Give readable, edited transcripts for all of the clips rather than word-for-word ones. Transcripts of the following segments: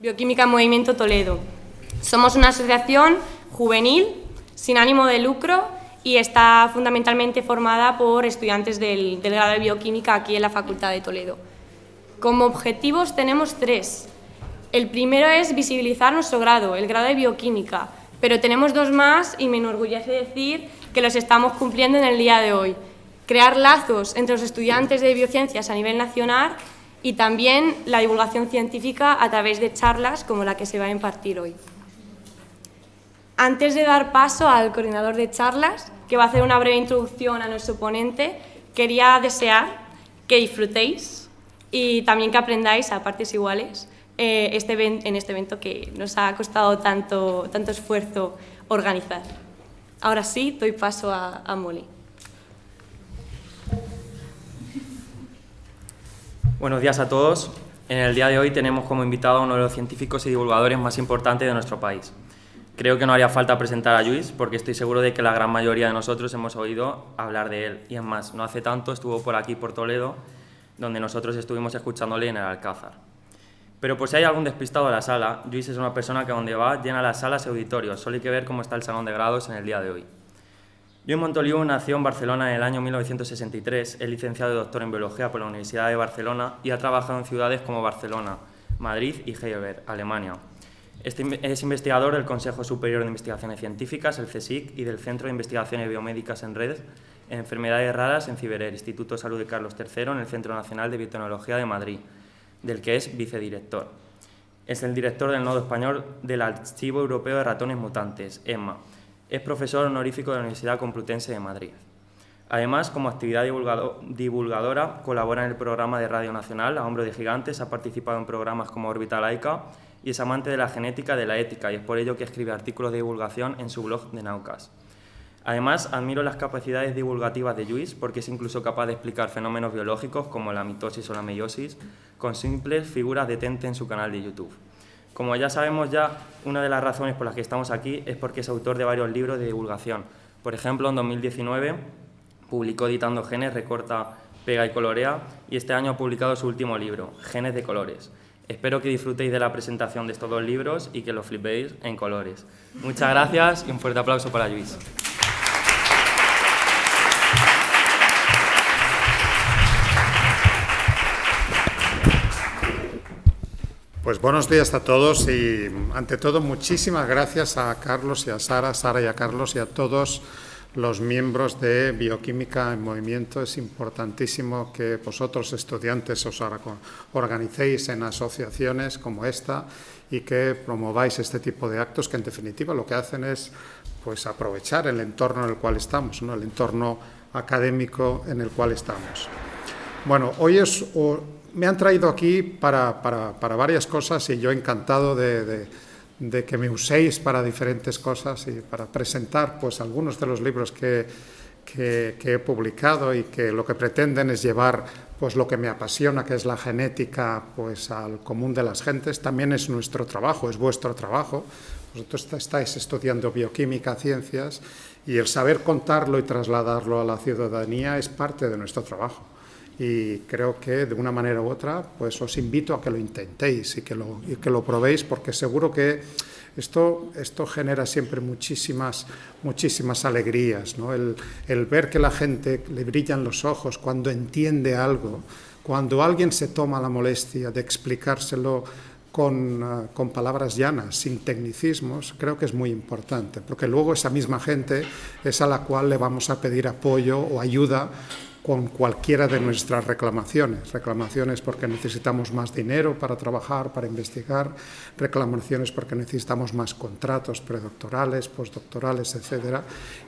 Bioquímica en Movimiento Toledo. Somos una asociación juvenil, sin ánimo de lucro, y está fundamentalmente formada por estudiantes del grado de Bioquímica aquí en la Facultad de Toledo. Como objetivos tenemos 3. El primero es visibilizar nuestro grado, el grado de Bioquímica, pero tenemos 2 más y me enorgullece decir que los estamos cumpliendo en el día de hoy. Crear lazos entre los estudiantes de biociencias a nivel nacional y también la divulgación científica a través de charlas como la que se va a impartir hoy. Antes de dar paso al coordinador de charlas, que va a hacer una breve introducción a nuestro ponente, quería desear que disfrutéis y también que aprendáis a partes iguales en este evento que nos ha costado tanto esfuerzo organizar. Ahora sí, doy paso a Molly. Buenos días a todos. En el día de hoy tenemos como invitado a uno de los científicos y divulgadores más importantes de nuestro país. Creo que no haría falta presentar a Lluís, porque estoy seguro de que la gran mayoría de nosotros hemos oído hablar de él. Y es más, no hace tanto estuvo por aquí, por Toledo, donde nosotros estuvimos escuchándole en el Alcázar. Pero por si hay algún despistado en la sala, Lluís es una persona que donde va llena las salas y auditorios. Solo hay que ver cómo está el salón de grados en el día de hoy. Lluís Montoliu nació en Barcelona en el año 1963, es licenciado y doctor en Biología por la Universidad de Barcelona y ha trabajado en ciudades como Barcelona, Madrid y Heidelberg, Alemania. Es investigador del Consejo Superior de Investigaciones Científicas, el CSIC, y del Centro de Investigaciones Biomédicas en Red en Enfermedades Raras en Ciberer, Instituto de Salud de Carlos III, en el Centro Nacional de Biotecnología de Madrid, del que es vicedirector. Es el director del Nodo Español del Archivo Europeo de Ratones Mutantes, ESMA. Es profesor honorífico de la Universidad Complutense de Madrid. Además, como actividad divulgadora, colabora en el programa de Radio Nacional, A Hombro de Gigantes, ha participado en programas como Órbita Laica y es amante de la genética y de la ética, y es por ello que escribe artículos de divulgación en su blog de Naucas. Además, admiro las capacidades divulgativas de Lluís porque es incluso capaz de explicar fenómenos biológicos como la mitosis o la meiosis con simples figuras de Tente en su canal de YouTube. Como ya sabemos una de las razones por las que estamos aquí es porque es autor de varios libros de divulgación. Por ejemplo, en 2019 publicó Editando Genes, recorta, pega y colorea, y este año ha publicado su último libro, Genes de colores. Espero que disfrutéis de la presentación de estos 2 libros y que los flipéis en colores. Muchas gracias y un fuerte aplauso para Lluís. Pues buenos días a todos y, ante todo, muchísimas gracias a Carlos y a Sara y a Carlos y a todos los miembros de Bioquímica en Movimiento. Es importantísimo que vosotros, estudiantes, os organicéis en asociaciones como esta y que promováis este tipo de actos que, en definitiva, lo que hacen es pues, aprovechar el entorno en el cual estamos, ¿no? El entorno académico en el cual estamos. Bueno, hoy me han traído aquí para varias cosas y yo encantado de que me uséis para diferentes cosas y para presentar pues, algunos de los libros que he publicado y que lo que pretenden es llevar pues, lo que me apasiona, que es la genética, pues, al común de las gentes. También es nuestro trabajo, es vuestro trabajo. Vosotros estáis estudiando bioquímica, ciencias, y el saber contarlo y trasladarlo a la ciudadanía es parte de nuestro trabajo. Y creo que de una manera u otra pues os invito a que lo intentéis y que lo probéis, porque seguro que esto genera siempre muchísimas alegrías, ¿no? El ver que la gente le brillan los ojos cuando entiende algo, cuando alguien se toma la molestia de explicárselo con palabras llanas, sin tecnicismos, creo que es muy importante, porque luego esa misma gente es a la cual le vamos a pedir apoyo o ayuda con cualquiera de nuestras reclamaciones porque necesitamos más dinero para trabajar, para investigar, reclamaciones porque necesitamos más contratos predoctorales, postdoctorales, etc.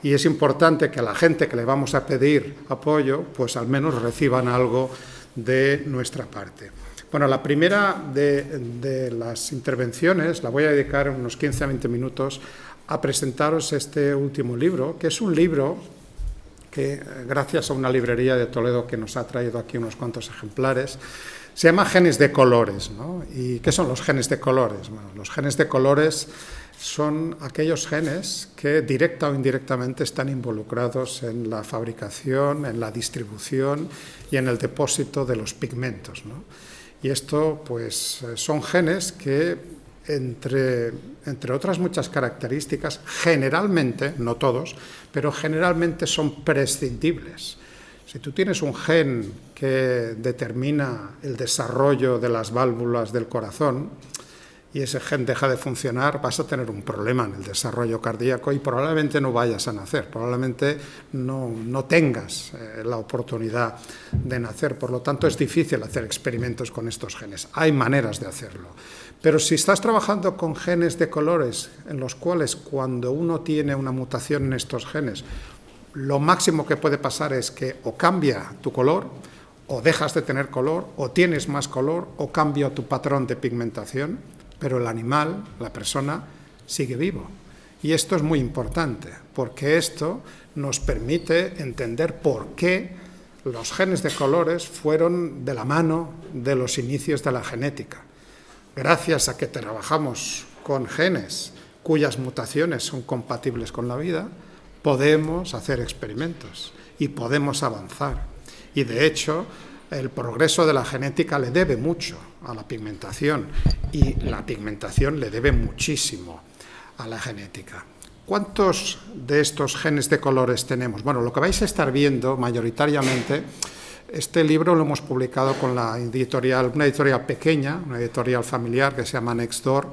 Y es importante que a la gente que le vamos a pedir apoyo, pues al menos reciban algo de nuestra parte. Bueno, la primera de las intervenciones la voy a dedicar unos 15 a 20 minutos a presentaros este último libro, que es un libro que, gracias a una librería de Toledo que nos ha traído aquí unos cuantos ejemplares, se llama Genes de colores, ¿no? ¿Y qué son los genes de colores? Bueno, los genes de colores son aquellos genes que directa o indirectamente están involucrados en la fabricación, en la distribución y en el depósito de los pigmentos, ¿no? Y esto, pues, son genes que entre otras muchas características, generalmente, no todos, pero generalmente son prescindibles. Si tú tienes un gen que determina el desarrollo de las válvulas del corazón y ese gen deja de funcionar, vas a tener un problema en el desarrollo cardíaco y probablemente no vayas a nacer, probablemente no tengas la oportunidad de nacer. Por lo tanto, es difícil hacer experimentos con estos genes. Hay maneras de hacerlo. Pero si estás trabajando con genes de colores en los cuales cuando uno tiene una mutación en estos genes, lo máximo que puede pasar es que o cambia tu color, o dejas de tener color, o tienes más color, o cambia tu patrón de pigmentación, pero el animal, la persona, sigue vivo. Y esto es muy importante, porque esto nos permite entender por qué los genes de colores fueron de la mano de los inicios de la genética. Gracias a que trabajamos con genes cuyas mutaciones son compatibles con la vida, podemos hacer experimentos y podemos avanzar. Y de hecho, el progreso de la genética le debe mucho a la pigmentación y la pigmentación le debe muchísimo a la genética. ¿Cuántos de estos genes de colores tenemos? Bueno, lo que vais a estar viendo mayoritariamente, este libro lo hemos publicado con una editorial pequeña, una editorial familiar que se llama Next Door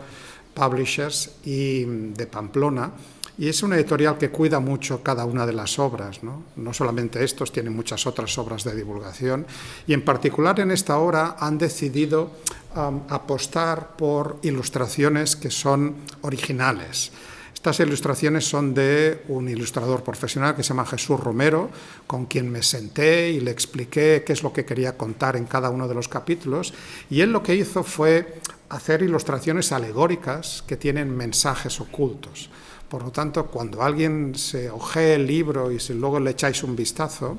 Publishers y de Pamplona. Y es una editorial que cuida mucho cada una de las obras, ¿no? No solamente estos, tienen muchas otras obras de divulgación. Y en particular en esta obra han decidido apostar por ilustraciones que son originales. Estas ilustraciones son de un ilustrador profesional que se llama Jesús Romero, con quien me senté y le expliqué qué es lo que quería contar en cada uno de los capítulos. Y él lo que hizo fue hacer ilustraciones alegóricas que tienen mensajes ocultos. Por lo tanto, cuando alguien se ojee el libro y si luego le echáis un vistazo,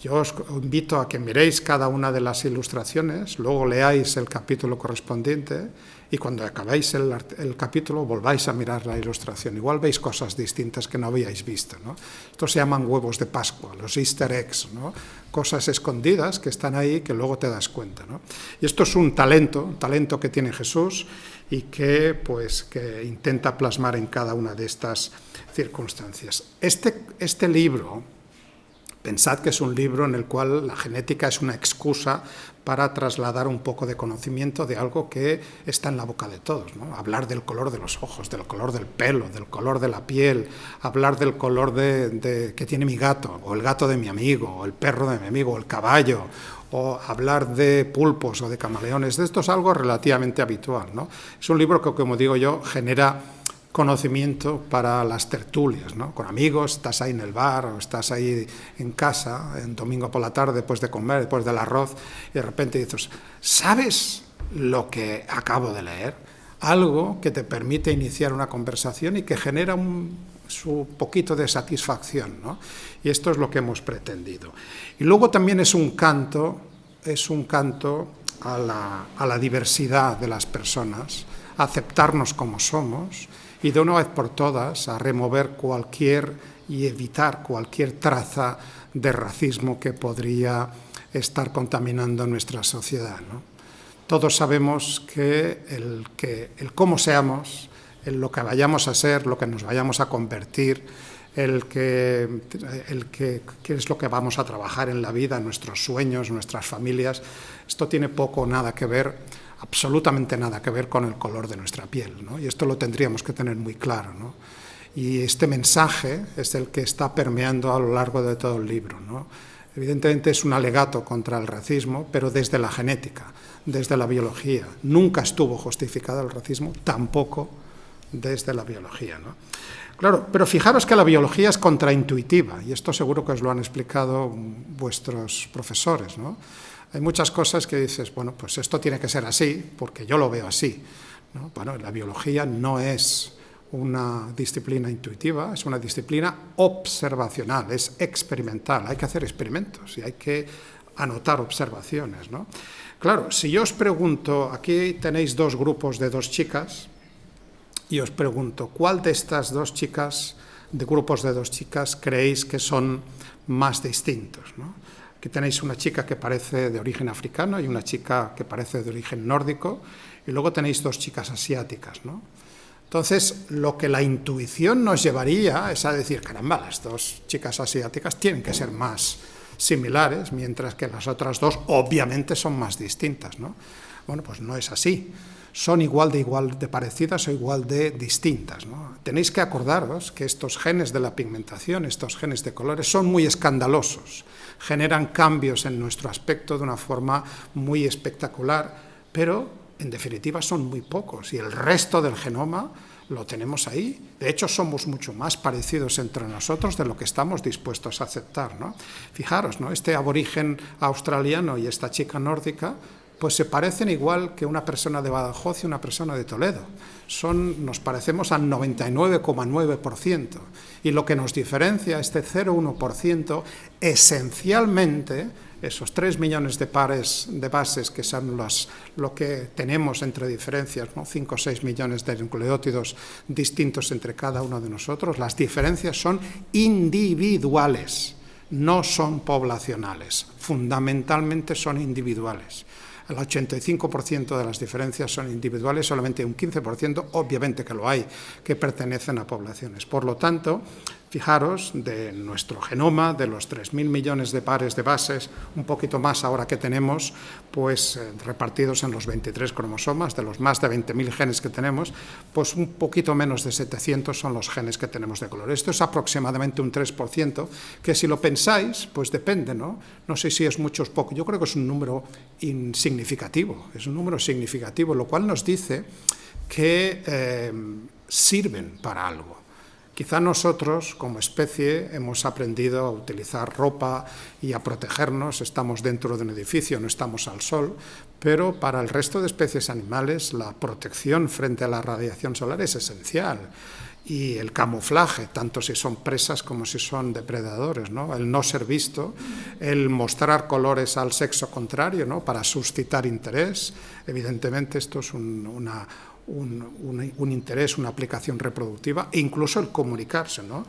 yo os invito a que miréis cada una de las ilustraciones, luego leáis el capítulo correspondiente y cuando acabáis el capítulo volváis a mirar la ilustración. Igual veis cosas distintas que no habíais visto, ¿no? Estos se llaman huevos de Pascua, los Easter eggs, ¿no? Cosas escondidas que están ahí que luego te das cuenta, ¿no? Y esto es un talento que tiene Jesús y que intenta plasmar en cada una de estas circunstancias. Este libro, pensad que es un libro en el cual la genética es una excusa para trasladar un poco de conocimiento de algo que está en la boca de todos, ¿no? Hablar del color de los ojos, del color del pelo, del color de la piel, hablar del color que tiene mi gato, o el gato de mi amigo, o el perro de mi amigo, o el caballo, o hablar de pulpos o de camaleones. Esto es algo relativamente habitual, ¿no? Es un libro que, como digo yo, genera conocimiento para las tertulias, ¿no? Con amigos, estás ahí en el bar o estás ahí en casa, en domingo por la tarde, después de comer, después del arroz, y de repente dices, ¿sabes lo que acabo de leer? Algo que te permite iniciar una conversación y que genera su poquito de satisfacción, ¿no? Y esto es lo que hemos pretendido. Y luego también es un canto a la diversidad de las personas, a aceptarnos como somos, y de una vez por todas a remover y evitar cualquier traza de racismo que podría estar contaminando nuestra sociedad, ¿no? Todos sabemos que el cómo seamos, lo que vayamos a ser, lo que nos vayamos a convertir, qué es lo que vamos a trabajar en la vida, nuestros sueños, nuestras familias, esto tiene poco o nada que ver, absolutamente nada que ver con el color de nuestra piel, ¿no? Y esto lo tendríamos que tener muy claro, ¿no? Y este mensaje es el que está permeando a lo largo de todo el libro, ¿no? Evidentemente es un alegato contra el racismo, pero desde la genética, desde la biología. Nunca estuvo justificado el racismo, tampoco desde la biología, ¿no? Claro, pero fijaros que la biología es contraintuitiva, y esto seguro que os lo han explicado vuestros profesores, ¿no? Hay muchas cosas que dices, bueno, pues esto tiene que ser así, porque yo lo veo así, ¿no? Bueno, la biología no es una disciplina intuitiva, es una disciplina observacional, es experimental, hay que hacer experimentos y hay que anotar observaciones, ¿no? Claro, si yo os pregunto, aquí tenéis dos grupos de dos chicas, y os pregunto, ¿cuál de estas dos chicas, de grupos de dos chicas, creéis que son más distintos, ¿no? Aquí tenéis una chica que parece de origen africano y una chica que parece de origen nórdico, y luego tenéis 2 chicas asiáticas, ¿no? Entonces, lo que la intuición nos llevaría es a decir, caramba, las 2 chicas asiáticas tienen que ser más similares, mientras que las otras 2 obviamente son más distintas, ¿no? Bueno, pues no es así. Son igual de parecidas o igual de distintas, ¿no? Tenéis que acordaros que estos genes de la pigmentación, estos genes de colores, son muy escandalosos, generan cambios en nuestro aspecto de una forma muy espectacular, pero en definitiva son muy pocos y el resto del genoma lo tenemos ahí. De hecho, somos mucho más parecidos entre nosotros de lo que estamos dispuestos a aceptar, ¿no? Fijaros, ¿no? Este aborigen australiano y esta chica nórdica pues se parecen igual que una persona de Badajoz y una persona de Toledo. Nos parecemos al 99,9%. Y lo que nos diferencia, este 0,1%, esencialmente, esos 3 millones de pares de bases, que son lo que tenemos entre diferencias, ¿no? 5 o 6 millones de nucleótidos distintos entre cada uno de nosotros, las diferencias son individuales, no son poblacionales, fundamentalmente son individuales. El 85% de las diferencias son individuales, solamente un 15%, obviamente que lo hay, que pertenecen a poblaciones. Por lo tanto, fijaros, de nuestro genoma, de los 3.000 millones de pares de bases, un poquito más ahora que tenemos, pues repartidos en los 23 cromosomas, de los más de 20.000 genes que tenemos, pues un poquito menos de 700 son los genes que tenemos de color. Esto es aproximadamente un 3%, que si lo pensáis, pues depende, ¿no? No sé si es mucho o es poco, yo creo que es un número significativo, es un número significativo, lo cual nos dice que sirven para algo. Quizá nosotros, como especie, hemos aprendido a utilizar ropa y a protegernos, estamos dentro de un edificio, no estamos al sol, pero para el resto de especies animales la protección frente a la radiación solar es esencial. Y el camuflaje, tanto si son presas como si son depredadores, ¿no? El no ser visto, el mostrar colores al sexo contrario, ¿no? Para suscitar interés. Evidentemente esto es un interés, una aplicación reproductiva, e incluso el comunicarse, ¿no?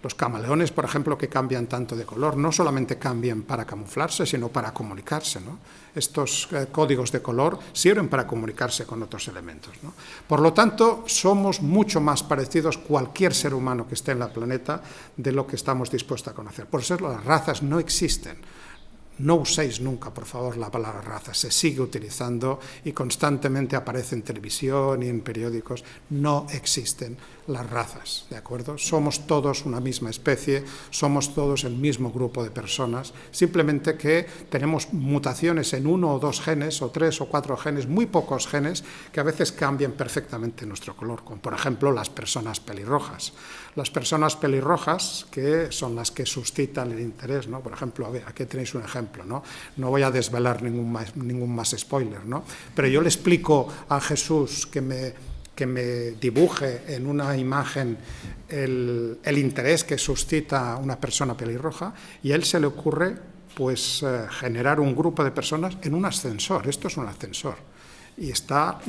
Los camaleones, por ejemplo, que cambian tanto de color, no solamente cambian para camuflarse, sino para comunicarse, ¿no? Estos códigos de color sirven para comunicarse con otros elementos, ¿no? Por lo tanto, somos mucho más parecidos cualquier ser humano que esté en la planeta de lo que estamos dispuestos a conocer. Por eso las razas no existen. No uséis nunca, por favor, la palabra raza, se sigue utilizando y constantemente aparece en televisión y en periódicos. No existen las razas, ¿de acuerdo? Somos todos una misma especie, somos todos el mismo grupo de personas, simplemente que tenemos mutaciones en 1 o 2 genes, o 3 o 4 genes, muy pocos genes, que a veces cambian perfectamente nuestro color, como por ejemplo las personas pelirrojas. Las personas pelirrojas, que son las que suscitan el interés, ¿no? Por ejemplo, a ver, aquí tenéis un ejemplo, ¿no? No voy a desvelar ningún más spoiler, ¿no? Pero yo le explico a Jesús que me dibuje en una imagen el interés que suscita una persona pelirroja, y a él se le ocurre pues generar un grupo de personas en un ascensor. Esto es un ascensor. Y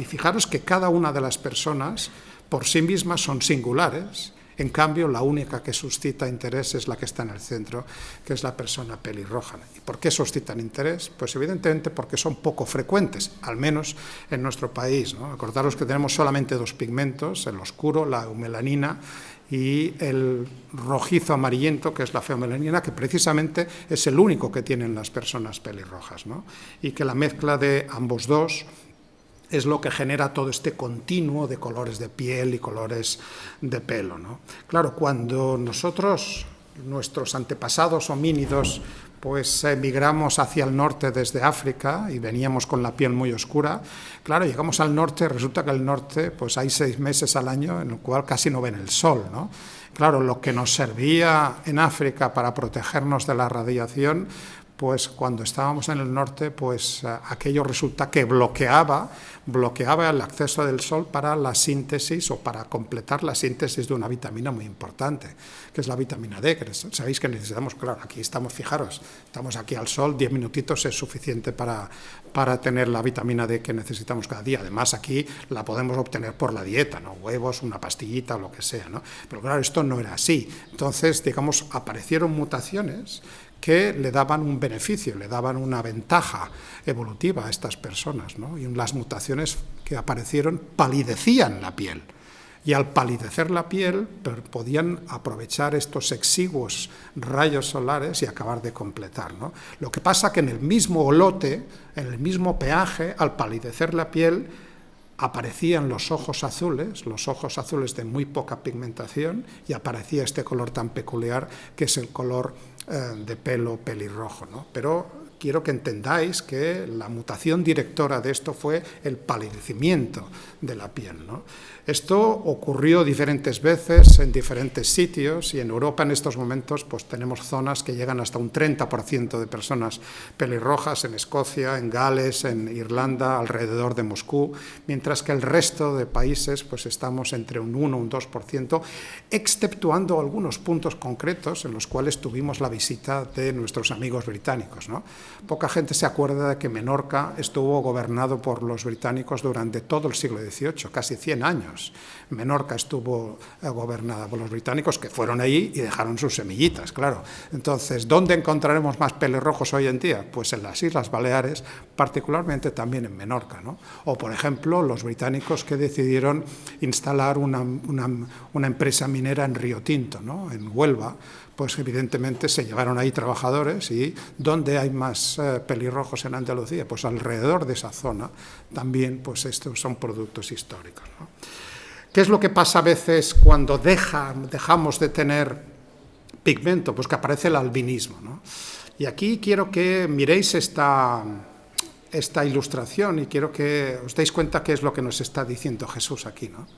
fijaros que cada una de las personas por sí mismas son singulares. En cambio, la única que suscita interés es la que está en el centro, que es la persona pelirroja. ¿Y por qué suscitan interés? Pues evidentemente porque son poco frecuentes, al menos en nuestro país, ¿no? Acordaros que tenemos solamente 2 pigmentos, el oscuro, la eumelanina, y el rojizo amarillento, que es la feomelanina, que precisamente es el único que tienen las personas pelirrojas, ¿no? Y que la mezcla de ambos dos es lo que genera todo este continuo de colores de piel y colores de pelo, ¿no? Claro, cuando nosotros, nuestros antepasados homínidos, pues emigramos hacia el norte desde África y veníamos con la piel muy oscura, claro, llegamos al norte, resulta que al norte pues hay 6 meses al año en el cual casi no ven el sol, ¿no? Claro, lo que nos servía en África para protegernos de la radiación, pues cuando estábamos en el norte, pues aquello resulta que bloqueaba el acceso del sol para la síntesis o para completar la síntesis de una vitamina muy importante, que es la vitamina D, que sabéis que necesitamos, claro, aquí estamos, fijaros, estamos aquí al sol, 10 minutitos es suficiente para tener la vitamina D que necesitamos cada día. Además, aquí la podemos obtener por la dieta, ¿no? Huevos, una pastillita o lo que sea, ¿no? Pero claro, esto no era así. Entonces, digamos, aparecieron mutaciones que le daban un beneficio, le daban una ventaja evolutiva a estas personas, ¿no? Y las mutaciones que aparecieron palidecían la piel. Y al palidecer la piel podían aprovechar estos exiguos rayos solares y acabar de completar, ¿no? Lo que pasa que en el mismo olote, en el mismo peaje, al palidecer la piel, aparecían los ojos azules de muy poca pigmentación, y aparecía este color tan peculiar que es el color de pelo pelirrojo, ¿no? Pero quiero que entendáis que la mutación directora de esto fue el palidecimiento de la piel, ¿no? Esto ocurrió diferentes veces en diferentes sitios, y en Europa en estos momentos pues tenemos zonas que llegan hasta un 30% de personas pelirrojas, en Escocia, en Gales, en Irlanda, alrededor de Moscú, mientras que el resto de países pues estamos entre un 1 o un 2%, exceptuando algunos puntos concretos en los cuales tuvimos la visita de nuestros amigos británicos, ¿no? Poca gente se acuerda de que Menorca estuvo gobernado por los británicos durante todo el siglo XVIII, casi 100 años. Menorca estuvo gobernada por los británicos, que fueron ahí y dejaron sus semillitas, claro. Entonces, ¿dónde encontraremos más pelirrojos hoy en día? Pues en las Islas Baleares, particularmente también en Menorca, ¿no? O, por ejemplo, los británicos que decidieron instalar una empresa minera en Río Tinto, ¿no? En Huelva, pues evidentemente se llevaron ahí trabajadores. ¿Y dónde hay más pelirrojos en Andalucía? Pues alrededor de esa zona también, pues estos son productos históricos, ¿no? ¿Qué es lo que pasa a veces cuando dejamos de tener pigmento? Pues que aparece el albinismo, ¿no? Y aquí quiero que miréis esta ilustración y quiero que os deis cuenta qué es lo que nos está diciendo Jesús aquí, ¿no?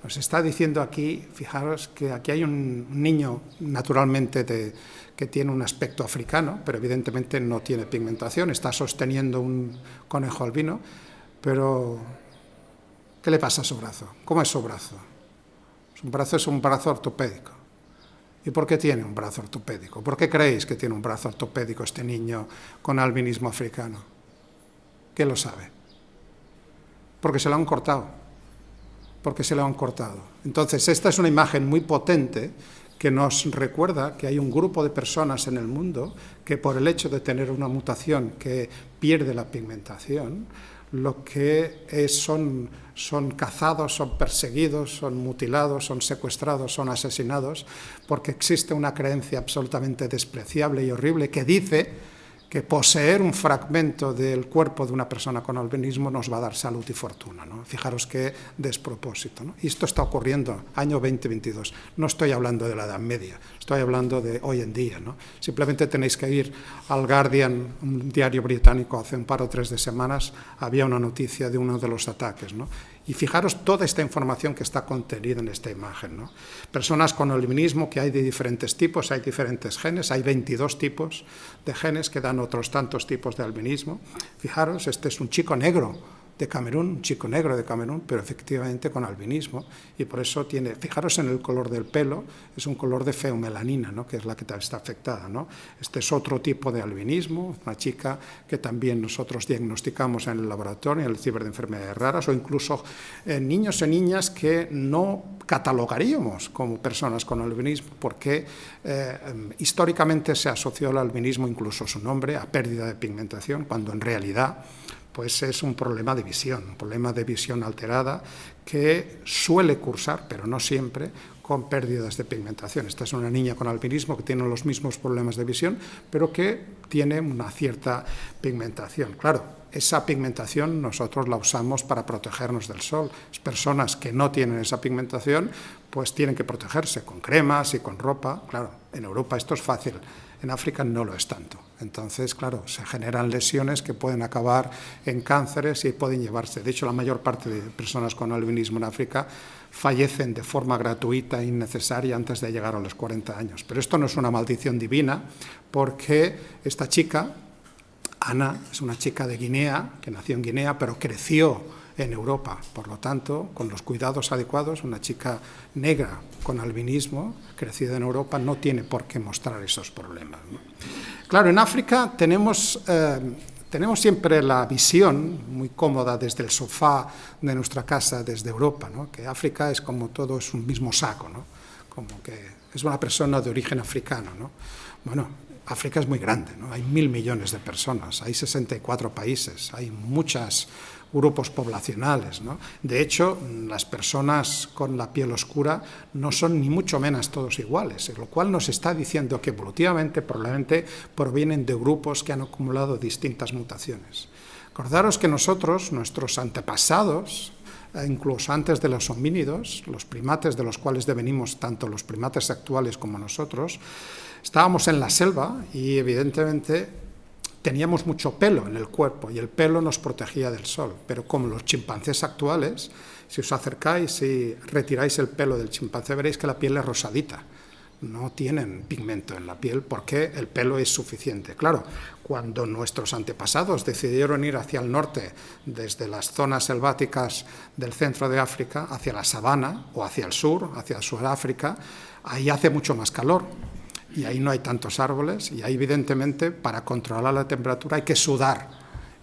Nos está diciendo aquí, fijaros que aquí hay un niño naturalmente que tiene un aspecto africano, pero evidentemente no tiene pigmentación, está sosteniendo un conejo albino, pero ¿qué le pasa a su brazo? ¿Cómo es su brazo? Su brazo es un brazo ortopédico. ¿Y por qué tiene un brazo ortopédico? ¿Por qué creéis que tiene un brazo ortopédico este niño con albinismo africano? ¿Qué lo sabe? Porque se lo han cortado. Porque se lo han cortado. Entonces, esta es una imagen muy potente que nos recuerda que hay un grupo de personas en el mundo que, por el hecho de tener una mutación que pierde la pigmentación, lo que son cazados, son perseguidos, son mutilados, son secuestrados, son asesinados, porque existe una creencia absolutamente despreciable y horrible que dice que poseer un fragmento del cuerpo de una persona con albinismo nos va a dar salud y fortuna, ¿no? Fijaros qué despropósito, ¿no? Y esto está ocurriendo año 2022. No estoy hablando de la Edad Media, estoy hablando de hoy en día, ¿no? Simplemente tenéis que ir al Guardian, un diario británico, hace un par o tres de semanas, había una noticia de uno de los ataques, ¿no? Y fijaros toda esta información que está contenida en esta imagen, ¿no? Personas con albinismo que hay de diferentes tipos, hay diferentes genes, hay 22 tipos de genes que dan otros tantos tipos de albinismo. Fijaros, este es un chico negro de Camerún, un chico negro de Camerún, pero efectivamente con albinismo, y por eso tiene, fijaros en el color del pelo, es un color de feomelanina, ¿no? Que es la que está afectada, ¿no? Este es otro tipo de albinismo, una chica que también nosotros diagnosticamos en el laboratorio, en el Ciber de Enfermedades Raras, o incluso niños y niñas que no catalogaríamos como personas con albinismo, porque históricamente se asoció el albinismo, incluso su nombre, a pérdida de pigmentación, cuando en realidad pues es un problema de visión alterada que suele cursar, pero no siempre, con pérdidas de pigmentación. Esta es una niña con albinismo que tiene los mismos problemas de visión, pero que tiene una cierta pigmentación. Claro, esa pigmentación nosotros la usamos para protegernos del sol. Las personas que no tienen esa pigmentación, pues tienen que protegerse con cremas y con ropa. Claro, en Europa esto es fácil. En África no lo es tanto. Entonces, claro, se generan lesiones que pueden acabar en cánceres y pueden llevarse. De hecho, la mayor parte de personas con albinismo en África fallecen de forma gratuita e innecesaria antes de llegar a los 40 años. Pero esto no es una maldición divina, porque esta chica, Ana, es una chica de Guinea, que nació en Guinea, pero creció en Europa. Por lo tanto, con los cuidados adecuados, una chica negra con albinismo, crecida en Europa, no tiene por qué mostrar esos problemas, ¿no? Claro, en África tenemos siempre la visión muy cómoda desde el sofá de nuestra casa, desde Europa, ¿no? Que África es como todo, es un mismo saco, ¿no? Como que es una persona de origen africano, ¿no? Bueno, África es muy grande, ¿no? Hay 1.000 millones de personas, hay 64 países, hay muchos grupos poblacionales, ¿no? De hecho, las personas con la piel oscura no son ni mucho menos todos iguales, lo cual nos está diciendo que evolutivamente probablemente provienen de grupos que han acumulado distintas mutaciones. Acordaros que nosotros, nuestros antepasados, incluso antes de los homínidos, los primates de los cuales devenimos tanto los primates actuales como nosotros, estábamos en la selva y evidentemente teníamos mucho pelo en el cuerpo y el pelo nos protegía del sol, pero como los chimpancés actuales, si os acercáis y retiráis el pelo del chimpancé veréis que la piel es rosadita, no tienen pigmento en la piel porque el pelo es suficiente. Claro, cuando nuestros antepasados decidieron ir hacia el norte, desde las zonas selváticas del centro de África, hacia la sabana o hacia el sur, hacia Sudáfrica, ahí hace mucho más calor. Y ahí no hay tantos árboles y ahí evidentemente para controlar la temperatura hay que sudar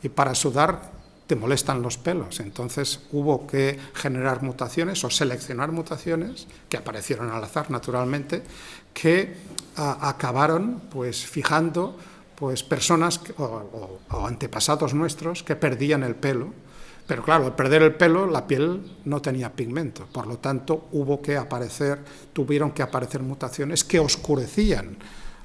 y para sudar te molestan los pelos, entonces hubo que generar mutaciones o seleccionar mutaciones que aparecieron al azar naturalmente que acabaron pues fijando pues personas o antepasados nuestros que perdían el pelo. Pero claro, al perder el pelo, la piel no tenía pigmento, por lo tanto tuvieron que aparecer mutaciones que oscurecían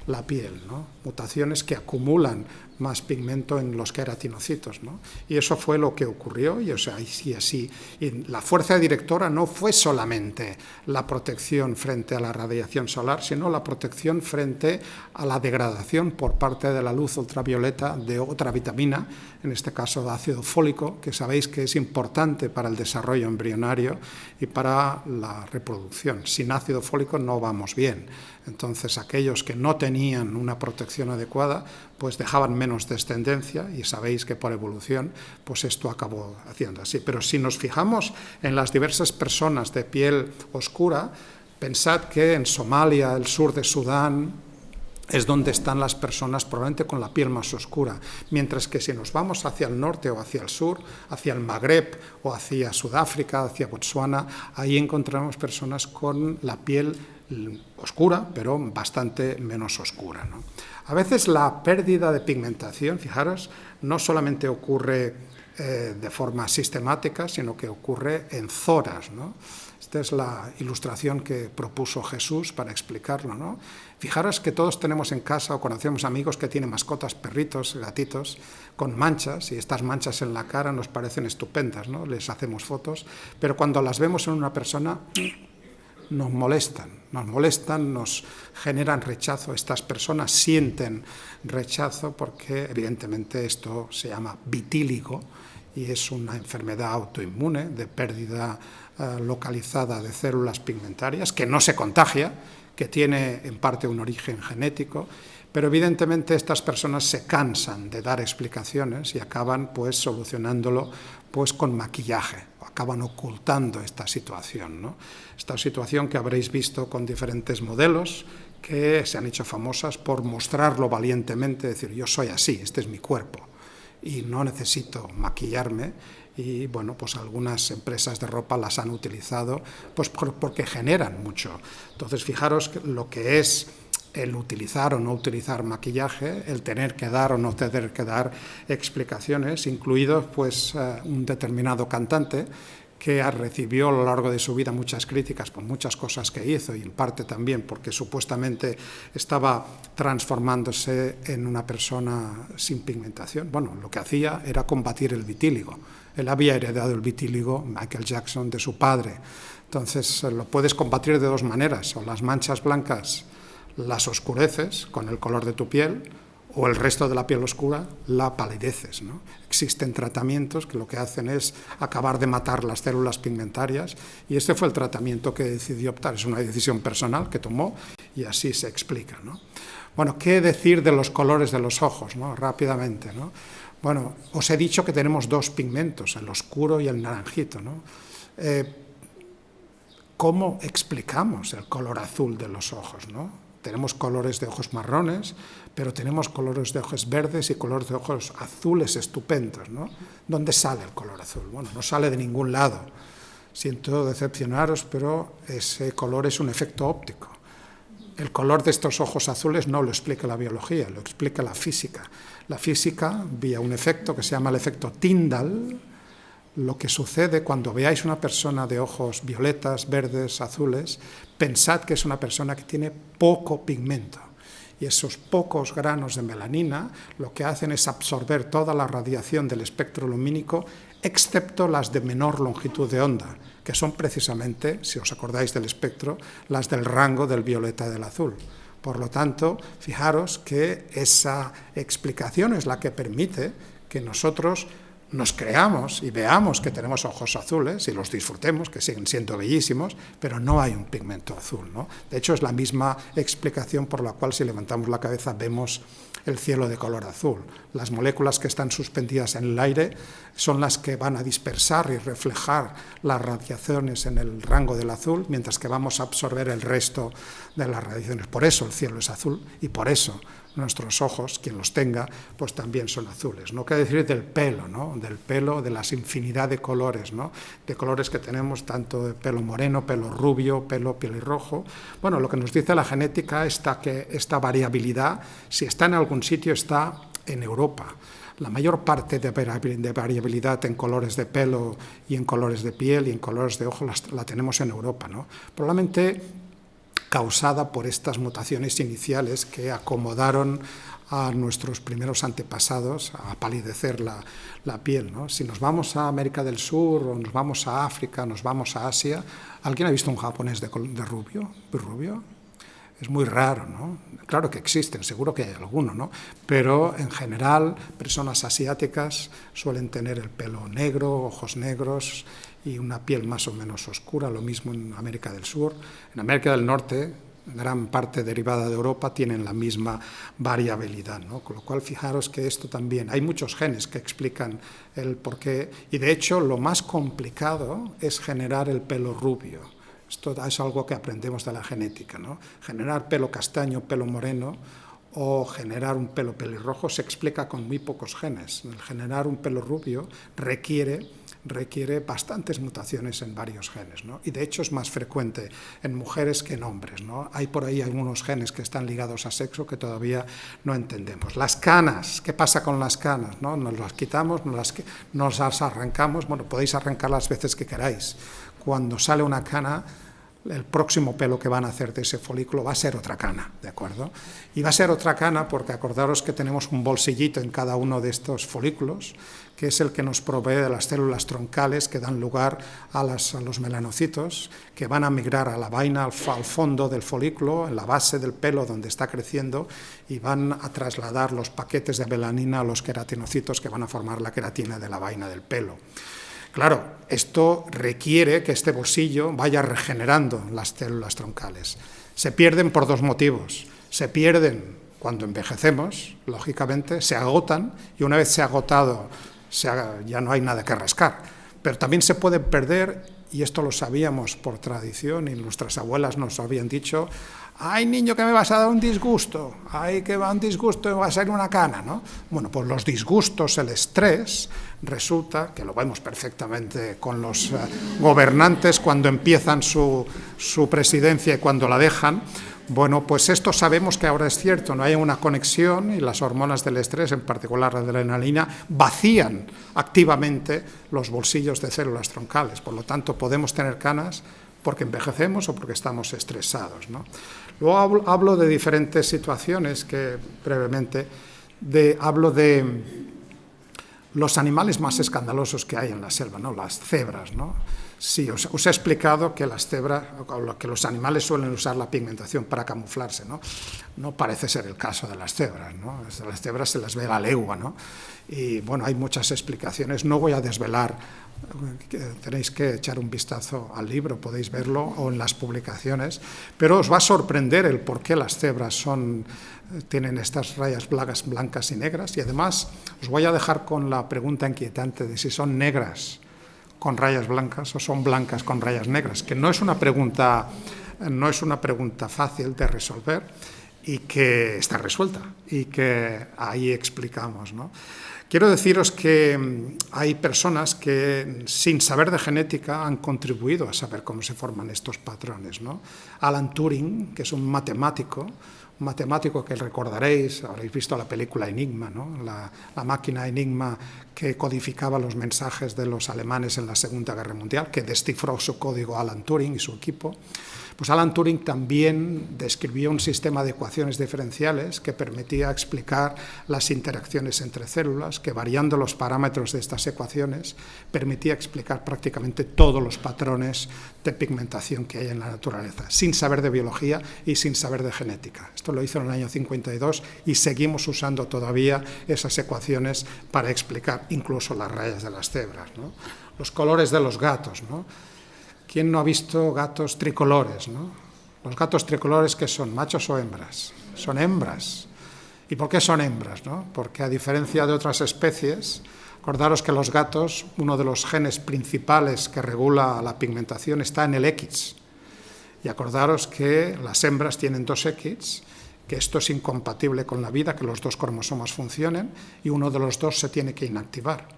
la piel, ¿no? Mutaciones que acumulan más pigmento en los queratinocitos, ¿no? Y eso fue lo que ocurrió, y así. Y la fuerza directora no fue solamente la protección frente a la radiación solar, sino la protección frente a la degradación por parte de la luz ultravioleta de otra vitamina, en este caso de ácido fólico, que sabéis que es importante para el desarrollo embrionario y para la reproducción. Sin ácido fólico no vamos bien. Entonces, aquellos que no tenían una protección adecuada, pues dejaban menos descendencia y sabéis que por evolución, pues esto acabó haciendo así. Pero si nos fijamos en las diversas personas de piel oscura, pensad que en Somalia, el sur de Sudán, es donde están las personas probablemente con la piel más oscura, mientras que si nos vamos hacia el norte o hacia el sur, hacia el Magreb o hacia Sudáfrica, hacia Botsuana, ahí encontramos personas con la piel oscura, pero bastante menos oscura, ¿no? A veces la pérdida de pigmentación, fijaros, no solamente ocurre de forma sistemática, sino que ocurre en zonas, ¿no? Esta es la ilustración que propuso Jesús para explicarlo, ¿no? Fijaros que todos tenemos en casa o conocemos amigos que tienen mascotas, perritos, gatitos, con manchas, y estas manchas en la cara nos parecen estupendas, ¿no? Les hacemos fotos, pero cuando las vemos en una persona nos molestan, nos generan rechazo. Estas personas sienten rechazo porque evidentemente esto se llama vitíligo y es una enfermedad autoinmune de pérdida localizada de células pigmentarias que no se contagia, que tiene en parte un origen genético, pero evidentemente estas personas se cansan de dar explicaciones y acaban pues solucionándolo pues con maquillaje, acaban ocultando esta situación, ¿no? Esta situación que habréis visto con diferentes modelos que se han hecho famosas por mostrarlo valientemente, decir yo soy así, este es mi cuerpo y no necesito maquillarme. Y bueno, pues algunas empresas de ropa las han utilizado pues porque generan mucho. Entonces fijaros lo que es el utilizar o no utilizar maquillaje, el tener que dar o no tener que dar explicaciones, incluido pues un determinado cantante que recibió a lo largo de su vida muchas críticas por muchas cosas que hizo y en parte también porque supuestamente estaba transformándose en una persona sin pigmentación. Bueno, lo que hacía era combatir el vitíligo. Él había heredado el vitíligo, Michael Jackson, de su padre. Entonces lo puedes combatir de dos maneras, o las manchas blancas las oscureces con el color de tu piel, o el resto de la piel oscura la palideces, ¿no? Existen tratamientos que lo que hacen es acabar de matar las células pigmentarias y este fue el tratamiento que decidió optar. Es una decisión personal que tomó y así se explica, ¿no? Bueno, ¿qué decir de los colores de los ojos, ¿no? Rápidamente, ¿no? Bueno, os he dicho que tenemos dos pigmentos, el oscuro y el naranjito, ¿no? ¿Cómo explicamos el color azul de los ojos, ¿no? Tenemos colores de ojos marrones, pero tenemos colores de ojos verdes y colores de ojos azules estupendos, ¿no? ¿Dónde sale el color azul? Bueno, no sale de ningún lado. Siento decepcionaros, pero ese color es un efecto óptico. el color de estos ojos azules no lo explica la biología, lo explica la física. La física, vía un efecto que se llama el efecto Tyndall, lo que sucede cuando veáis una persona de ojos violetas, verdes, azules, pensad que es una persona que tiene poco pigmento. Y esos pocos granos de melanina lo que hacen es absorber toda la radiación del espectro lumínico, excepto las de menor longitud de onda, que son precisamente, si os acordáis del espectro, las del rango del violeta y del azul. Por lo tanto, fijaros que esa explicación es la que permite que nosotros nos creamos y veamos que tenemos ojos azules y los disfrutemos, que siguen siendo bellísimos, pero no hay un pigmento azul, ¿no? De hecho, es la misma explicación por la cual si levantamos la cabeza vemos el cielo de color azul. Las moléculas que están suspendidas en el aire son las que van a dispersar y reflejar las radiaciones en el rango del azul, mientras que vamos a absorber el resto de las radiaciones. Por eso el cielo es azul y por eso nuestros ojos, quien los tenga, pues también son azules. No quiere decir del pelo, ¿no? Del pelo, de las infinidad de colores, ¿no? De colores que tenemos, tanto de pelo moreno, pelo rubio, pelo pelirrojo. Bueno, lo que nos dice la genética es que esta variabilidad, si está en algún sitio, está en Europa. La mayor parte de variabilidad en colores de pelo y en colores de piel y en colores de ojo la tenemos en Europa, ¿no? Probablemente causada por estas mutaciones iniciales que acomodaron a nuestros primeros antepasados a palidecer la piel, ¿no? Si nos vamos a América del Sur, o nos vamos a África, nos vamos a Asia, ¿alguien ha visto un japonés de rubio? Es muy raro, ¿no? Claro que existen, seguro que hay alguno, ¿no? Pero en general, personas asiáticas suelen tener el pelo negro, ojos negros y una piel más o menos oscura, lo mismo en América del Sur. En América del Norte, gran parte derivada de Europa, tienen la misma variabilidad, ¿no? Con lo cual, fijaros que esto también, hay muchos genes que explican el porqué, y de hecho lo más complicado es generar el pelo rubio. Esto es algo que aprendemos de la genética, ¿no? Generar pelo castaño, pelo moreno o generar un pelo pelirrojo se explica con muy pocos genes. El generar un pelo rubio requiere bastantes mutaciones en varios genes, ¿no? Y de hecho es más frecuente en mujeres que en hombres, ¿no? Hay por ahí algunos genes que están ligados a sexo que todavía no entendemos. Las canas, ¿qué pasa con las canas, ¿no? Nos las quitamos, nos las arrancamos, bueno, podéis arrancar las veces que queráis. Cuando sale una cana, el próximo pelo que van a hacer de ese folículo va a ser otra cana, ¿de acuerdo? Y va a ser otra cana porque acordaros que tenemos un bolsillito en cada uno de estos folículos, que es el que nos provee de las células troncales que dan lugar a los melanocitos, que van a migrar a la vaina, al fondo del folículo, en la base del pelo donde está creciendo, y van a trasladar los paquetes de melanina a los queratinocitos que van a formar la queratina de la vaina del pelo. Claro, esto requiere que este bolsillo vaya regenerando las células troncales. Se pierden por dos motivos. Se pierden cuando envejecemos, lógicamente, se agotan, y una vez se ha agotado ya no hay nada que rascar. Pero también se pueden perder, y esto lo sabíamos por tradición, y nuestras abuelas nos habían dicho: ¡ay, niño, que me vas a dar un disgusto! ¡Ay, que va un disgusto y va a salir una cana!, ¿no? Bueno, pues los disgustos, el estrés, resulta que lo vemos perfectamente con los gobernantes cuando empiezan su presidencia y cuando la dejan. Bueno, pues esto sabemos que ahora es cierto, no hay una conexión, y las hormonas del estrés, en particular la adrenalina, vacían activamente los bolsillos de células troncales. Por lo tanto, podemos tener canas porque envejecemos o porque estamos estresados, ¿no? Luego hablo de diferentes situaciones que brevemente, hablo de los animales más escandalosos que hay en la selva, ¿no? Las cebras, ¿no? Sí, os he explicado que las cebras, que los animales suelen usar la pigmentación para camuflarse, ¿no? No parece ser el caso de las cebras, ¿no? A las cebras se las ve a la legua, ¿no? Y bueno, hay muchas explicaciones, no voy a desvelar, tenéis que echar un vistazo al libro, podéis verlo, o en las publicaciones, pero os va a sorprender el por qué las cebras tienen estas rayas blancas y negras, y además os voy a dejar con la pregunta inquietante de si son negras con rayas blancas o son blancas con rayas negras, que no es una pregunta fácil de resolver. y que está resuelta y que ahí explicamos, ¿no? Quiero deciros que hay personas que, sin saber de genética, han contribuido a saber cómo se forman estos patrones, ¿no? Alan Turing, que es un matemático que recordaréis, habréis visto la película Enigma, ¿no? La máquina Enigma que codificaba los mensajes de los alemanes en la Segunda Guerra Mundial, que descifró su código Alan Turing y su equipo. Pues Alan Turing también describió un sistema de ecuaciones diferenciales que permitía explicar las interacciones entre células, que variando los parámetros de estas ecuaciones permitía explicar prácticamente todos los patrones de pigmentación que hay en la naturaleza, sin saber de biología y sin saber de genética. Esto lo hizo en el año 52 y seguimos usando todavía esas ecuaciones para explicar incluso las rayas de las cebras, ¿no? Los colores de los gatos, ¿no? ¿Quién no ha visto gatos tricolores, ¿no? Los gatos tricolores, ¿qué son? ¿Machos o hembras? Son hembras. ¿Y por qué son hembras, no? Porque a diferencia de otras especies, acordaros que los gatos, uno de los genes principales que regula la pigmentación está en el X. Y acordaros que las hembras tienen 2 X, que esto es incompatible con la vida, que los 2 cromosomas funcionen, y uno de los 2 se tiene que inactivar.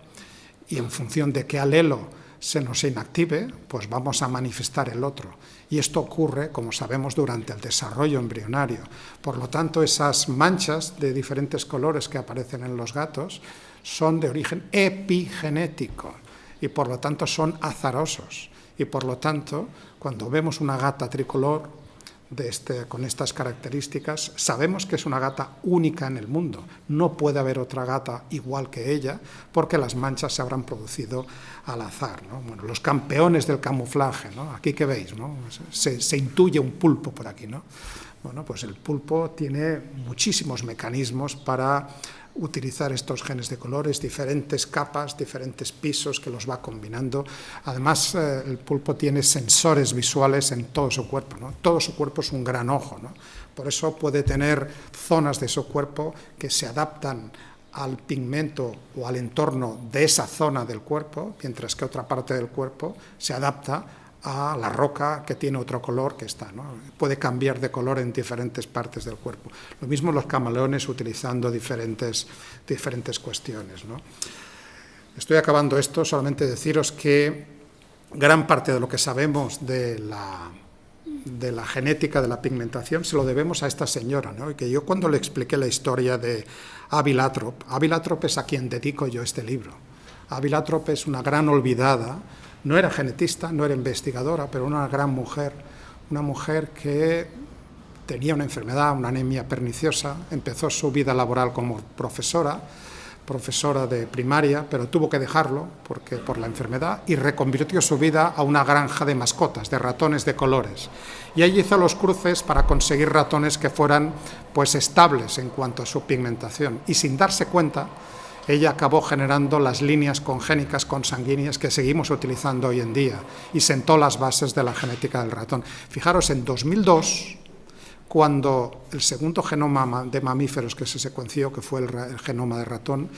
Y en función de qué alelo se nos inactive, pues vamos a manifestar el otro. Y esto ocurre, como sabemos, durante el desarrollo embrionario. Por lo tanto, esas manchas de diferentes colores que aparecen en los gatos son de origen epigenético y por lo tanto son azarosos. Y por lo tanto, cuando vemos una gata tricolor con estas características, sabemos que es una gata única en el mundo. No puede haber otra gata igual que ella, porque las manchas se habrán producido al azar, ¿no? Bueno, los campeones del camuflaje, ¿no? Aquí que veis, ¿no? Se intuye un pulpo por aquí, ¿no? Bueno, pues el pulpo tiene muchísimos mecanismos para utilizar estos genes de colores, diferentes capas, diferentes pisos que los va combinando. Además, el pulpo tiene sensores visuales en todo su cuerpo, ¿no? Todo su cuerpo es un gran ojo, ¿no? Por eso puede tener zonas de su cuerpo que se adaptan al pigmento o al entorno de esa zona del cuerpo, mientras que otra parte del cuerpo se adapta a la roca que tiene otro color que está, ¿no? Puede cambiar de color en diferentes partes del cuerpo. Lo mismo los camaleones utilizando diferentes cuestiones, ¿no? Estoy acabando esto, solamente deciros que gran parte de lo que sabemos de la genética de la pigmentación se lo debemos a esta señora, ¿no? Y que yo cuando le expliqué la historia de Avi Lathrop es a quien dedico yo este libro. Avi Lathrop es una gran olvidada. No era genetista, no era investigadora, pero una gran mujer, una mujer que tenía una enfermedad, una anemia perniciosa, empezó su vida laboral como profesora de primaria, pero tuvo que dejarlo por la enfermedad y reconvirtió su vida a una granja de mascotas, de ratones de colores. Y allí hizo los cruces para conseguir ratones que fueran pues estables en cuanto a su pigmentación. Y sin darse cuenta, ella acabó generando las líneas congénicas consanguíneas que seguimos utilizando hoy en día y sentó las bases de la genética del ratón. Fijaros, en 2002, cuando el segundo genoma de mamíferos que se secuenció, que fue el genoma de ratón,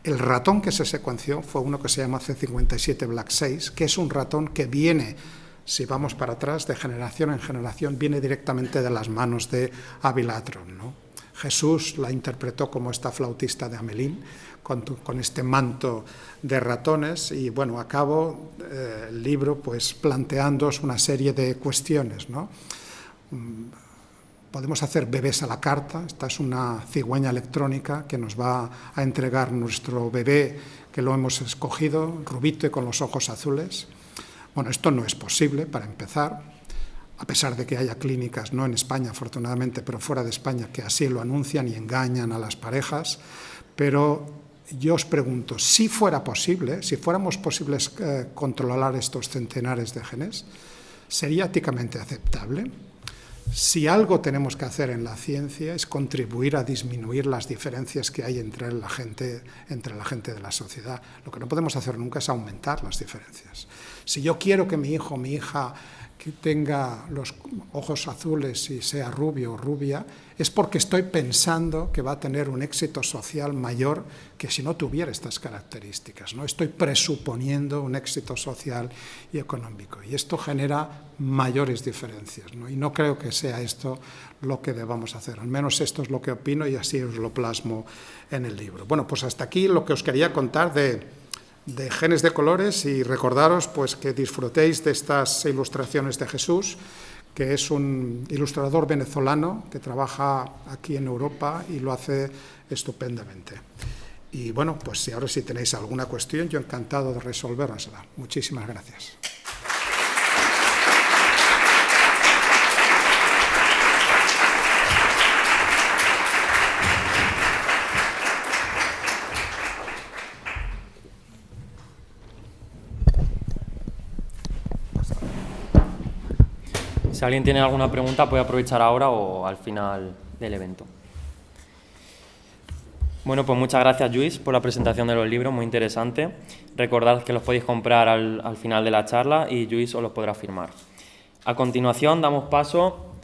el ratón que se secuenció fue uno que se llama C57 Black 6, que es un ratón que viene, si vamos para atrás, de generación en generación, viene directamente de las manos de Avi Lathrop, ¿no? Jesús la interpretó como esta flautista de Hamelín, con este manto de ratones, y bueno, acabo el libro pues planteándoos una serie de cuestiones, ¿no? Podemos hacer bebés a la carta. Esta es una cigüeña electrónica que nos va a entregar nuestro bebé, que lo hemos escogido, rubito y con los ojos azules. Bueno, esto no es posible, para empezar, a pesar de que haya clínicas, no en España afortunadamente, pero fuera de España, que así lo anuncian y engañan a las parejas. Pero yo os pregunto, si fuera posible, si fuéramos posibles controlar estos centenares de genes, ¿sería éticamente aceptable? Si algo tenemos que hacer en la ciencia es contribuir a disminuir las diferencias que hay entre la gente de la sociedad. Lo que no podemos hacer nunca es aumentar las diferencias. Si yo quiero que mi hijo o mi hija que tenga los ojos azules y sea rubio o rubia, es porque estoy pensando que va a tener un éxito social mayor que si no tuviera estas características, ¿no? Estoy presuponiendo un éxito social y económico, y esto genera mayores diferencias, ¿no? Y no creo que sea esto lo que debamos hacer, al menos esto es lo que opino y así os lo plasmo en el libro. Bueno, pues hasta aquí lo que os quería contar de Genes de Colores, y recordaros pues que disfrutéis de estas ilustraciones de Jesús, que es un ilustrador venezolano que trabaja aquí en Europa y lo hace estupendamente. Y bueno, pues ahora si tenéis alguna cuestión, yo encantado de resolverosla. Muchísimas gracias. Si alguien tiene alguna pregunta, puede aprovechar ahora o al final del evento. Bueno, pues muchas gracias, Lluís, por la presentación de los libros, muy interesante. Recordad que los podéis comprar al final de la charla y Lluís os los podrá firmar. A continuación, damos paso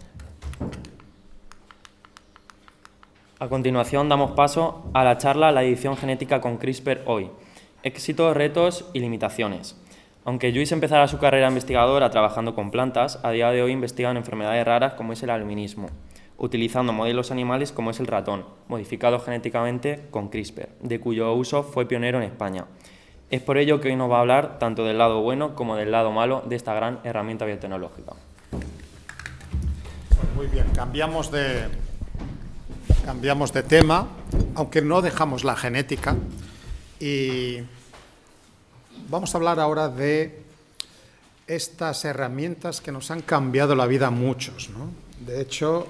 a la charla La edición genética con CRISPR hoy. Éxitos, retos y limitaciones. Aunque Lluís empezara su carrera investigadora trabajando con plantas, a día de hoy investiga en enfermedades raras como es el albinismo, utilizando modelos animales como es el ratón, modificado genéticamente con CRISPR, de cuyo uso fue pionero en España. Es por ello que hoy nos va a hablar tanto del lado bueno como del lado malo de esta gran herramienta biotecnológica. Muy bien, cambiamos de tema, aunque no dejamos la genética, y vamos a hablar ahora de estas herramientas que nos han cambiado la vida a muchos, ¿no? De hecho,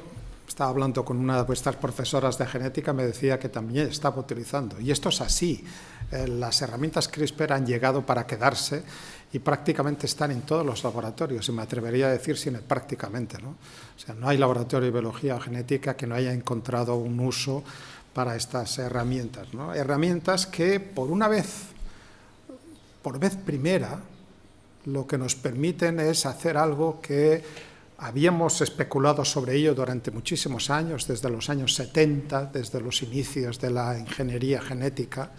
estaba hablando con una de vuestras profesoras de genética, me decía que también estaba utilizando. Y esto es así. Las herramientas CRISPR han llegado para quedarse y prácticamente están en todos los laboratorios. Y me atrevería a decir prácticamente, ¿no? O sea, no hay laboratorio de biología o genética que no haya encontrado un uso para estas herramientas, ¿no? Herramientas que por vez primera, lo que nos permiten es hacer algo que habíamos especulado sobre ello durante muchísimos años, desde los años 70, desde los inicios de la ingeniería genética.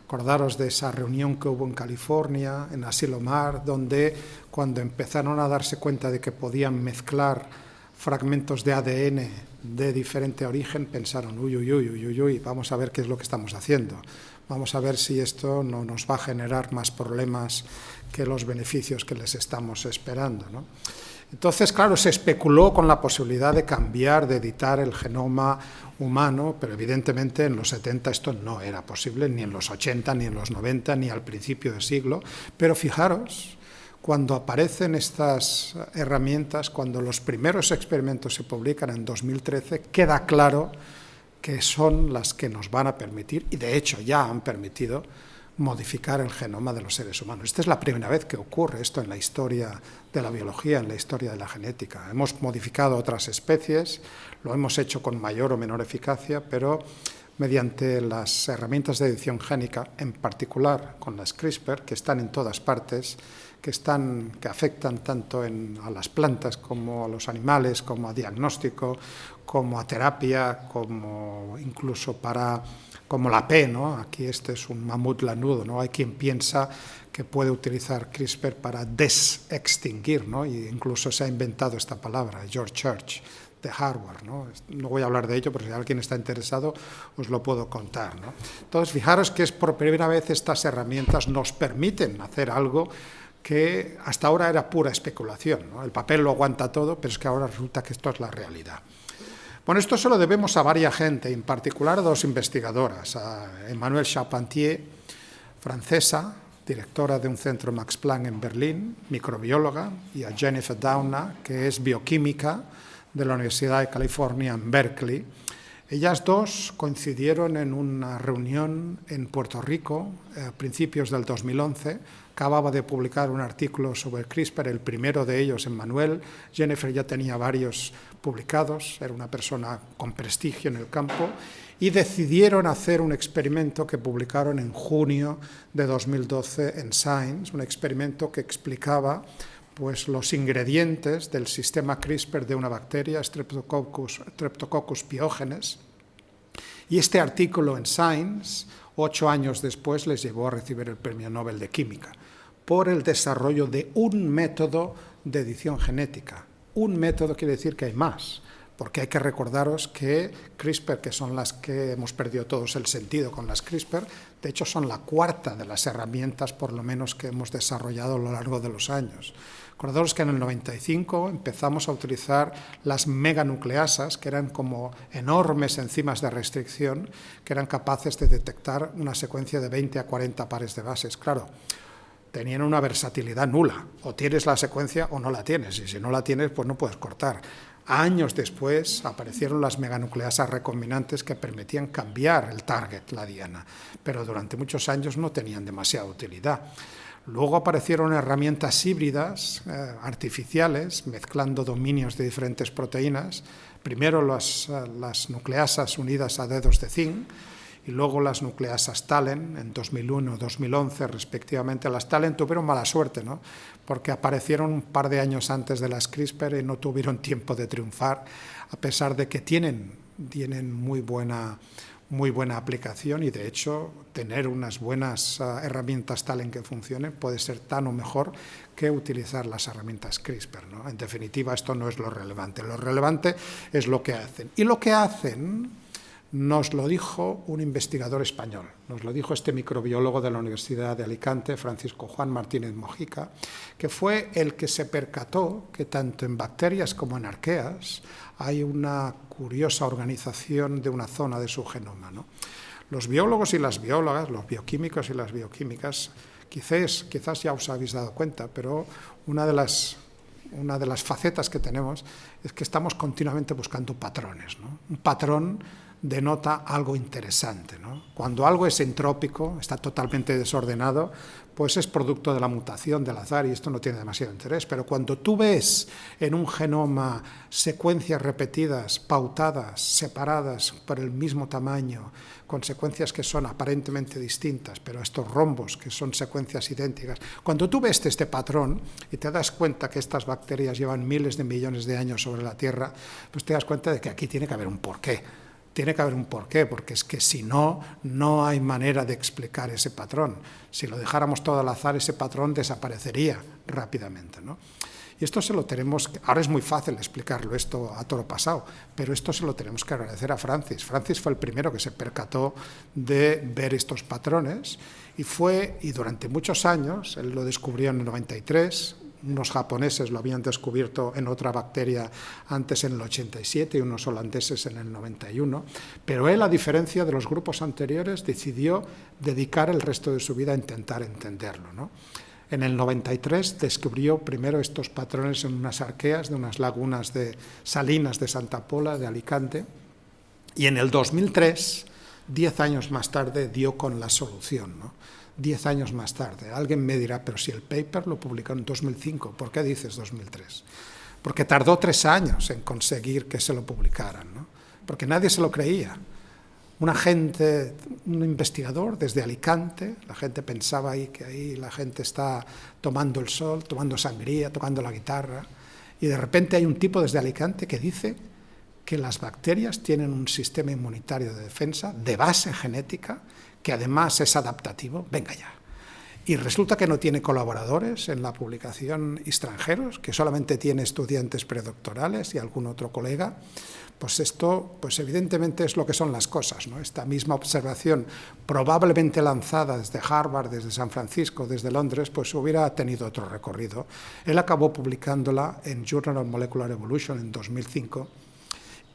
Acordaros de esa reunión que hubo en California, en Asilomar, donde cuando empezaron a darse cuenta de que podían mezclar fragmentos de ADN de diferente origen, pensaron, uy, vamos a ver qué es lo que estamos haciendo. Vamos a ver si esto no nos va a generar más problemas que los beneficios que les estamos esperando, ¿no? Entonces, claro, se especuló con la posibilidad de cambiar, de editar el genoma humano, pero evidentemente en los 70 esto no era posible, ni en los 80, ni en los 90, ni al principio del siglo. Pero fijaros, cuando aparecen estas herramientas, cuando los primeros experimentos se publican en 2013, queda claro que son las que nos van a permitir, y de hecho ya han permitido, modificar el genoma de los seres humanos. Esta es la primera vez que ocurre esto en la historia de la biología, en la historia de la genética. Hemos modificado otras especies, lo hemos hecho con mayor o menor eficacia, pero mediante las herramientas de edición génica, en particular con las CRISPR, que están en todas partes, que afectan tanto a las plantas como a los animales, como a diagnóstico, como a terapia, como incluso como la P, ¿no? Aquí este es un mamut lanudo, ¿no? Hay quien piensa que puede utilizar CRISPR para desextinguir, ¿no? Y incluso se ha inventado esta palabra, George Church, de Harvard, ¿no? No voy a hablar de ello, pero si alguien está interesado os lo puedo contar, ¿no? Entonces, fijaros que es por primera vez estas herramientas nos permiten hacer algo que hasta ahora era pura especulación, ¿no? El papel lo aguanta todo, pero es que ahora resulta que esto es la realidad. Bueno, esto se lo debemos a varias gente, en particular a dos investigadoras, a Emmanuelle Charpentier, francesa, directora de un centro Max Planck en Berlín, microbióloga, y a Jennifer Doudna, que es bioquímica de la Universidad de California en Berkeley. Ellas dos coincidieron en una reunión en Puerto Rico a principios del 2011. Acababa de publicar un artículo sobre CRISPR, el primero de ellos, Emmanuelle. Jennifer ya tenía varios publicados, era una persona con prestigio en el campo, y decidieron hacer un experimento que publicaron en junio de 2012 en Science, un experimento que explicaba pues los ingredientes del sistema CRISPR de una bacteria, Streptococcus pyogenes, y este artículo en Science, 8 años después, les llevó a recibir el Premio Nobel de Química por el desarrollo de un método de edición genética. Un método quiere decir que hay más, porque hay que recordaros que CRISPR, que son las que hemos perdido todos el sentido con las CRISPR, de hecho son la cuarta de las herramientas, por lo menos, que hemos desarrollado a lo largo de los años. Acordaros que en el 95 empezamos a utilizar las meganucleasas, que eran como enormes enzimas de restricción, que eran capaces de detectar una secuencia de 20 a 40 pares de bases. Claro, tenían una versatilidad nula. O tienes la secuencia o no la tienes, y si no la tienes, pues no puedes cortar. Años después aparecieron las meganucleasas recombinantes que permitían cambiar el target, la diana, pero durante muchos años no tenían demasiada utilidad. Luego aparecieron herramientas híbridas, artificiales, mezclando dominios de diferentes proteínas. Primero las nucleasas unidas a dedos de zinc, y luego las nucleasas TALEN en 2001 y 2011 respectivamente. Las TALEN tuvieron mala suerte, ¿no? Porque aparecieron un par de años antes de las CRISPR y no tuvieron tiempo de triunfar, a pesar de que tienen muy buena aplicación, y de hecho tener unas buenas herramientas TALEN que funcionen puede ser tan o mejor que utilizar las herramientas CRISPR, ¿no? En definitiva, esto no es lo relevante es lo que hacen. Y lo que hacen nos lo dijo un investigador español, nos lo dijo este microbiólogo de la Universidad de Alicante, Francisco Juan Martínez Mojica, que fue el que se percató que tanto en bacterias como en arqueas hay una curiosa organización de una zona de su genoma, ¿no? Los biólogos y las biólogas, los bioquímicos y las bioquímicas, quizás ya os habéis dado cuenta, pero una de las facetas que tenemos es que estamos continuamente buscando patrones, ¿no? Un patrón denota algo interesante, ¿no? Cuando algo es entrópico, está totalmente desordenado, pues es producto de la mutación, del azar, y esto no tiene demasiado interés. Pero cuando tú ves en un genoma secuencias repetidas, pautadas, separadas por el mismo tamaño, con secuencias que son aparentemente distintas, pero estos rombos que son secuencias idénticas, cuando tú ves este patrón y te das cuenta que estas bacterias llevan miles de millones de años sobre la Tierra, pues te das cuenta de que aquí tiene que haber un porqué. Tiene que haber un porqué, porque es que si no, no hay manera de explicar ese patrón. Si lo dejáramos todo al azar, ese patrón desaparecería rápidamente, ¿no? Y esto se lo tenemos, ahora es muy fácil explicarlo esto a toro pasado, pero esto se lo tenemos que agradecer a Francis. Francis fue el primero que se percató de ver estos patrones y durante muchos años, él lo descubrió en el 93, unos japoneses lo habían descubierto en otra bacteria antes en el 87 y unos holandeses en el 91, pero él, a diferencia de los grupos anteriores, decidió dedicar el resto de su vida a intentar entenderlo, ¿no? En el 93 descubrió primero estos patrones en unas arqueas de unas lagunas de salinas de Santa Pola, de Alicante, y en el 2003, 10 años más tarde, dio con la solución, ¿no? 10 años más tarde. Alguien me dirá, pero si el paper lo publicaron en 2005, ¿por qué dices 2003? Porque tardó 3 años en conseguir que se lo publicaran, ¿no? Porque nadie se lo creía. Un investigador desde Alicante, la gente pensaba que ahí la gente está tomando el sol, tomando sangría, tocando la guitarra, y de repente hay un tipo desde Alicante que dice que las bacterias tienen un sistema inmunitario de defensa de base genética que además es adaptativo. Venga ya. Y resulta que no tiene colaboradores en la publicación extranjeros, que solamente tiene estudiantes predoctorales y algún otro colega. Pues esto, pues evidentemente es lo que son las cosas, ¿no? Esta misma observación, probablemente lanzada desde Harvard, desde San Francisco, desde Londres, pues hubiera tenido otro recorrido. Él acabó publicándola en Journal of Molecular Evolution en 2005,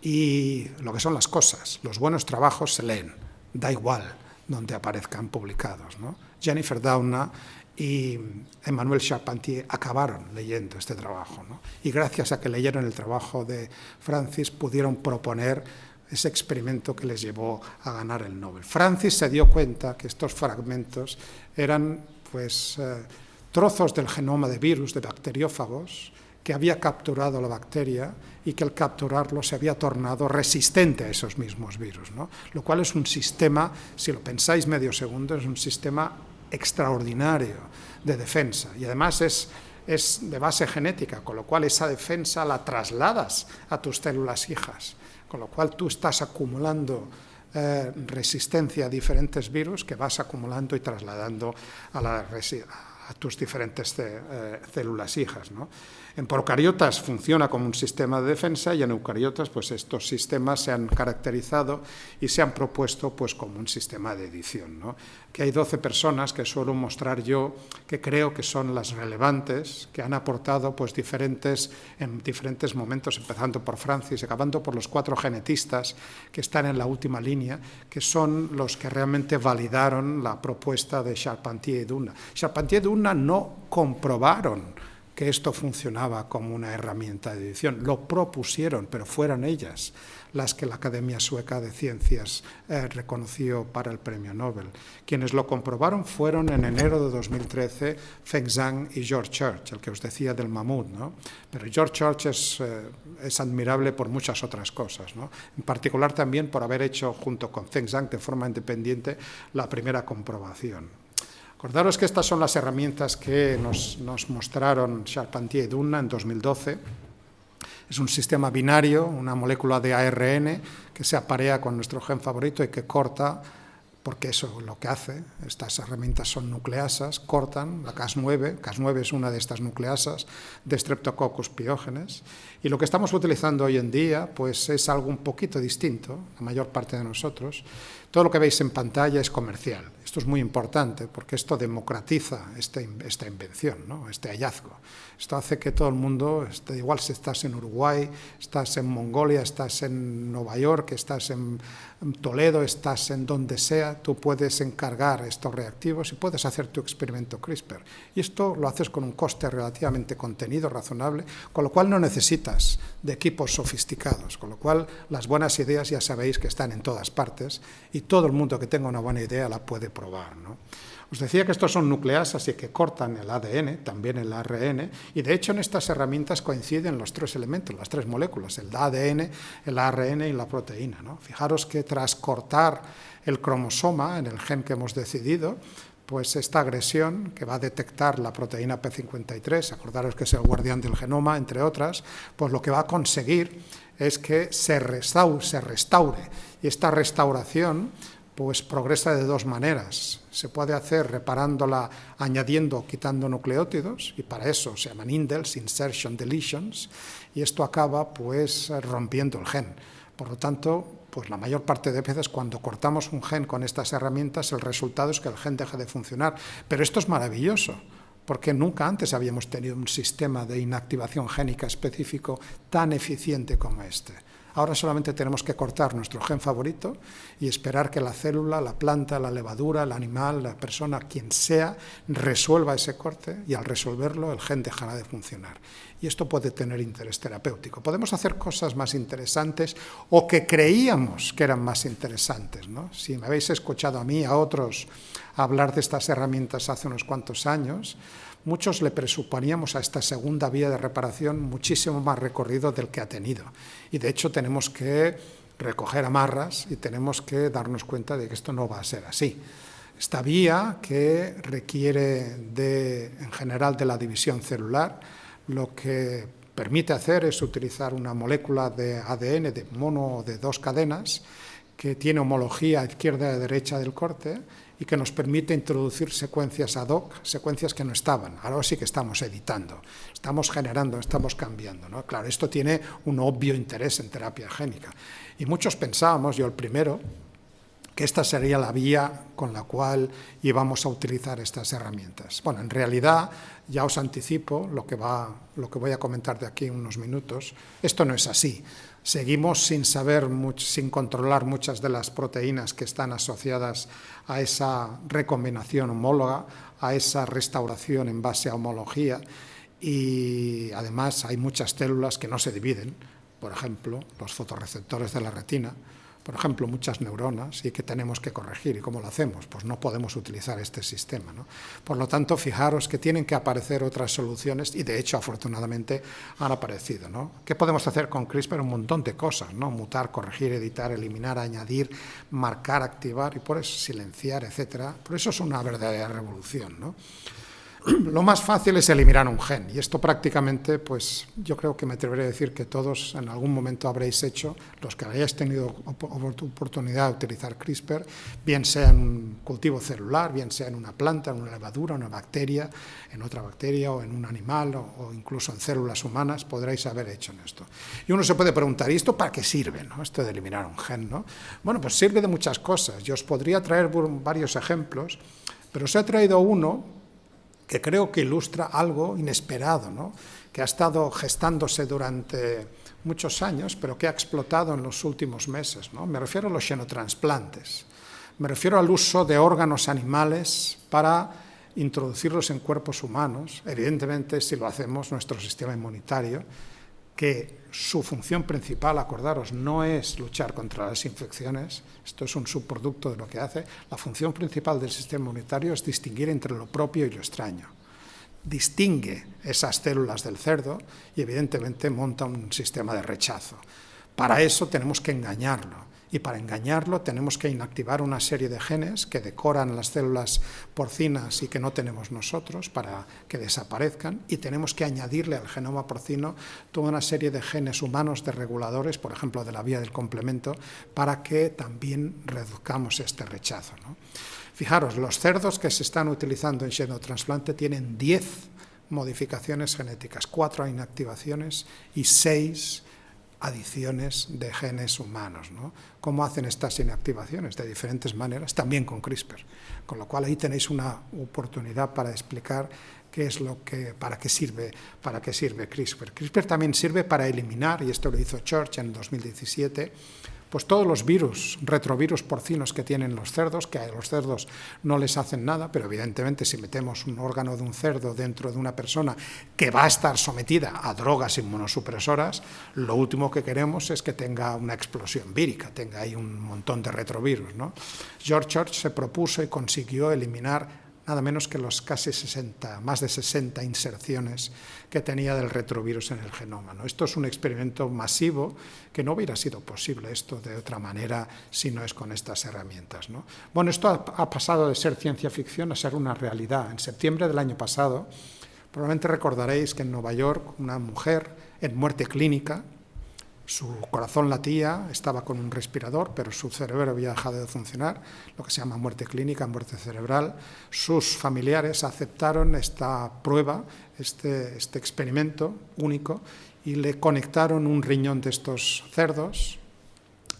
y lo que son las cosas, los buenos trabajos se leen, da igual donde aparezcan publicados, ¿no? Jennifer Doudna y Emmanuel Charpentier acabaron leyendo este trabajo, ¿no? Y gracias a que leyeron el trabajo de Francis pudieron proponer ese experimento que les llevó a ganar el Nobel. Francis se dio cuenta que estos fragmentos eran trozos del genoma de virus, de bacteriófagos, que había capturado la bacteria y que al capturarlo se había tornado resistente a esos mismos virus, ¿no? Lo cual es un sistema, si lo pensáis medio segundo, es un sistema extraordinario de defensa, y además es es de base genética, con lo cual esa defensa la trasladas a tus células hijas, con lo cual tú estás acumulando resistencia a diferentes virus que vas acumulando y trasladando a tus diferentes células hijas, ¿no? En procariotas funciona como un sistema de defensa y en eucariotas pues estos sistemas se han caracterizado y se han propuesto pues como un sistema de edición, ¿no? Que hay 12 personas que suelo mostrar yo que creo que son las relevantes, que han aportado pues en diferentes momentos, empezando por Francis y acabando por los 4 genetistas que están en la última línea, que son los que realmente validaron la propuesta de Charpentier y Dunna. Charpentier y Dunna no comprobaron que esto funcionaba como una herramienta de edición. Lo propusieron, pero fueron ellas las que la Academia Sueca de Ciencias reconoció para el Premio Nobel. Quienes lo comprobaron fueron en enero de 2013 Feng Zhang y George Church, el que os decía del mamut, ¿no? Pero George Church es admirable por muchas otras cosas, ¿no? En particular también por haber hecho, junto con Feng Zhang, de forma independiente, la primera comprobación. Acordaros que estas son las herramientas que nos mostraron Charpentier y Dunna en 2012. Es un sistema binario, una molécula de ARN que se aparea con nuestro gen favorito y que corta, porque eso es lo que hace. Estas herramientas son nucleasas, cortan la Cas9. Cas9 es una de estas nucleasas de Streptococcus pyogenes. Y lo que estamos utilizando hoy en día pues es algo un poquito distinto, la mayor parte de nosotros. Todo lo que veis en pantalla es comercial. Esto es muy importante porque esto democratiza esta invención, ¿no? Este hallazgo. Esto hace que todo el mundo, igual si estás en Uruguay, estás en Mongolia, estás en Nueva York, estás en Toledo, estás en donde sea, tú puedes encargar estos reactivos y puedes hacer tu experimento CRISPR. Y esto lo haces con un coste relativamente contenido, razonable, con lo cual no necesitas de equipos sofisticados, con lo cual las buenas ideas ya sabéis que están en todas partes y todo el mundo que tenga una buena idea la puede probar, ¿no? Os decía que estos son nucleasas y que cortan el ADN, también el ARN, y de hecho en estas herramientas coinciden los 3 elementos, las 3 moléculas, el ADN, el ARN y la proteína, ¿no? Fijaros que tras cortar el cromosoma en el gen que hemos decidido, pues esta agresión que va a detectar la proteína P53, acordaros que es el guardián del genoma, entre otras, pues lo que va a conseguir es que se restaure. Y esta restauración pues progresa de 2 maneras. Se puede hacer reparándola añadiendo o quitando nucleótidos, y para eso se llaman indels, insertion deletions, y esto acaba pues rompiendo el gen. Por lo tanto, pues la mayor parte de veces cuando cortamos un gen con estas herramientas, el resultado es que el gen deja de funcionar. Pero esto es maravilloso, porque nunca antes habíamos tenido un sistema de inactivación génica específico tan eficiente como este. Ahora solamente tenemos que cortar nuestro gen favorito y esperar que la célula, la planta, la levadura, el animal, la persona, quien sea, resuelva ese corte, y al resolverlo el gen dejará de funcionar. Y esto puede tener interés terapéutico. Podemos hacer cosas más interesantes o que creíamos que eran más interesantes, ¿no? Si me habéis escuchado a mí y a otros hablar de estas herramientas hace unos cuantos años, muchos le presuponíamos a esta segunda vía de reparación muchísimo más recorrido del que ha tenido. Y de hecho tenemos que recoger amarras y tenemos que darnos cuenta de que esto no va a ser así. Esta vía, que requiere en general de la división celular, lo que permite hacer es utilizar una molécula de ADN de mono o de 2 cadenas que tiene homología a izquierda y a derecha del corte y que nos permite introducir secuencias ad hoc, secuencias que no estaban. Ahora sí que estamos editando, estamos generando, estamos cambiando, ¿no? Claro, esto tiene un obvio interés en terapia génica. Y muchos pensábamos, yo el primero, que esta sería la vía con la cual íbamos a utilizar estas herramientas. Bueno, en realidad, ya os anticipo lo que voy a comentar de aquí en unos minutos. Esto no es así. Seguimos sin saber, sin controlar muchas de las proteínas que están asociadas a esa recombinación homóloga, a esa restauración en base a homología, y además hay muchas células que no se dividen, por ejemplo, los fotorreceptores de la retina, por ejemplo, muchas neuronas, y que tenemos que corregir. ¿Y cómo lo hacemos? Pues no podemos utilizar este sistema, ¿no? Por lo tanto, fijaros que tienen que aparecer otras soluciones, y de hecho, afortunadamente, han aparecido, ¿no? ¿Qué podemos hacer con CRISPR? Un montón de cosas, ¿no? Mutar, corregir, editar, eliminar, añadir, marcar, activar, y por eso silenciar, etcétera. Por eso es una verdadera revolución, ¿no? Lo más fácil es eliminar un gen, y esto prácticamente, pues yo creo que me atreveré a decir que todos en algún momento habréis hecho, los que hayáis tenido oportunidad de utilizar CRISPR, bien sea en un cultivo celular, bien sea en una planta, en una levadura, en una bacteria, en otra bacteria o en un animal o incluso en células humanas, podréis haber hecho en esto. Y uno se puede preguntar, ¿y esto para qué sirve, no? Esto de eliminar un gen, ¿no? Bueno, pues sirve de muchas cosas. Yo os podría traer varios ejemplos, pero os he traído uno que creo que ilustra algo inesperado, ¿no? Que ha estado gestándose durante muchos años, pero que ha explotado en los últimos meses, ¿no? Me refiero a los xenotransplantes. Me refiero al uso de órganos animales para introducirlos en cuerpos humanos. Evidentemente, si lo hacemos, nuestro sistema inmunitario, que su función principal, acordaros, no es luchar contra las infecciones, esto es un subproducto de lo que hace, la función principal del sistema inmunitario es distinguir entre lo propio y lo extraño. Distingue esas células del cerdo y evidentemente monta un sistema de rechazo. Para eso tenemos que engañarlo. Y para engañarlo tenemos que inactivar una serie de genes que decoran las células porcinas y que no tenemos nosotros para que desaparezcan, y tenemos que añadirle al genoma porcino toda una serie de genes humanos de reguladores, por ejemplo de la vía del complemento, para que también reduzcamos este rechazo, ¿no? Fijaros, los cerdos que se están utilizando en xenotrasplante tienen 10 modificaciones genéticas, 4 inactivaciones y 6 adiciones de genes humanos, ¿no? ¿Cómo hacen estas inactivaciones? De diferentes maneras, también con CRISPR. Con lo cual ahí tenéis una oportunidad para explicar para qué sirve CRISPR. CRISPR también sirve para eliminar, y esto lo hizo Church en 2017, pues todos los virus, retrovirus porcinos que tienen los cerdos, que a los cerdos no les hacen nada, pero evidentemente si metemos un órgano de un cerdo dentro de una persona que va a estar sometida a drogas inmunosupresoras, lo último que queremos es que tenga una explosión vírica, tenga ahí un montón de retrovirus, ¿no? George Church se propuso y consiguió eliminar nada menos que los más de 60 inserciones que tenía del retrovirus en el genoma, ¿no? Esto es un experimento masivo que no hubiera sido posible esto de otra manera si no es con estas herramientas, ¿no? Bueno, esto ha pasado de ser ciencia ficción a ser una realidad. En septiembre del año pasado, probablemente recordaréis que en Nueva York una mujer en muerte clínica, su corazón latía, estaba con un respirador, pero su cerebro había dejado de funcionar, lo que se llama muerte clínica, muerte cerebral. Sus familiares aceptaron esta prueba, este experimento único, y le conectaron un riñón de estos cerdos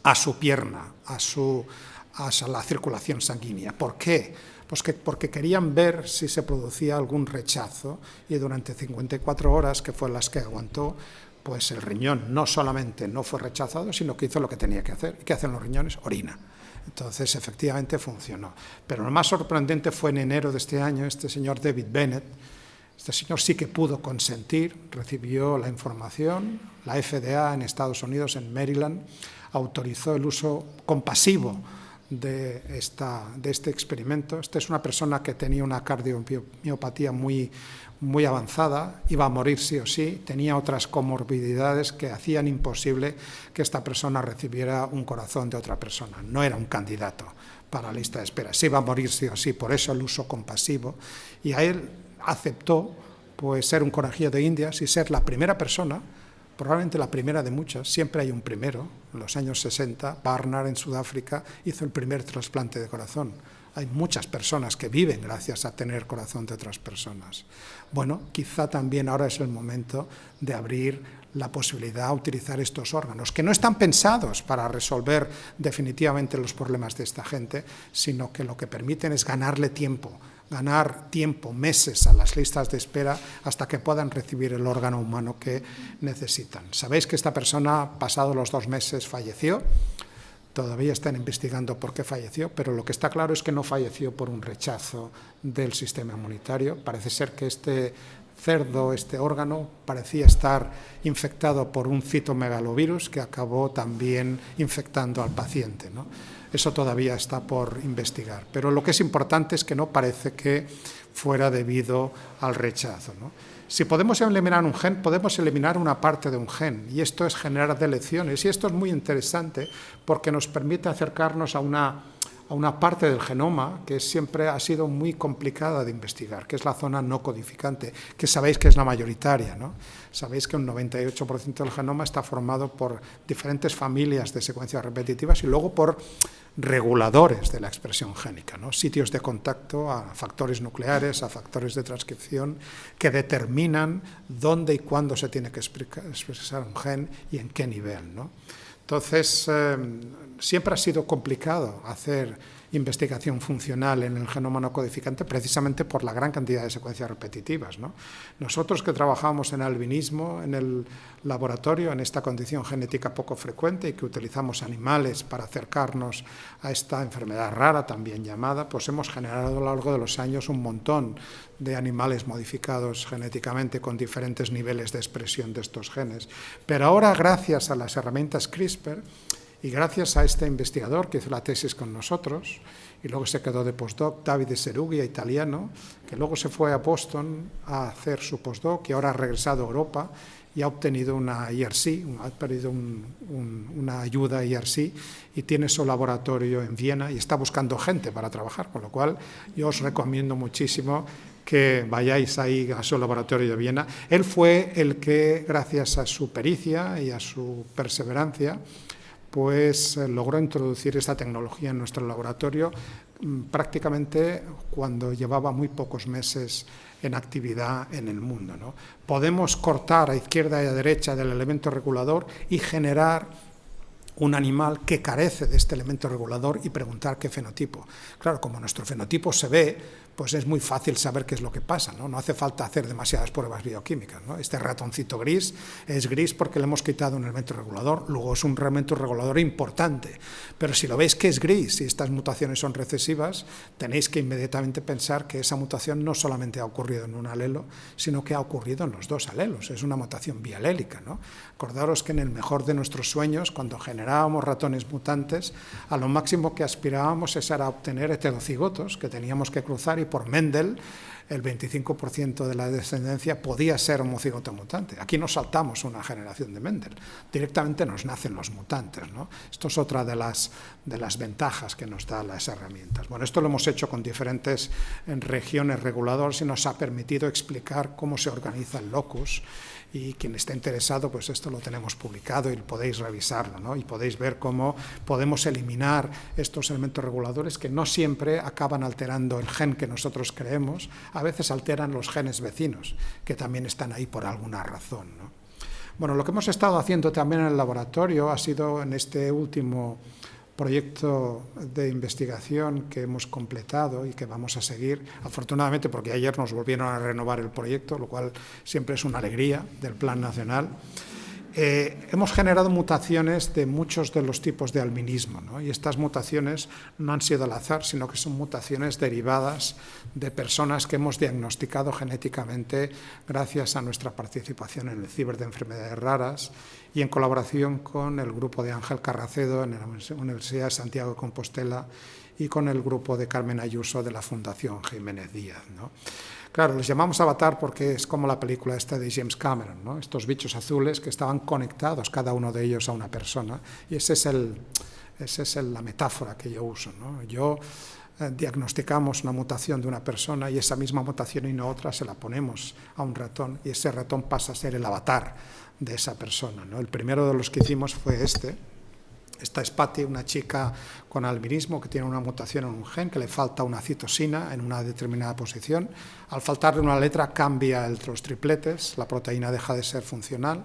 a su pierna, a la circulación sanguínea. ¿Por qué? Pues porque querían ver si se producía algún rechazo, y durante 54 horas, que fue las que aguantó, pues el riñón no solamente no fue rechazado, sino que hizo lo que tenía que hacer. ¿Y qué hacen los riñones? Orina. Entonces, efectivamente, funcionó. Pero lo más sorprendente fue en enero de este año, este señor David Bennett. Este señor sí que pudo consentir, recibió la información, la FDA en Estados Unidos, en Maryland, autorizó el uso compasivo de este experimento. Esta es una persona que tenía una cardiomiopatía muy avanzada, iba a morir sí o sí, tenía otras comorbilidades que hacían imposible que esta persona recibiera un corazón de otra persona. No era un candidato para la lista de espera, se iba a morir sí o sí, por eso el uso compasivo. Y a él aceptó pues ser un conejillo de Indias y ser la primera persona, probablemente la primera de muchas, siempre hay un primero. En los años 60, Barnard en Sudáfrica hizo el primer trasplante de corazón. Hay muchas personas que viven gracias a tener corazón de otras personas. Bueno, quizá también ahora es el momento de abrir la posibilidad de utilizar estos órganos, que no están pensados para resolver definitivamente los problemas de esta gente, sino que lo que permiten es ganar tiempo, meses a las listas de espera hasta que puedan recibir el órgano humano que necesitan. Sabéis que esta persona, pasados los 2 meses, falleció. Todavía están investigando por qué falleció, pero lo que está claro es que no falleció por un rechazo del sistema inmunitario. Parece ser que este cerdo, este órgano, parecía estar infectado por un citomegalovirus que acabó también infectando al paciente, ¿no? Eso todavía está por investigar. Pero lo que es importante es que no parece que fuera debido al rechazo, ¿no? Si podemos eliminar un gen, podemos eliminar una parte de un gen, y esto es generar deleciones, y esto es muy interesante porque nos permite acercarnos a a una parte del genoma que siempre ha sido muy complicada de investigar, que es la zona no codificante, que sabéis que es la mayoritaria, ¿no? Sabéis que un 98% del genoma está formado por diferentes familias de secuencias repetitivas y luego por reguladores de la expresión génica, ¿no? Sitios de contacto a factores nucleares, a factores de transcripción que determinan dónde y cuándo se tiene que expresar un gen y en qué nivel, ¿no? Entonces, siempre ha sido complicado hacer investigación funcional en el genoma no codificante precisamente por la gran cantidad de secuencias repetitivas, ¿no? Nosotros que trabajamos en albinismo, en el laboratorio, en esta condición genética poco frecuente y que utilizamos animales para acercarnos a esta enfermedad rara también llamada, pues hemos generado a lo largo de los años un montón de animales modificados genéticamente con diferentes niveles de expresión de estos genes. Pero ahora, gracias a las herramientas CRISPR, y gracias a este investigador que hizo la tesis con nosotros, y luego se quedó de postdoc, Davide Seruggia, italiano, que luego se fue a Boston a hacer su postdoc y ahora ha regresado a Europa y ha obtenido una IRC, ha perdido una ayuda IRC y tiene su laboratorio en Viena y está buscando gente para trabajar, con lo cual yo os recomiendo muchísimo que vayáis ahí a su laboratorio de Viena. Él fue el que, gracias a su pericia y a su perseverancia, pues logró introducir esta tecnología en nuestro laboratorio prácticamente cuando llevaba muy pocos meses en actividad en el mundo, ¿no? Podemos cortar a izquierda y a derecha del elemento regulador y generar un animal que carece de este elemento regulador y preguntar qué fenotipo. Claro, como nuestro fenotipo se ve, pues es muy fácil saber qué es lo que pasa, ¿no? No hace falta hacer demasiadas pruebas bioquímicas, ¿no? Este ratoncito gris es gris porque le hemos quitado un elemento regulador, luego es un elemento regulador importante, pero si lo veis que es gris y estas mutaciones son recesivas, tenéis que inmediatamente pensar que esa mutación no solamente ha ocurrido en un alelo, sino que ha ocurrido en los dos alelos, es una mutación bialélica, ¿no? Acordaros que en el mejor de nuestros sueños, cuando generábamos ratones mutantes, a lo máximo que aspirábamos era obtener heterocigotos que teníamos que cruzar y por Mendel el 25% de la descendencia podía ser homocigoto mutante. Aquí no saltamos una generación de Mendel, directamente nos nacen los mutantes, ¿no? Esto es otra de las ventajas que nos dan las herramientas. Bueno, esto lo hemos hecho con diferentes regiones reguladoras y nos ha permitido explicar cómo se organiza el locus. Y quien esté interesado, pues esto lo tenemos publicado y podéis revisarlo, ¿no? Y podéis ver cómo podemos eliminar estos elementos reguladores que no siempre acaban alterando el gen que nosotros creemos, a veces alteran los genes vecinos, que también están ahí por alguna razón, ¿no? Bueno, lo que hemos estado haciendo también en el laboratorio ha sido en este último proyecto de investigación que hemos completado y que vamos a seguir, afortunadamente porque ayer nos volvieron a renovar el proyecto, lo cual siempre es una alegría del Plan Nacional. Hemos generado mutaciones de muchos de los tipos de albinismo, ¿no? Y estas mutaciones no han sido al azar, sino que son mutaciones derivadas de personas que hemos diagnosticado genéticamente gracias a nuestra participación en el Ciber de Enfermedades Raras y en colaboración con el grupo de Ángel Carracedo en la Universidad de Santiago de Compostela y con el grupo de Carmen Ayuso de la Fundación Jiménez Díaz, ¿no? Claro, los llamamos avatar porque es como la película esta de James Cameron, ¿no? Estos bichos azules que estaban conectados, cada uno de ellos a una persona, y esa es la metáfora que yo uso, ¿no? Diagnosticamos una mutación de una persona y esa misma mutación y no otra se la ponemos a un ratón y ese ratón pasa a ser el avatar de esa persona, ¿no? El primero de los que hicimos fue este. Esta es Patty, una chica con albinismo que tiene una mutación en un gen, que le falta una citosina en una determinada posición. Al faltarle una letra cambia los tripletes, la proteína deja de ser funcional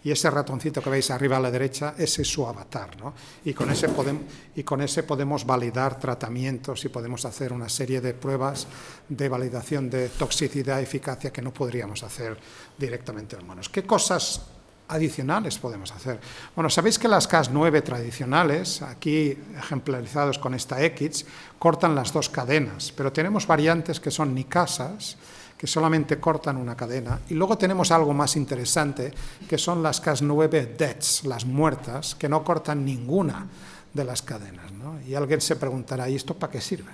y ese ratoncito que veis arriba a la derecha, ese es su avatar, ¿no? Y con ese podemos validar tratamientos y podemos hacer una serie de pruebas de validación de toxicidad y eficacia que no podríamos hacer directamente en humanos. ¿Qué cosas adicionales podemos hacer? Bueno, sabéis que las Cas9 tradicionales, aquí ejemplarizados con esta X, cortan las dos cadenas, pero tenemos variantes que son nicasas, que solamente cortan una cadena, y luego tenemos algo más interesante, que son las Cas9 deads, las muertas, que no cortan ninguna de las cadenas, ¿no? Y alguien se preguntará, ¿y esto para qué sirve?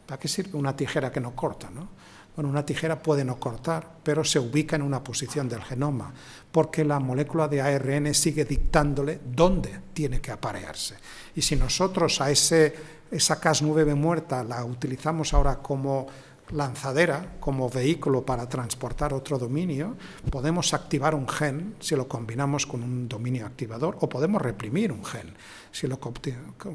¿Para qué sirve una tijera que no corta, ¿no? Bueno, una tijera puede no cortar, pero se ubica en una posición del genoma, porque la molécula de ARN sigue dictándole dónde tiene que aparearse. Y si nosotros a ese esa Cas9 muerta la utilizamos ahora como lanzadera, como vehículo para transportar otro dominio, podemos activar un gen si lo combinamos con un dominio activador, o podemos reprimir un gen si lo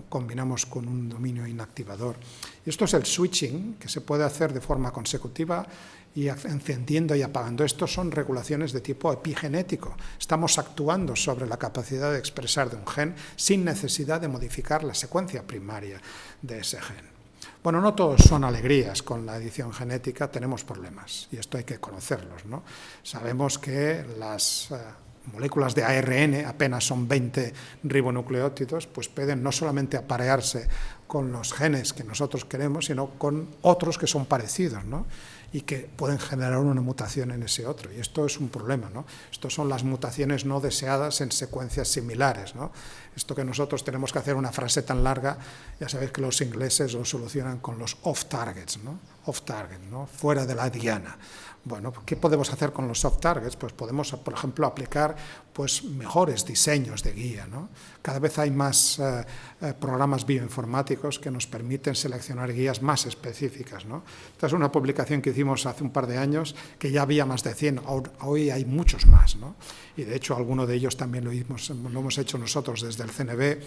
combinamos con un dominio inactivador. Y esto es el switching, que se puede hacer de forma consecutiva y encendiendo y apagando. Estos son regulaciones de tipo epigenético. Estamos actuando sobre la capacidad de expresar de un gen sin necesidad de modificar la secuencia primaria de ese gen. Bueno, no todos son alegrías con la edición genética, tenemos problemas y esto hay que conocerlos, ¿no? Sabemos que las moléculas de ARN, apenas son 20 ribonucleótidos, pues pueden no solamente aparearse con los genes que nosotros queremos, sino con otros que son parecidos, ¿no? Y que pueden generar una mutación en ese otro. Y esto es un problema, ¿no? Estos son las mutaciones no deseadas en secuencias similares, ¿no? Esto que nosotros tenemos que hacer una frase tan larga, ya sabéis que los ingleses lo solucionan con los off-targets, ¿no? Off-target, ¿no? Fuera de la diana. Bueno, ¿qué podemos hacer con los off-targets? Pues podemos, por ejemplo, aplicar pues, mejores diseños de guía, ¿no? Cada vez hay más programas bioinformáticos que nos permiten seleccionar guías más específicas, ¿no? Esta es una publicación que hicimos hace un par de años, que ya había más de 100, hoy hay muchos más, ¿no? Y de hecho alguno de ellos también lo hemos hecho nosotros desde el CNV,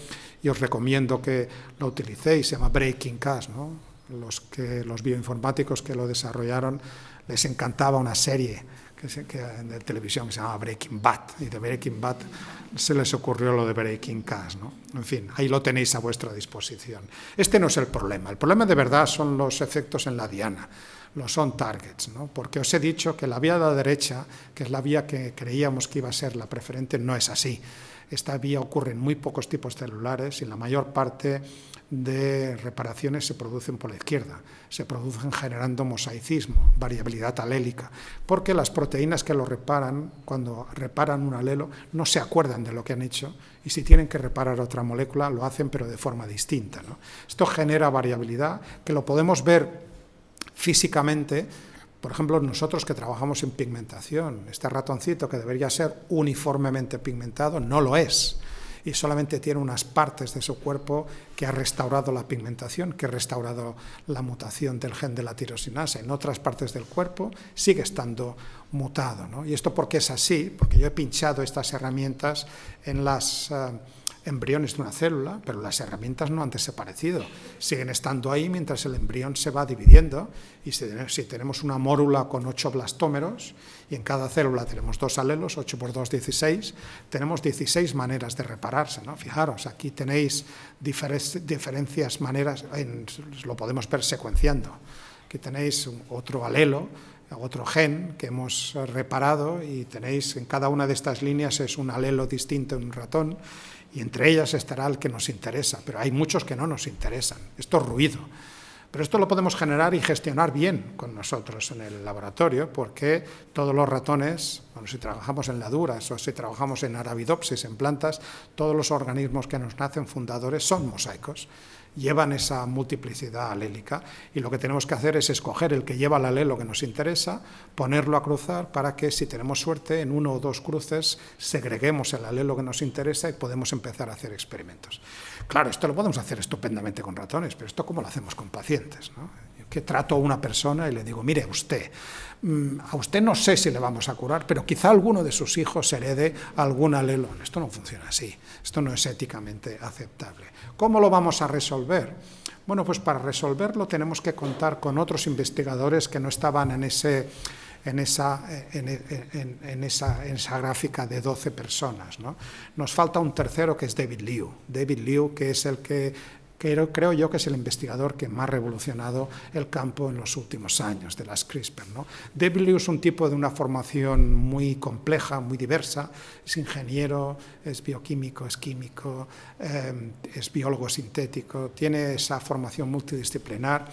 y os recomiendo que lo utilicéis, se llama Breaking Cas, ¿no? Los bioinformáticos que lo desarrollaron les encantaba una serie de televisión que se llamaba Breaking Bad, y de Breaking Bad se les ocurrió lo de Breaking Cas, ¿no? En fin, ahí lo tenéis a vuestra disposición. Este no es el problema de verdad son los efectos en la diana, los on-targets, ¿no? Porque os he dicho que la vía de la derecha, que es la vía que creíamos que iba a ser la preferente, no es así. Esta vía ocurre en muy pocos tipos celulares y la mayor parte de reparaciones se producen por la izquierda, se producen generando mosaicismo, variabilidad alélica, porque las proteínas que lo reparan, cuando reparan un alelo, no se acuerdan de lo que han hecho, y si tienen que reparar otra molécula, lo hacen pero de forma distinta, ¿no? Esto genera variabilidad que lo podemos ver físicamente. Por ejemplo, nosotros que trabajamos en pigmentación, este ratoncito que debería ser uniformemente pigmentado, no lo es, y solamente tiene unas partes de su cuerpo que ha restaurado la pigmentación, que ha restaurado la mutación del gen de la tirosinasa. En otras partes del cuerpo sigue estando mutado, ¿no? ¿Y esto por qué es así? Porque yo he pinchado estas herramientas en las embriones de una célula, pero las herramientas no han desaparecido, siguen estando ahí mientras el embrión se va dividiendo, y si tenemos una mórula con 8 blastómeros y en cada célula tenemos 2 alelos, 8 por 2, 16, tenemos 16 maneras de repararse, ¿no? Fijaros, aquí tenéis diferencias maneras, lo podemos ver secuenciando. Aquí tenéis otro alelo, otro gen que hemos reparado, y tenéis en cada una de estas líneas es un alelo distinto en un ratón, y entre ellas estará el que nos interesa, pero hay muchos que no nos interesan. Esto es ruido. Pero esto lo podemos generar y gestionar bien con nosotros en el laboratorio, porque todos los ratones, bueno, si trabajamos en laduras o si trabajamos en Arabidopsis, en plantas, todos los organismos que nos nacen fundadores son mosaicos, llevan esa multiplicidad alélica, y lo que tenemos que hacer es escoger el que lleva el alelo que nos interesa, ponerlo a cruzar para que, si tenemos suerte, en 1 o 2 cruces segreguemos el alelo que nos interesa y podemos empezar a hacer experimentos. Claro, esto lo podemos hacer estupendamente con ratones, pero esto ¿cómo lo hacemos con pacientes, ¿no? Yo que trato a una persona y le digo, mire, a usted no sé si le vamos a curar, pero quizá alguno de sus hijos herede algún alelo. Esto no funciona así, esto no es éticamente aceptable. ¿Cómo lo vamos a resolver? Bueno, pues para resolverlo tenemos que contar con otros investigadores que no estaban en esa gráfica de 12 personas, ¿no? Nos falta un tercero, que es David Liu, que es el que creo yo que es el investigador que más ha revolucionado el campo en los últimos años de las CRISPR, ¿no? David Liu es un tipo de una formación muy compleja, muy diversa, es ingeniero, es bioquímico, es químico, es biólogo sintético, tiene esa formación multidisciplinar,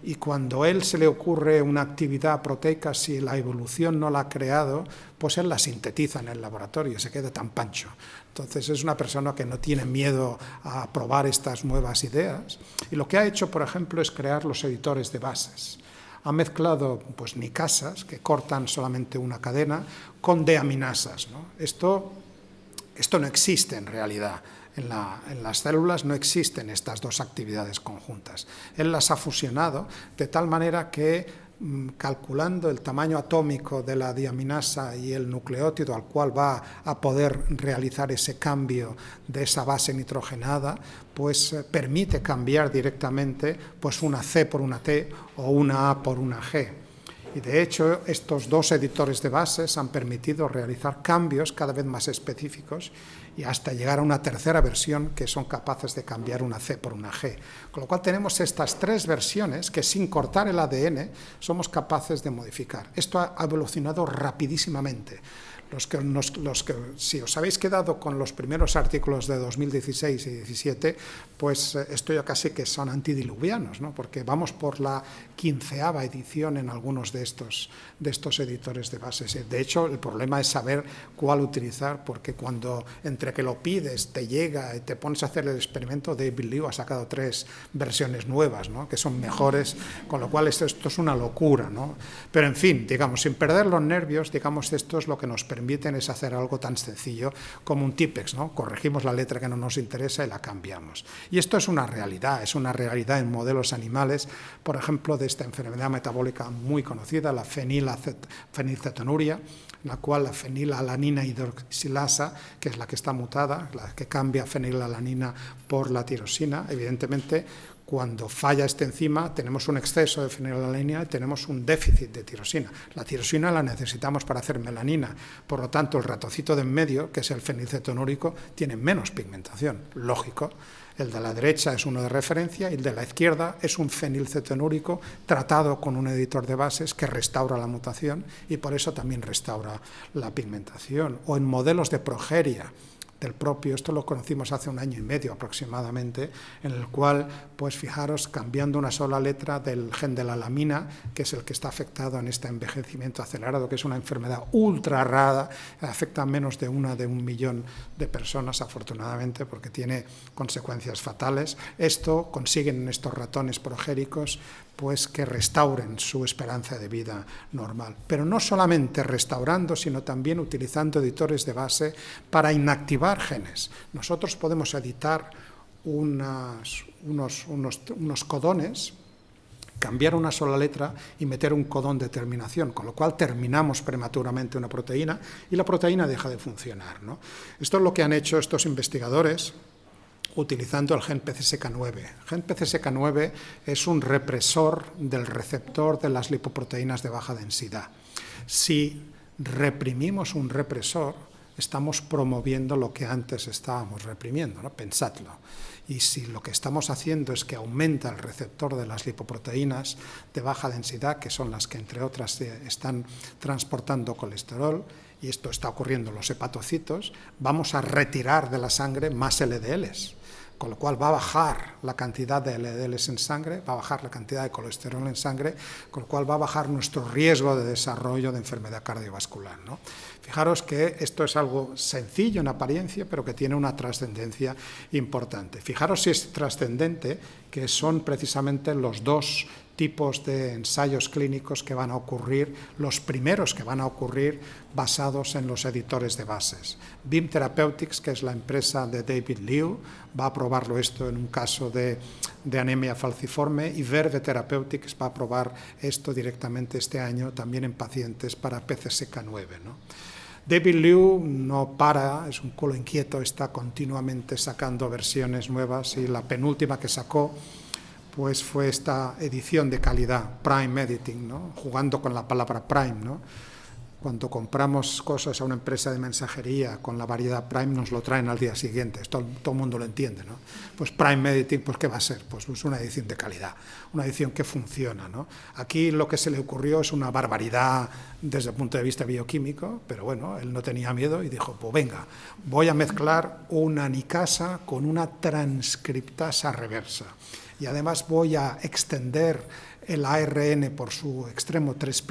y cuando a él se le ocurre una actividad proteica, si la evolución no la ha creado, pues él la sintetiza en el laboratorio y se queda tan pancho. Entonces es una persona que no tiene miedo a probar estas nuevas ideas, y lo que ha hecho, por ejemplo, es crear los editores de bases. Ha mezclado pues nicasas que cortan solamente una cadena con deaminasas, ¿no? Esto no existe en realidad En las células no existen estas dos actividades conjuntas. Él las ha fusionado de tal manera que, calculando el tamaño atómico de la diaminasa y el nucleótido al cual va a poder realizar ese cambio de esa base nitrogenada, pues permite cambiar directamente pues una C por una T o una A por una G. Y de hecho, estos dos editores de bases han permitido realizar cambios cada vez más específicos y hasta llegar a una tercera versión que son capaces de cambiar una C por una G. Con lo cual tenemos estas tres versiones que sin cortar el ADN somos capaces de modificar. Esto ha evolucionado rapidísimamente. Si os habéis quedado con los primeros artículos de 2016 y 2017, pues esto ya casi que son antidiluvianos, ¿no? Porque vamos por la 15ª edición en algunos de estos editores de bases. De hecho, el problema es saber cuál utilizar, porque cuando entre que lo pides, te llega y te pones a hacer el experimento, David Liu ha sacado 3 versiones nuevas, ¿no? Que son mejores, con lo cual esto es una locura, ¿no? Pero en fin, digamos, sin perder los nervios, digamos, esto es lo que nos permiten es hacer algo tan sencillo como un Tipex, ¿no? Corregimos la letra que no nos interesa y la cambiamos. Y esto es una realidad en modelos animales, por ejemplo, de esta enfermedad metabólica muy conocida, la fenilcetonuria, en la cual la fenilalanina hidroxilasa, que es la que está mutada, la que cambia fenilalanina por la tirosina, evidentemente, cuando falla este enzima, tenemos un exceso de fenilalanina y tenemos un déficit de tirosina. La tirosina la necesitamos para hacer melanina, por lo tanto, el ratoncito de en medio, que es el fenilcetonúrico, tiene menos pigmentación, lógico. El de la derecha es uno de referencia y el de la izquierda es un fenilcetonúrico tratado con un editor de bases que restaura la mutación y por eso también restaura la pigmentación. O en modelos de progeria del propio, esto lo conocimos hace 1 año y medio aproximadamente, en el cual, pues fijaros, cambiando una sola letra del gen de la lamina, que es el que está afectado en este envejecimiento acelerado, que es una enfermedad ultra rara, afecta a menos de 1 millón de personas, afortunadamente, porque tiene consecuencias fatales. Esto consiguen en estos ratones progéricos pues que restauren su esperanza de vida normal. Pero no solamente restaurando, sino también utilizando editores de base para inactivar genes. Nosotros podemos editar unos codones, cambiar una sola letra y meter un codón de terminación, con lo cual terminamos prematuramente una proteína y la proteína deja de funcionar, ¿no? Esto es lo que han hecho estos investigadores utilizando el gen PCSK9. El gen PCSK9 es un represor del receptor de las lipoproteínas de baja densidad. Si reprimimos un represor, estamos promoviendo lo que antes estábamos reprimiendo, ¿no? Pensadlo. Y si lo que estamos haciendo es que aumenta el receptor de las lipoproteínas de baja densidad, que son las que, entre otras, están transportando colesterol, y esto está ocurriendo en los hepatocitos, vamos a retirar de la sangre más LDLs, con lo cual va a bajar la cantidad de LDLs en sangre, va a bajar la cantidad de colesterol en sangre, con lo cual va a bajar nuestro riesgo de desarrollo de enfermedad cardiovascular, ¿no? Fijaros que esto es algo sencillo en apariencia, pero que tiene una trascendencia importante. Fijaros si es trascendente, que son precisamente los 2 tipos de ensayos clínicos que van a ocurrir, los primeros que van a ocurrir basados en los editores de bases. Beam Therapeutics, que es la empresa de David Liu, va a probarlo esto en un caso de anemia falciforme, y Verve Therapeutics va a probar esto directamente este año también en pacientes para PCSK9, ¿no? David Liu no para, es un culo inquieto, está continuamente sacando versiones nuevas y la penúltima que sacó pues fue esta edición de calidad, Prime Editing, ¿no? Jugando con la palabra Prime, ¿no? Cuando compramos cosas a una empresa de mensajería con la variedad Prime, nos lo traen al día siguiente. Esto todo el mundo lo entiende, ¿no? Pues Prime Editing, pues ¿qué va a ser? Pues es una edición de calidad, una edición que funciona, ¿no? Aquí lo que se le ocurrió es una barbaridad desde el punto de vista bioquímico, pero bueno, él no tenía miedo y dijo, pues venga, voy a mezclar una nicasa con una transcriptasa reversa. Y además voy a extender el ARN por su extremo 3'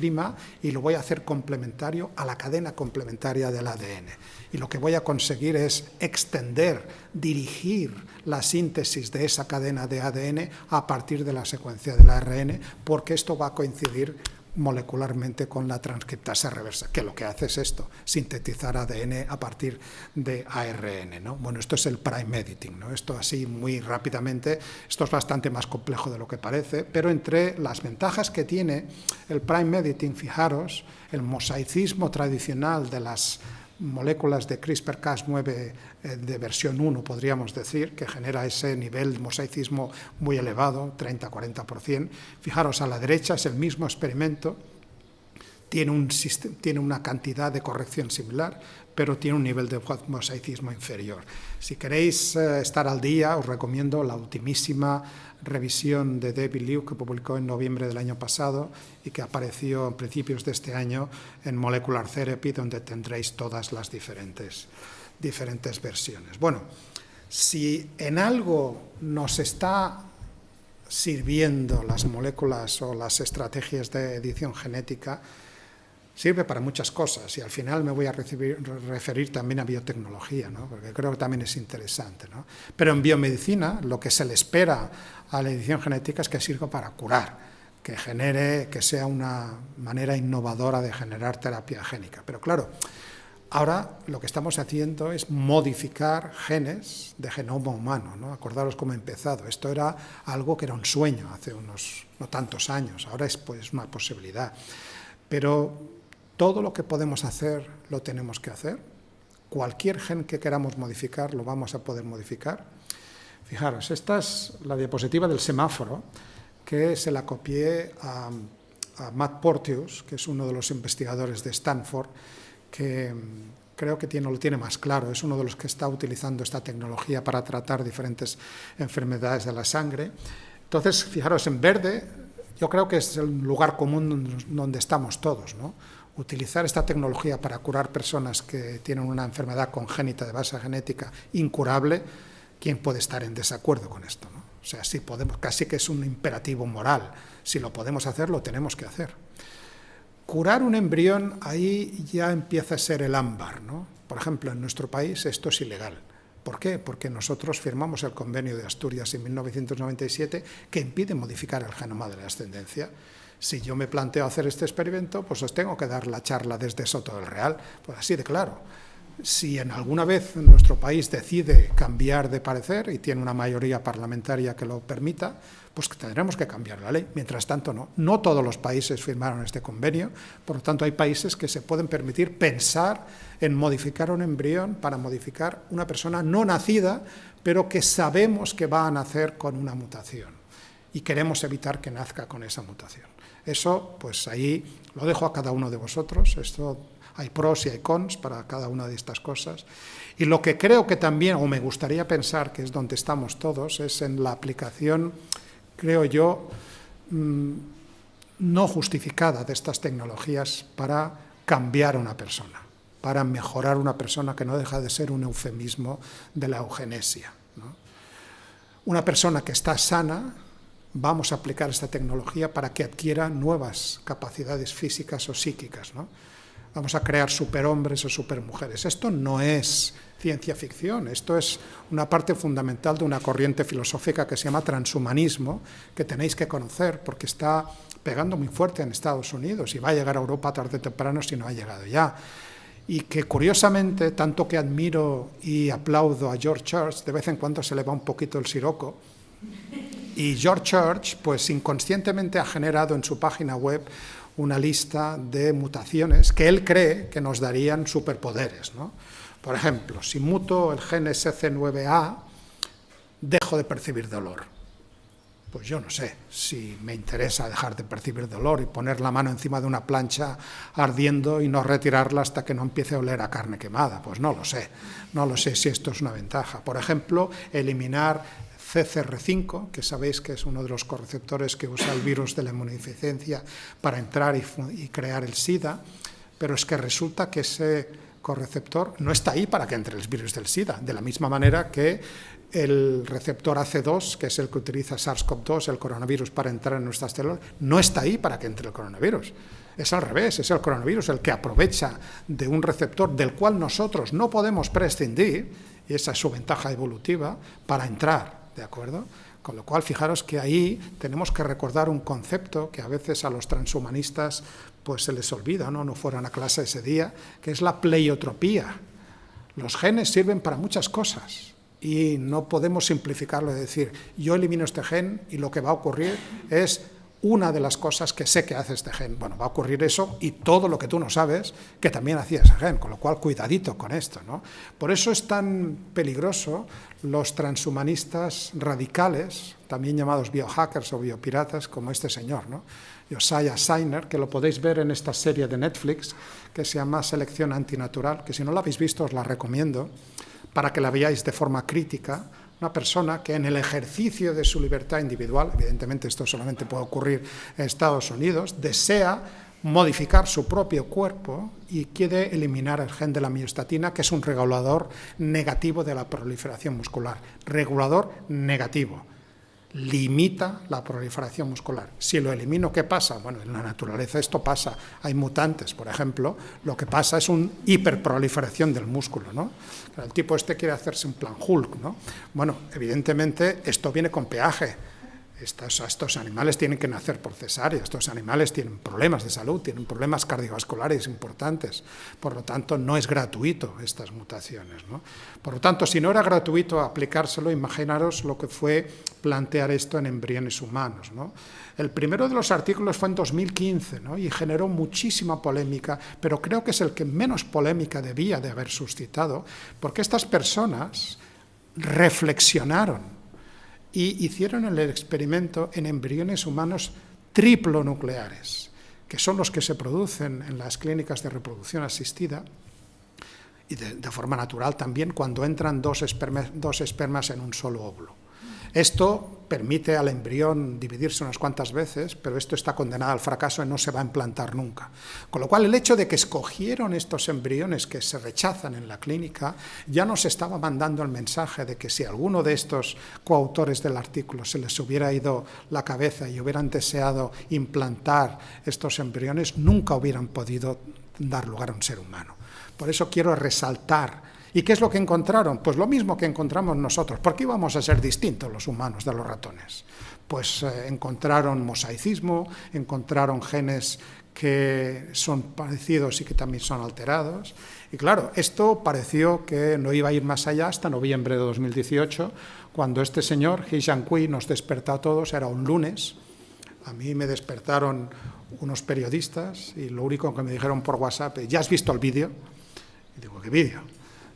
y lo voy a hacer complementario a la cadena complementaria del ADN. Y lo que voy a conseguir es extender, dirigir la síntesis de esa cadena de ADN a partir de la secuencia del ARN, porque esto va a coincidir molecularmente con la transcriptasa reversa, que lo que hace es esto, sintetizar ADN a partir de ARN, ¿no? Bueno, esto es el prime editing, ¿no? Esto así muy rápidamente, esto es bastante más complejo de lo que parece, pero entre las ventajas que tiene el prime editing, fijaros, el mosaicismo tradicional de las moléculas de CRISPR-Cas9 de versión 1, podríamos decir, que genera ese nivel de mosaicismo muy elevado, 30-40%. Fijaros, a la derecha es el mismo experimento, tiene una cantidad de corrección similar, pero tiene un nivel de mosaicismo inferior. Si queréis estar al día, os recomiendo la ultimísima revisión de David Liu, que publicó en noviembre del año pasado y que apareció a principios de este año en Molecular Therapy, donde tendréis todas las diferentes versiones. Bueno, si en algo nos está sirviendo las moléculas o las estrategias de edición genética, sirve para muchas cosas, y al final me voy a referir también a biotecnología, ¿no? Porque creo que también es interesante, ¿no? Pero en biomedicina lo que se le espera a la edición genética es que sirva para curar, que sea una manera innovadora de generar terapia génica. Pero claro, ahora lo que estamos haciendo es modificar genes de genoma humano, ¿no? Acordaros cómo he empezado. Esto era algo que era un sueño hace unos no tantos años, ahora es pues una posibilidad. Pero todo lo que podemos hacer, lo tenemos que hacer. Cualquier gen que queramos modificar, lo vamos a poder modificar. Fijaros, esta es la diapositiva del semáforo, que se la copié a Matt Porteous, que es uno de los investigadores de Stanford, que creo que lo tiene más claro. Es uno de los que está utilizando esta tecnología para tratar diferentes enfermedades de la sangre. Entonces, fijaros, en verde, yo creo que es el lugar común donde estamos todos, ¿no? Utilizar esta tecnología para curar personas que tienen una enfermedad congénita de base genética incurable, ¿quién puede estar en desacuerdo con esto, ¿no? O sea, sí podemos, casi que es un imperativo moral. Si lo podemos hacer, lo tenemos que hacer. Curar un embrión, ahí ya empieza a ser el ámbar, ¿no? Por ejemplo, en nuestro país esto es ilegal. ¿Por qué? Porque nosotros firmamos el Convenio de Asturias en 1997 que impide modificar el genoma de la descendencia. Si yo me planteo hacer este experimento, pues os tengo que dar la charla desde Soto del Real, pues así de claro. Si en alguna vez nuestro país decide cambiar de parecer y tiene una mayoría parlamentaria que lo permita, pues tendremos que cambiar la ley. Mientras tanto, no. No todos los países firmaron este convenio, por lo tanto hay países que se pueden permitir pensar en modificar un embrión para modificar una persona no nacida, pero que sabemos que va a nacer con una mutación y queremos evitar que nazca con esa mutación. Eso, pues ahí lo dejo a cada uno de vosotros. Esto hay pros y hay cons para cada una de estas cosas. Y lo que creo que también, o me gustaría pensar que es donde estamos todos, es en la aplicación, creo yo, no justificada de estas tecnologías para cambiar a una persona, para mejorar una persona, que no deja de ser un eufemismo de la eugenesia, ¿no? Una persona que está sana, vamos a aplicar esta tecnología para que adquiera nuevas capacidades físicas o psíquicas, ¿no? Vamos a crear superhombres o supermujeres. Esto no es ciencia ficción, esto es una parte fundamental de una corriente filosófica que se llama transhumanismo, que tenéis que conocer porque está pegando muy fuerte en Estados Unidos y va a llegar a Europa tarde o temprano si no ha llegado ya. Y que curiosamente, tanto que admiro y aplaudo a George Church, de vez en cuando se le va un poquito el siroco. Y George Church, pues inconscientemente ha generado en su página web una lista de mutaciones que él cree que nos darían superpoderes, ¿no? Por ejemplo, si muto el gen SC9A, dejo de percibir dolor. Pues yo no sé si me interesa dejar de percibir dolor y poner la mano encima de una plancha ardiendo y no retirarla hasta que no empiece a oler a carne quemada. Pues no lo sé. No lo sé si esto es una ventaja. Por ejemplo, eliminar CCR5, que sabéis que es uno de los correceptores que usa el virus de la inmunodeficiencia para entrar y crear el SIDA, pero es que resulta que ese correceptor no está ahí para que entre el virus del SIDA, de la misma manera que el receptor AC2, que es el que utiliza SARS-CoV-2, el coronavirus, para entrar en nuestras células, no está ahí para que entre el coronavirus. Es al revés, es el coronavirus el que aprovecha de un receptor del cual nosotros no podemos prescindir, y esa es su ventaja evolutiva, para entrar, ¿de acuerdo? Con lo cual, fijaros que ahí tenemos que recordar un concepto que a veces a los transhumanistas pues se les olvida, ¿no? No fueron a clase ese día, que es la pleiotropía. Los genes sirven para muchas cosas y no podemos simplificarlo de decir, yo elimino este gen y lo que va a ocurrir es una de las cosas que sé que hace este gen. Bueno, va a ocurrir eso y todo lo que tú no sabes que también hacía ese gen, con lo cual cuidadito con esto, ¿no? Por eso es tan peligroso los transhumanistas radicales, también llamados biohackers o biopiratas, como este señor, ¿no? Josiah Steiner, que lo podéis ver en esta serie de Netflix que se llama Selección Antinatural, que si no la habéis visto os la recomiendo para que la veáis de forma crítica. Una persona que en el ejercicio de su libertad individual, evidentemente esto solamente puede ocurrir en Estados Unidos, desea modificar su propio cuerpo y quiere eliminar el gen de la miostatina, que es un regulador negativo de la proliferación muscular. Regulador negativo. Limita la proliferación muscular. Si lo elimino, ¿qué pasa? Bueno, en la naturaleza esto pasa. Hay mutantes, por ejemplo. Lo que pasa es una hiperproliferación del músculo, ¿no? El tipo este quiere hacerse un plan Hulk, ¿no? Bueno, evidentemente esto viene con peaje. Estos animales tienen que nacer por cesárea, estos animales tienen problemas de salud, tienen problemas cardiovasculares importantes, por lo tanto no es gratuito estas mutaciones, ¿no? Por lo tanto, si no era gratuito aplicárselo, imaginaros lo que fue plantear esto en embriones humanos, ¿no? El primero de los artículos fue en 2015, ¿no? Y generó muchísima polémica, pero creo que es el que menos polémica debía de haber suscitado, porque estas personas reflexionaron y hicieron el experimento en embriones humanos triplonucleares, que son los que se producen en las clínicas de reproducción asistida y de forma natural también cuando entran dos espermas en un solo óvulo. Esto permite al embrión dividirse unas cuantas veces, pero esto está condenado al fracaso y no se va a implantar nunca. Con lo cual, el hecho de que escogieron estos embriones que se rechazan en la clínica ya nos estaba mandando el mensaje de que si a alguno de estos coautores del artículo se les hubiera ido la cabeza y hubieran deseado implantar estos embriones, nunca hubieran podido dar lugar a un ser humano. Por eso quiero resaltar. ¿Y qué es lo que encontraron? Pues lo mismo que encontramos nosotros. ¿Por qué íbamos a ser distintos los humanos de los ratones? Pues encontraron mosaicismo, encontraron genes que son parecidos y que también son alterados. Y claro, esto pareció que no iba a ir más allá hasta noviembre de 2018, cuando este señor, He Jiankui, nos despertó a todos, era un lunes. A mí me despertaron unos periodistas y lo único que me dijeron por WhatsApp es, ¿ya has visto el vídeo? Y digo, ¿qué vídeo?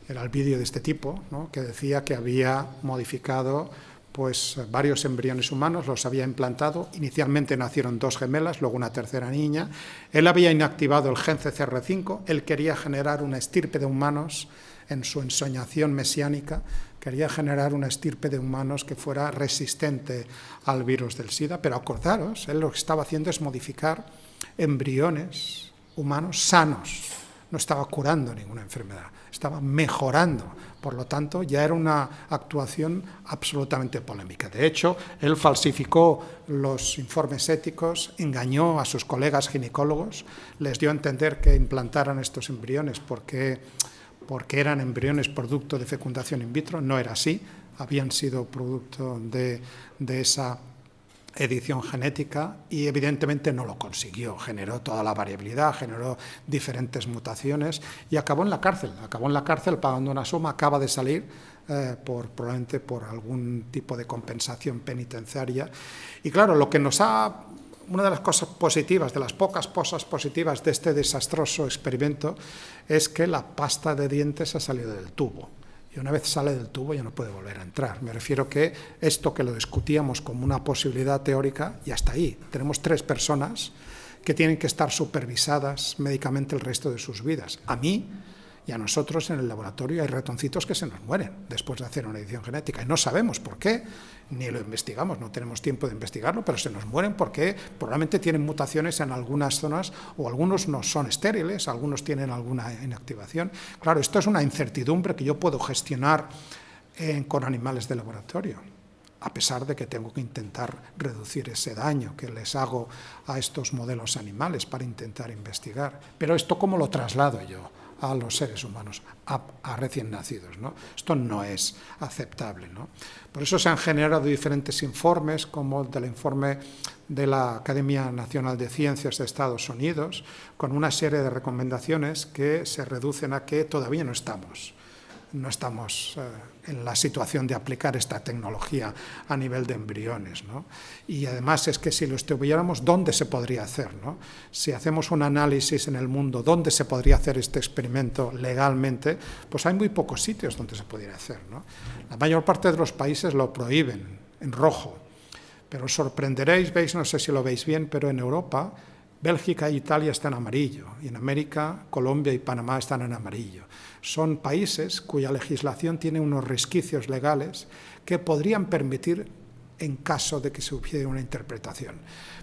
Era el vídeo de este tipo, ¿no? Que decía que había modificado pues, varios embriones humanos, los había implantado. Inicialmente nacieron 2 gemelas, luego una tercera niña. Él había inactivado el gen CCR5, él quería generar una estirpe de humanos en su ensoñación mesiánica, quería generar una estirpe de humanos que fuera resistente al virus del SIDA, pero acordaros, él lo que estaba haciendo es modificar embriones humanos sanos. No estaba curando ninguna enfermedad, estaba mejorando. Por lo tanto, ya era una actuación absolutamente polémica. De hecho, él falsificó los informes éticos, engañó a sus colegas ginecólogos, les dio a entender que implantaran estos embriones porque eran embriones producto de fecundación in vitro. No era así, habían sido producto de esa edición genética y evidentemente no lo consiguió, generó toda la variabilidad, generó diferentes mutaciones y acabó en la cárcel pagando una suma, acaba de salir probablemente por algún tipo de compensación penitenciaria. Y claro, una de las cosas positivas, de las pocas cosas positivas de este desastroso experimento es que la pasta de dientes ha salido del tubo. Y una vez sale del tubo ya no puede volver a entrar. Me refiero que esto que lo discutíamos como una posibilidad teórica, ya está ahí. Tenemos 3 personas que tienen que estar supervisadas médicamente el resto de sus vidas. A mí y a nosotros en el laboratorio hay ratoncitos que se nos mueren después de hacer una edición genética. Y no sabemos por qué, ni lo investigamos, no tenemos tiempo de investigarlo, pero se nos mueren porque probablemente tienen mutaciones en algunas zonas o algunos no son estériles, algunos tienen alguna inactivación. Claro, esto es una incertidumbre que yo puedo gestionar con animales de laboratorio, a pesar de que tengo que intentar reducir ese daño que les hago a estos modelos animales para intentar investigar. Pero esto, ¿cómo lo traslado yo a los seres humanos, a recién nacidos, ¿no? Esto no es aceptable, ¿no? Por eso se han generado diferentes informes, como el informe de la Academia Nacional de Ciencias de Estados Unidos, con una serie de recomendaciones que se reducen a que todavía no estamos en la situación de aplicar esta tecnología a nivel de embriones, ¿no? Y además es que si lo estuviéramos, ¿dónde se podría hacer, ¿no? Si hacemos un análisis en el mundo, ¿dónde se podría hacer este experimento legalmente? Pues hay muy pocos sitios donde se pudiera hacer, ¿no? La mayor parte de los países lo prohíben en rojo, pero os sorprenderéis, veis, no sé si lo veis bien, pero en Europa, Bélgica e Italia están en amarillo, y en América, Colombia y Panamá están en amarillo. Son países cuya legislación tiene unos resquicios legales que podrían permitir en caso de que se hubiera una interpretación.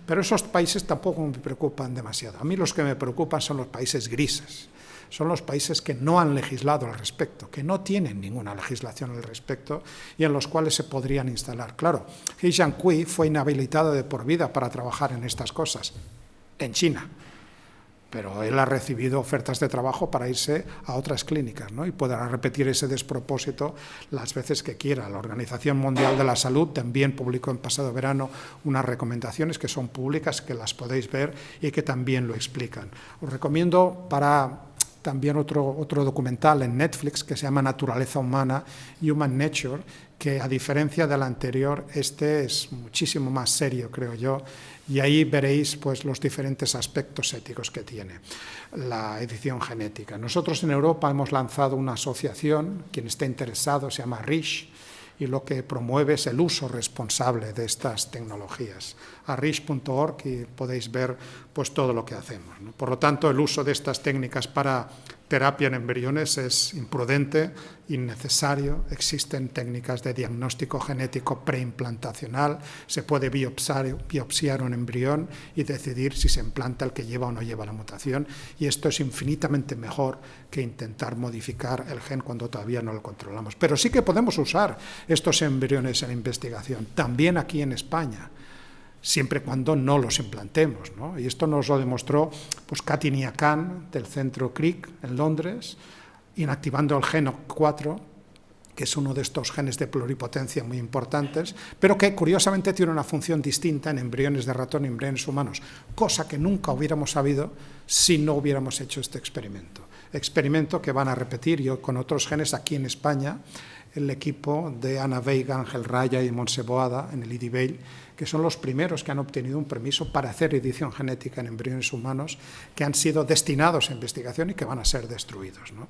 Pero esos países tampoco me preocupan demasiado. A mí los que me preocupan son los países grises. Son los países que no han legislado al respecto, que no tienen ninguna legislación al respecto y en los cuales se podrían instalar. Claro, He Jiankui fue inhabilitado de por vida para trabajar en estas cosas, en China. Pero él ha recibido ofertas de trabajo para irse a otras clínicas, ¿no? Y podrá repetir ese despropósito las veces que quiera. La Organización Mundial de la Salud también publicó en pasado verano unas recomendaciones que son públicas, que las podéis ver y que también lo explican. Os recomiendo también otro documental en Netflix que se llama Naturaleza Humana, Human Nature, que a diferencia del anterior, este es muchísimo más serio, creo yo, y ahí veréis pues, los diferentes aspectos éticos que tiene la edición genética. Nosotros en Europa hemos lanzado una asociación, quien esté interesado se llama RISH, y lo que promueve es el uso responsable de estas tecnologías. A rish.org y podéis ver pues, todo lo que hacemos, ¿no? Por lo tanto, el uso de estas técnicas para terapia en embriones es imprudente, innecesario. Existen técnicas de diagnóstico genético preimplantacional, se puede biopsiar un embrión y decidir si se implanta el que lleva o no lleva la mutación, y esto es infinitamente mejor que intentar modificar el gen cuando todavía no lo controlamos. Pero sí que podemos usar estos embriones en investigación, también aquí en España, siempre y cuando no los implantemos, ¿no? Y esto nos lo demostró pues, Katy Niakan, del centro Crick, en Londres, inactivando el gen OCT4, que es uno de estos genes de pluripotencia muy importantes, pero que curiosamente tiene una función distinta en embriones de ratón y embriones humanos, cosa que nunca hubiéramos sabido si no hubiéramos hecho este experimento. Experimento que van a repetir yo con otros genes aquí en España, el equipo de Ana Veiga, Ángel Raya y Montse Boada en el IDIVEIL, que son los primeros que han obtenido un permiso para hacer edición genética en embriones humanos que han sido destinados a investigación y que van a ser destruidos, ¿no?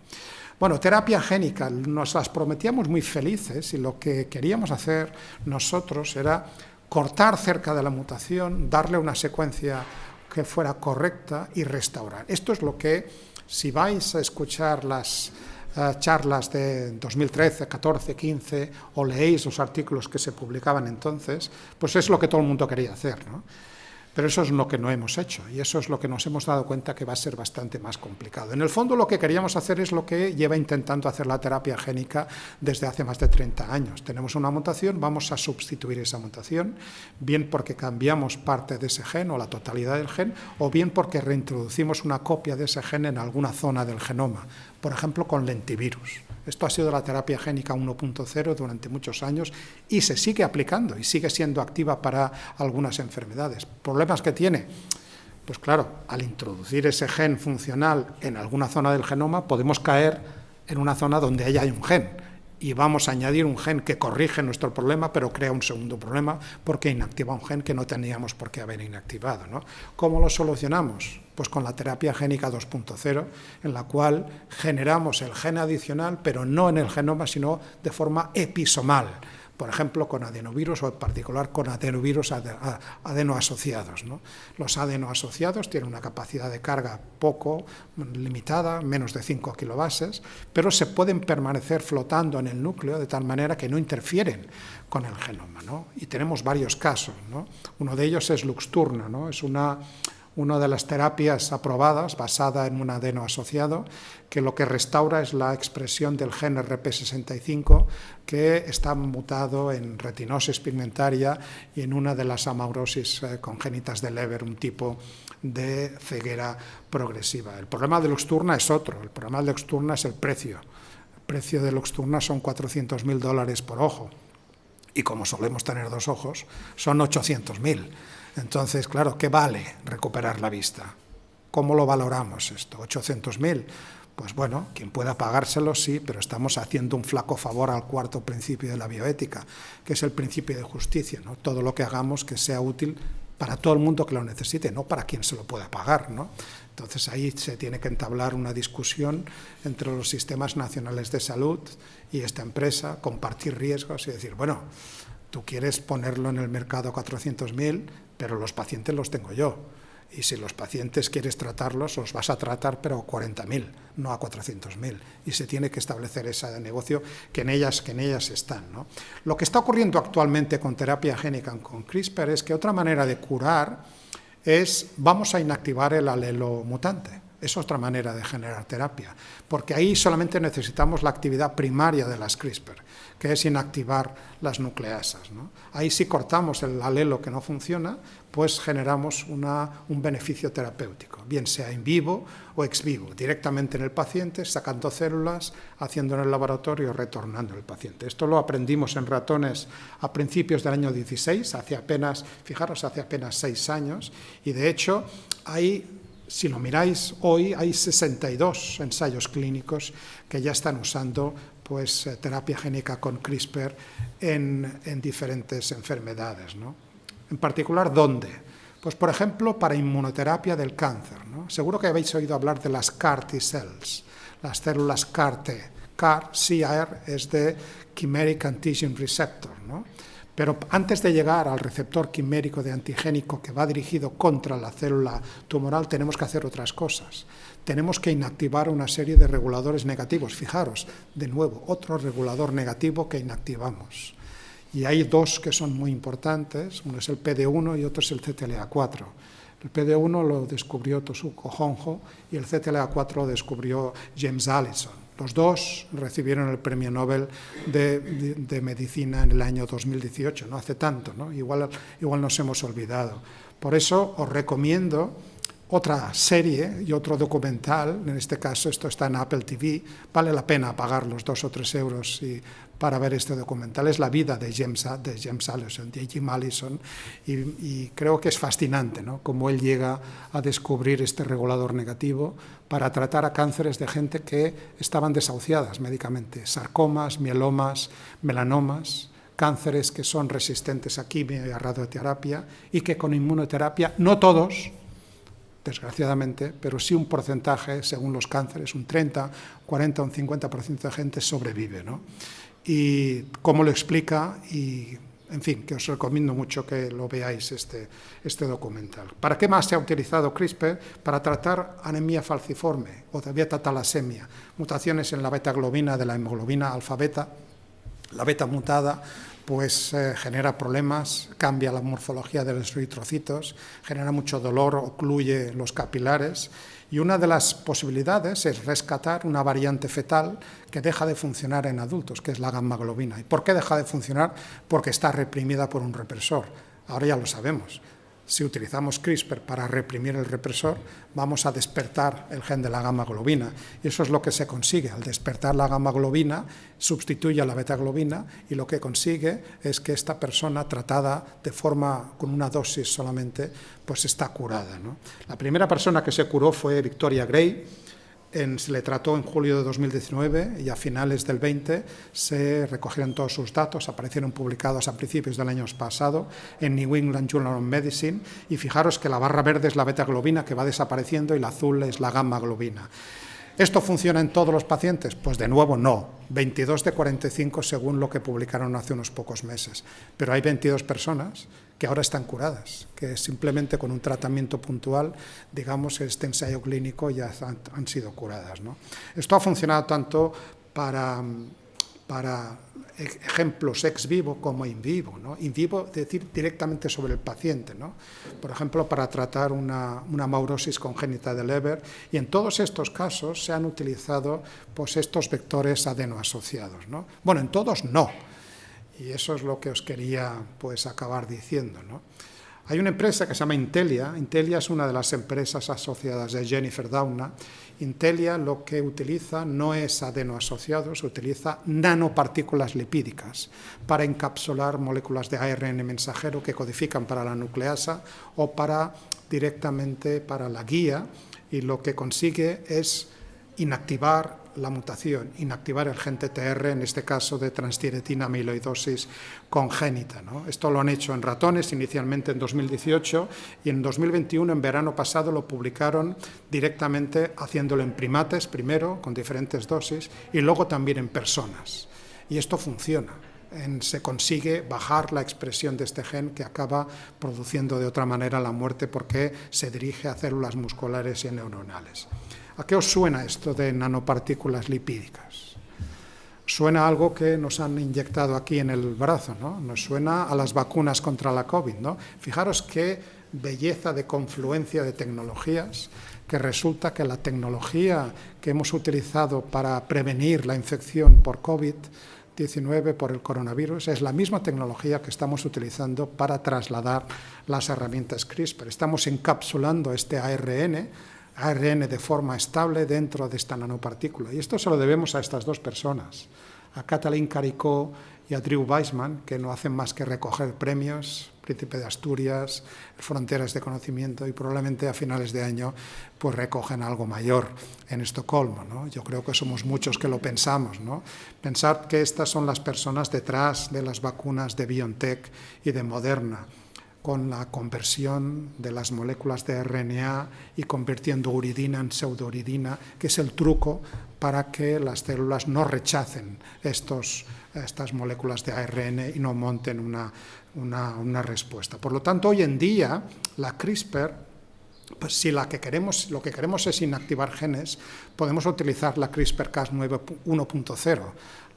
Bueno, terapia génica, nos las prometíamos muy felices y lo que queríamos hacer nosotros era cortar cerca de la mutación, darle una secuencia que fuera correcta y restaurar. Esto es lo que, si vais a escuchar las charlas de 2013, 14, 15, o leéis los artículos que se publicaban entonces, pues es lo que todo el mundo quería hacer, ¿no? Pero eso es lo que no hemos hecho y eso es lo que nos hemos dado cuenta que va a ser bastante más complicado. En el fondo lo que queríamos hacer es lo que lleva intentando hacer la terapia génica desde hace más de 30 años. Tenemos una mutación, vamos a sustituir esa mutación, bien porque cambiamos parte de ese gen o la totalidad del gen, o bien porque reintroducimos una copia de ese gen en alguna zona del genoma, por ejemplo con lentivirus. Esto ha sido la terapia génica 1.0 durante muchos años y se sigue aplicando y sigue siendo activa para algunas enfermedades. ¿Problemas que tiene? Pues claro, al introducir ese gen funcional en alguna zona del genoma podemos caer en una zona donde haya un gen y vamos a añadir un gen que corrige nuestro problema pero crea un segundo problema porque inactiva un gen que no teníamos por qué haber inactivado, ¿no? ¿Cómo lo solucionamos? Pues con la terapia génica 2.0, en la cual generamos el gen adicional, pero no en el genoma, sino de forma episomal, por ejemplo, con adenovirus o en particular con adenovirus adenoasociados, ¿no? Los adenoasociados tienen una capacidad de carga poco limitada, menos de 5 kilobases, pero se pueden permanecer flotando en el núcleo de tal manera que no interfieren con el genoma, ¿no? Y tenemos varios casos, ¿no? Uno de ellos es Luxturna, ¿no? Es una una de las terapias aprobadas basada en un adeno asociado, que lo que restaura es la expresión del gen RP65, que está mutado en retinosis pigmentaria y en una de las amaurosis congénitas de Leber, un tipo de ceguera progresiva. El problema de Luxturna es otro, el problema de Luxturna es el precio. El precio de Luxturna son $400.000 por ojo, y como solemos tener 2 ojos, son 800.000. Entonces, claro, ¿qué vale recuperar la vista? ¿Cómo lo valoramos esto? ¿800.000? Pues bueno, quien pueda pagárselo, sí, pero estamos haciendo un flaco favor al cuarto principio de la bioética, que es el principio de justicia, ¿no? Todo lo que hagamos que sea útil para todo el mundo que lo necesite, no para quien se lo pueda pagar, ¿no? Entonces ahí se tiene que entablar una discusión entre los sistemas nacionales de salud y esta empresa, compartir riesgos y decir, bueno, tú quieres ponerlo en el mercado a 400.000, pero los pacientes los tengo yo. Y si los pacientes quieres tratarlos, los vas a tratar, pero a 40.000, no a 400.000. Y se tiene que establecer ese negocio que en ellas están, ¿no? Lo que está ocurriendo actualmente con terapia génica, con CRISPR, es que otra manera de curar es, vamos a inactivar el alelo mutante. Es otra manera de generar terapia, porque ahí solamente necesitamos la actividad primaria de las CRISPR, que es inactivar las nucleasas, ¿no? Ahí si cortamos el alelo que no funciona, pues generamos un beneficio terapéutico, bien sea in vivo o ex vivo, directamente en el paciente, sacando células, haciendo en el laboratorio, retornando al paciente. Esto lo aprendimos en ratones a principios del año 16, hace apenas 6 años, y de hecho si lo miráis hoy, hay 62 ensayos clínicos que ya están usando pues, terapia génica con CRISPR en diferentes enfermedades, ¿no? En particular, ¿dónde? Pues, por ejemplo, para inmunoterapia del cáncer, ¿no? Seguro que habéis oído hablar de las CAR T-cells, las células CAR-T. CAR es de Chimeric Antigen Receptor, ¿no? Pero antes de llegar al receptor quimérico de antigénico que va dirigido contra la célula tumoral, tenemos que hacer otras cosas. Tenemos que inactivar una serie de reguladores negativos. Fijaros, de nuevo, otro regulador negativo que inactivamos. Y hay 2 que son muy importantes, uno es el PD1 y otro es el CTLA4. El PD1 lo descubrió Toshiko Honjo y el CTLA4 lo descubrió James Allison. Los 2 recibieron el premio Nobel de Medicina en el año 2018, no hace tanto, ¿no? Igual nos hemos olvidado. Por eso os recomiendo otra serie y otro documental, en este caso esto está en Apple TV, vale la pena pagar los 2 o 3 euros para ver este documental. Es la vida de Jim Allison, y creo que es fascinante, ¿no? Cómo él llega a descubrir este regulador negativo para tratar a cánceres de gente que estaban desahuciadas médicamente, sarcomas, mielomas, melanomas, cánceres que son resistentes a quimio y a radioterapia y que con inmunoterapia, no todos, desgraciadamente, pero sí un porcentaje, según los cánceres, un 30, 40 o un 50% de gente sobrevive, ¿no? Y cómo lo explica, y en fin, que os recomiendo mucho que lo veáis este documental. ¿Para qué más se ha utilizado CRISPR? Para tratar anemia falciforme o de beta-talasemia, mutaciones en la beta-globina de la hemoglobina alfa-beta. La beta mutada pues genera problemas, cambia la morfología de los eritrocitos, genera mucho dolor, ocluye los capilares, y una de las posibilidades es rescatar una variante fetal que deja de funcionar en adultos, que es la gamma-globina. ¿Y por qué deja de funcionar? Porque está reprimida por un represor. Ahora ya lo sabemos. Si utilizamos CRISPR para reprimir el represor, vamos a despertar el gen de la gamma-globina. Y eso es lo que se consigue. Al despertar la gamma-globina, sustituye a la beta-globina, y lo que consigue es que esta persona, tratada con una dosis solamente, pues está curada, ¿no? La primera persona que se curó fue Victoria Gray. Se le trató en julio de 2019 y a finales del 20 se recogieron todos sus datos, aparecieron publicados a principios del año pasado en New England Journal of Medicine, y fijaros que la barra verde es la beta-globina que va desapareciendo y la azul es la gamma-globina. ¿Esto funciona en todos los pacientes? Pues de nuevo no, 22 de 45 según lo que publicaron hace unos pocos meses, pero hay 22 personas que ahora están curadas, que simplemente con un tratamiento puntual, digamos, este ensayo clínico ya han sido curadas, ¿no? Esto ha funcionado tanto para ejemplos ex vivo como in vivo, ¿no? In vivo, es decir, directamente sobre el paciente, ¿no? Por ejemplo, para tratar una maurosis congénita de Leber, y en todos estos casos se han utilizado pues, estos vectores adenoasociados, ¿no? Bueno, en todos no, y eso es lo que os quería pues, acabar diciendo, ¿no? Hay una empresa que se llama Intelia. Intelia es una de las empresas asociadas de Jennifer Doudna. Intelia lo que utiliza no es adenoasociados, utiliza nanopartículas lipídicas para encapsular moléculas de ARN mensajero que codifican para la nucleasa o directamente para la guía, y lo que consigue es inactivar la mutación, inactivar el gen TTR, en este caso de transtiretina amiloidosis congénita, ¿no? Esto lo han hecho en ratones inicialmente en 2018 y en 2021, en verano pasado, lo publicaron directamente haciéndolo en primates primero, con diferentes dosis, y luego también en personas. Y esto funciona. Se consigue bajar la expresión de este gen que acaba produciendo de otra manera la muerte porque se dirige a células musculares y neuronales. ¿A qué os suena esto de nanopartículas lipídicas? Suena a algo que nos han inyectado aquí en el brazo, ¿no? Nos suena a las vacunas contra la COVID, ¿no? Fijaros qué belleza de confluencia de tecnologías, que resulta que la tecnología que hemos utilizado para prevenir la infección por COVID-19, por el coronavirus, es la misma tecnología que estamos utilizando para trasladar las herramientas CRISPR. Estamos encapsulando este ARN de forma estable dentro de esta nanopartícula. Y esto se lo debemos a estas dos personas, a Katalin Karikó y a Drew Weissman, que no hacen más que recoger premios, Príncipe de Asturias, Fronteras de Conocimiento, y probablemente a finales de año pues recogen algo mayor en Estocolmo, ¿no? Yo creo que somos muchos que lo pensamos, ¿no? Pensad que estas son las personas detrás de las vacunas de BioNTech y de Moderna, con la conversión de las moléculas de RNA y convirtiendo uridina en pseudouridina, que es el truco para que las células no rechacen estas moléculas de ARN y no monten una respuesta. Por lo tanto, hoy en día, la CRISPR, pues si lo que queremos es inactivar genes, podemos utilizar la CRISPR-Cas9 1.0,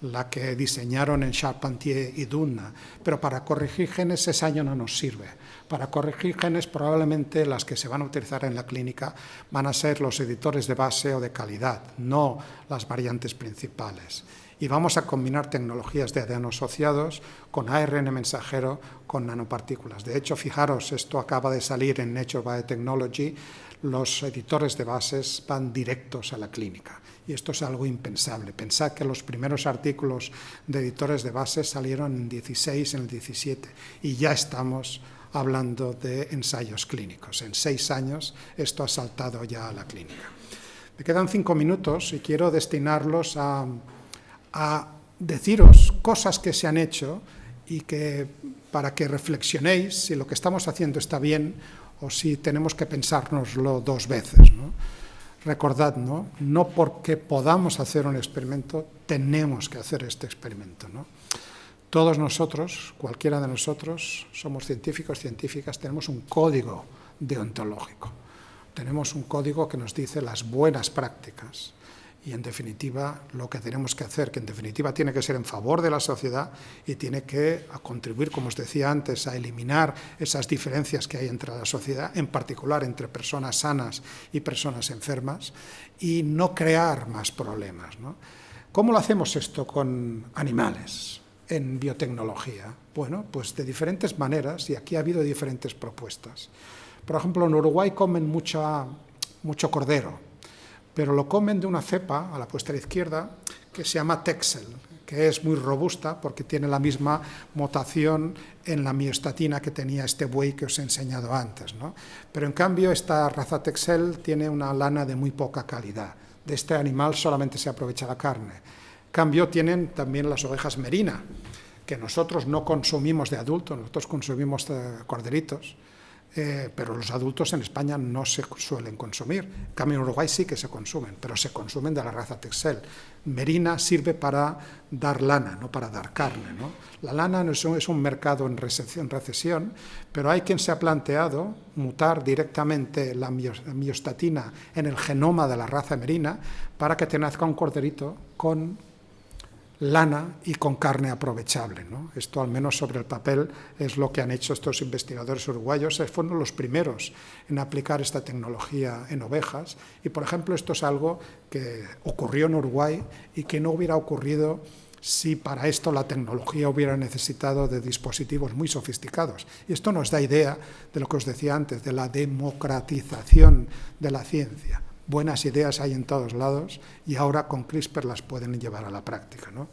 la que diseñaron en Charpentier y Doudna, pero para corregir genes ese año no nos sirve. Para corregir genes probablemente las que se van a utilizar en la clínica van a ser los editores de base o de calidad, no las variantes principales. Y vamos a combinar tecnologías de adenoasociados con ARN mensajero con nanopartículas. De hecho, fijaros, esto acaba de salir en Nature Biotechnology, los editores de bases van directos a la clínica. Y esto es algo impensable. Pensad que los primeros artículos de editores de bases salieron en 16, en el 17, y ya estamos hablando de ensayos clínicos. En 6 años esto ha saltado ya a la clínica. Me quedan 5 minutos y quiero destinarlos a deciros cosas que se han hecho y que para que reflexionéis si lo que estamos haciendo está bien o si tenemos que pensárnoslo 2 veces, ¿no? Recordad, no porque podamos hacer un experimento, tenemos que hacer este experimento, ¿no? Todos nosotros, cualquiera de nosotros, somos científicos, científicas, tenemos un código deontológico. Tenemos un código que nos dice las buenas prácticas y, en definitiva, lo que tenemos que hacer, que en definitiva tiene que ser en favor de la sociedad y tiene que contribuir, como os decía antes, a eliminar esas diferencias que hay entre la sociedad, en particular entre personas sanas y personas enfermas, y no crear más problemas, ¿no? ¿Cómo lo hacemos esto con animales en biotecnología? Bueno, pues de diferentes maneras, y aquí ha habido diferentes propuestas. Por ejemplo, en Uruguay comen mucho cordero, pero lo comen de una cepa, a la puesta a la izquierda, que se llama Texel, que es muy robusta porque tiene la misma mutación en la miostatina que tenía este buey que os he enseñado antes, ¿no? Pero en cambio esta raza Texel tiene una lana de muy poca calidad. De este animal solamente se aprovecha la carne. En cambio tienen también las ovejas merina, que nosotros no consumimos de adultos, nosotros consumimos corderitos, pero los adultos en España no se suelen consumir. En cambio en Uruguay sí que se consumen, pero se consumen de la raza Texel. Merina sirve para dar lana, no para dar carne, ¿no? La lana no es un mercado en recesión, pero hay quien se ha planteado mutar directamente la miostatina en el genoma de la raza merina para que te nazca un corderito con lana y con carne aprovechable, ¿no? Esto, al menos sobre el papel, es lo que han hecho estos investigadores uruguayos. Fueron los primeros en aplicar esta tecnología en ovejas y, por ejemplo, esto es algo que ocurrió en Uruguay y que no hubiera ocurrido si para esto la tecnología hubiera necesitado de dispositivos muy sofisticados. Y esto nos da idea de lo que os decía antes, de la democratización de la ciencia. Buenas ideas hay en todos lados y ahora con CRISPR las pueden llevar a la práctica, ¿no?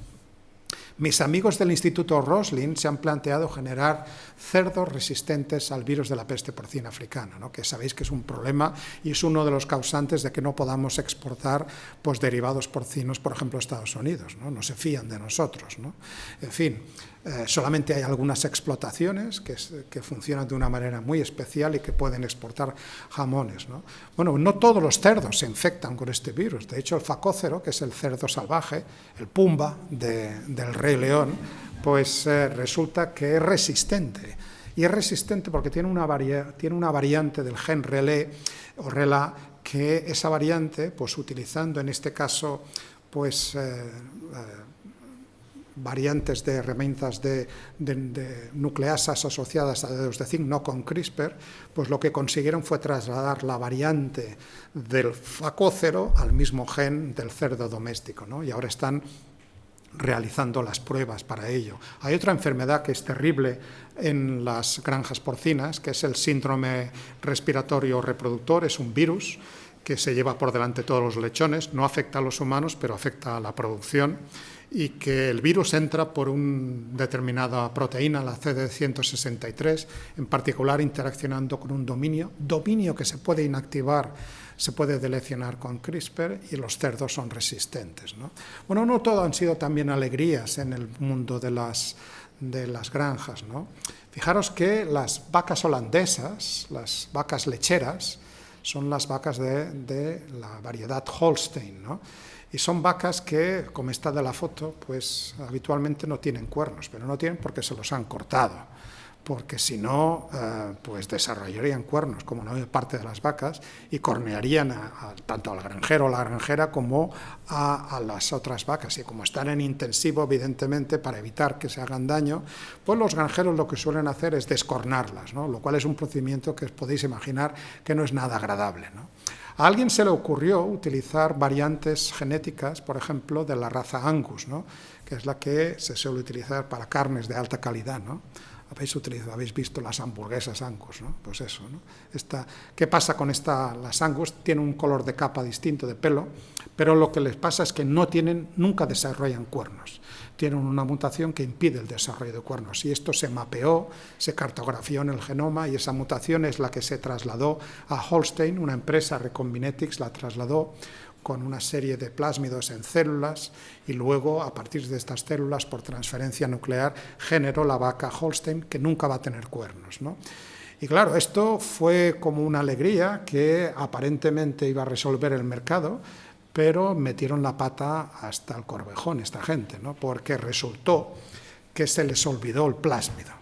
Mis amigos del Instituto Roslin se han planteado generar cerdos resistentes al virus de la peste porcina africana, ¿no? Que sabéis que es un problema y es uno de los causantes de que no podamos exportar pues, derivados porcinos, por ejemplo, a Estados Unidos, ¿no? No se fían de nosotros, ¿no? En fin, solamente hay algunas explotaciones que funcionan de una manera muy especial y que pueden exportar jamones, ¿no? Bueno, no todos los cerdos se infectan con este virus. De hecho, el facócero, que es el cerdo salvaje, el pumba del Rey León, pues resulta que es resistente. Y es resistente porque tiene una variante del gen relé o RELA, que esa variante, pues utilizando en este caso, pues variantes de herramientas de nucleasas asociadas a dedos de zinc, no con CRISPR, pues lo que consiguieron fue trasladar la variante del facócero al mismo gen del cerdo doméstico, ¿no? Y ahora están realizando las pruebas para ello. Hay otra enfermedad que es terrible en las granjas porcinas, que es el síndrome respiratorio reproductor. Es un virus que se lleva por delante todos los lechones, no afecta a los humanos, pero afecta a la producción, y que el virus entra por una determinada proteína, la CD163, en particular interaccionando con un dominio que se puede inactivar, se puede delecionar con CRISPR y los cerdos son resistentes, ¿no? Bueno, no todo han sido también alegrías en el mundo de las granjas, ¿no? Fijaros que las vacas holandesas, las vacas lecheras, son las vacas de la variedad Holstein, ¿no? Y son vacas que, como está de la foto, pues habitualmente no tienen cuernos, pero no tienen porque se los han cortado, porque si no, pues desarrollarían cuernos, como no hay parte de las vacas, y cornearían tanto al granjero o la granjera como a las otras vacas. Y como están en intensivo, evidentemente, para evitar que se hagan daño, pues los granjeros lo que suelen hacer es descornarlas, ¿no? Lo cual es un procedimiento que os podéis imaginar que no es nada agradable, ¿no? A alguien se le ocurrió utilizar variantes genéticas, por ejemplo, de la raza Angus, ¿no? Que es la que se suele utilizar para carnes de alta calidad, ¿no? Habéis visto las hamburguesas Angus, ¿no? Pues eso, ¿no? ¿Qué pasa con las Angus? Tienen un color de capa distinto de pelo, pero lo que les pasa es que nunca desarrollan cuernos. Tienen una mutación que impide el desarrollo de cuernos. Y esto se mapeó, se cartografió en el genoma, y esa mutación es la que se trasladó a Holstein, una empresa, Recombinetics, la trasladó con una serie de plásmidos en células, y luego, a partir de estas células, por transferencia nuclear, generó la vaca Holstein, que nunca va a tener cuernos, ¿no? Y claro, esto fue como una alegría que aparentemente iba a resolver el mercado, pero metieron la pata hasta el corvejón esta gente, ¿no? Porque resultó que se les olvidó el plásmido.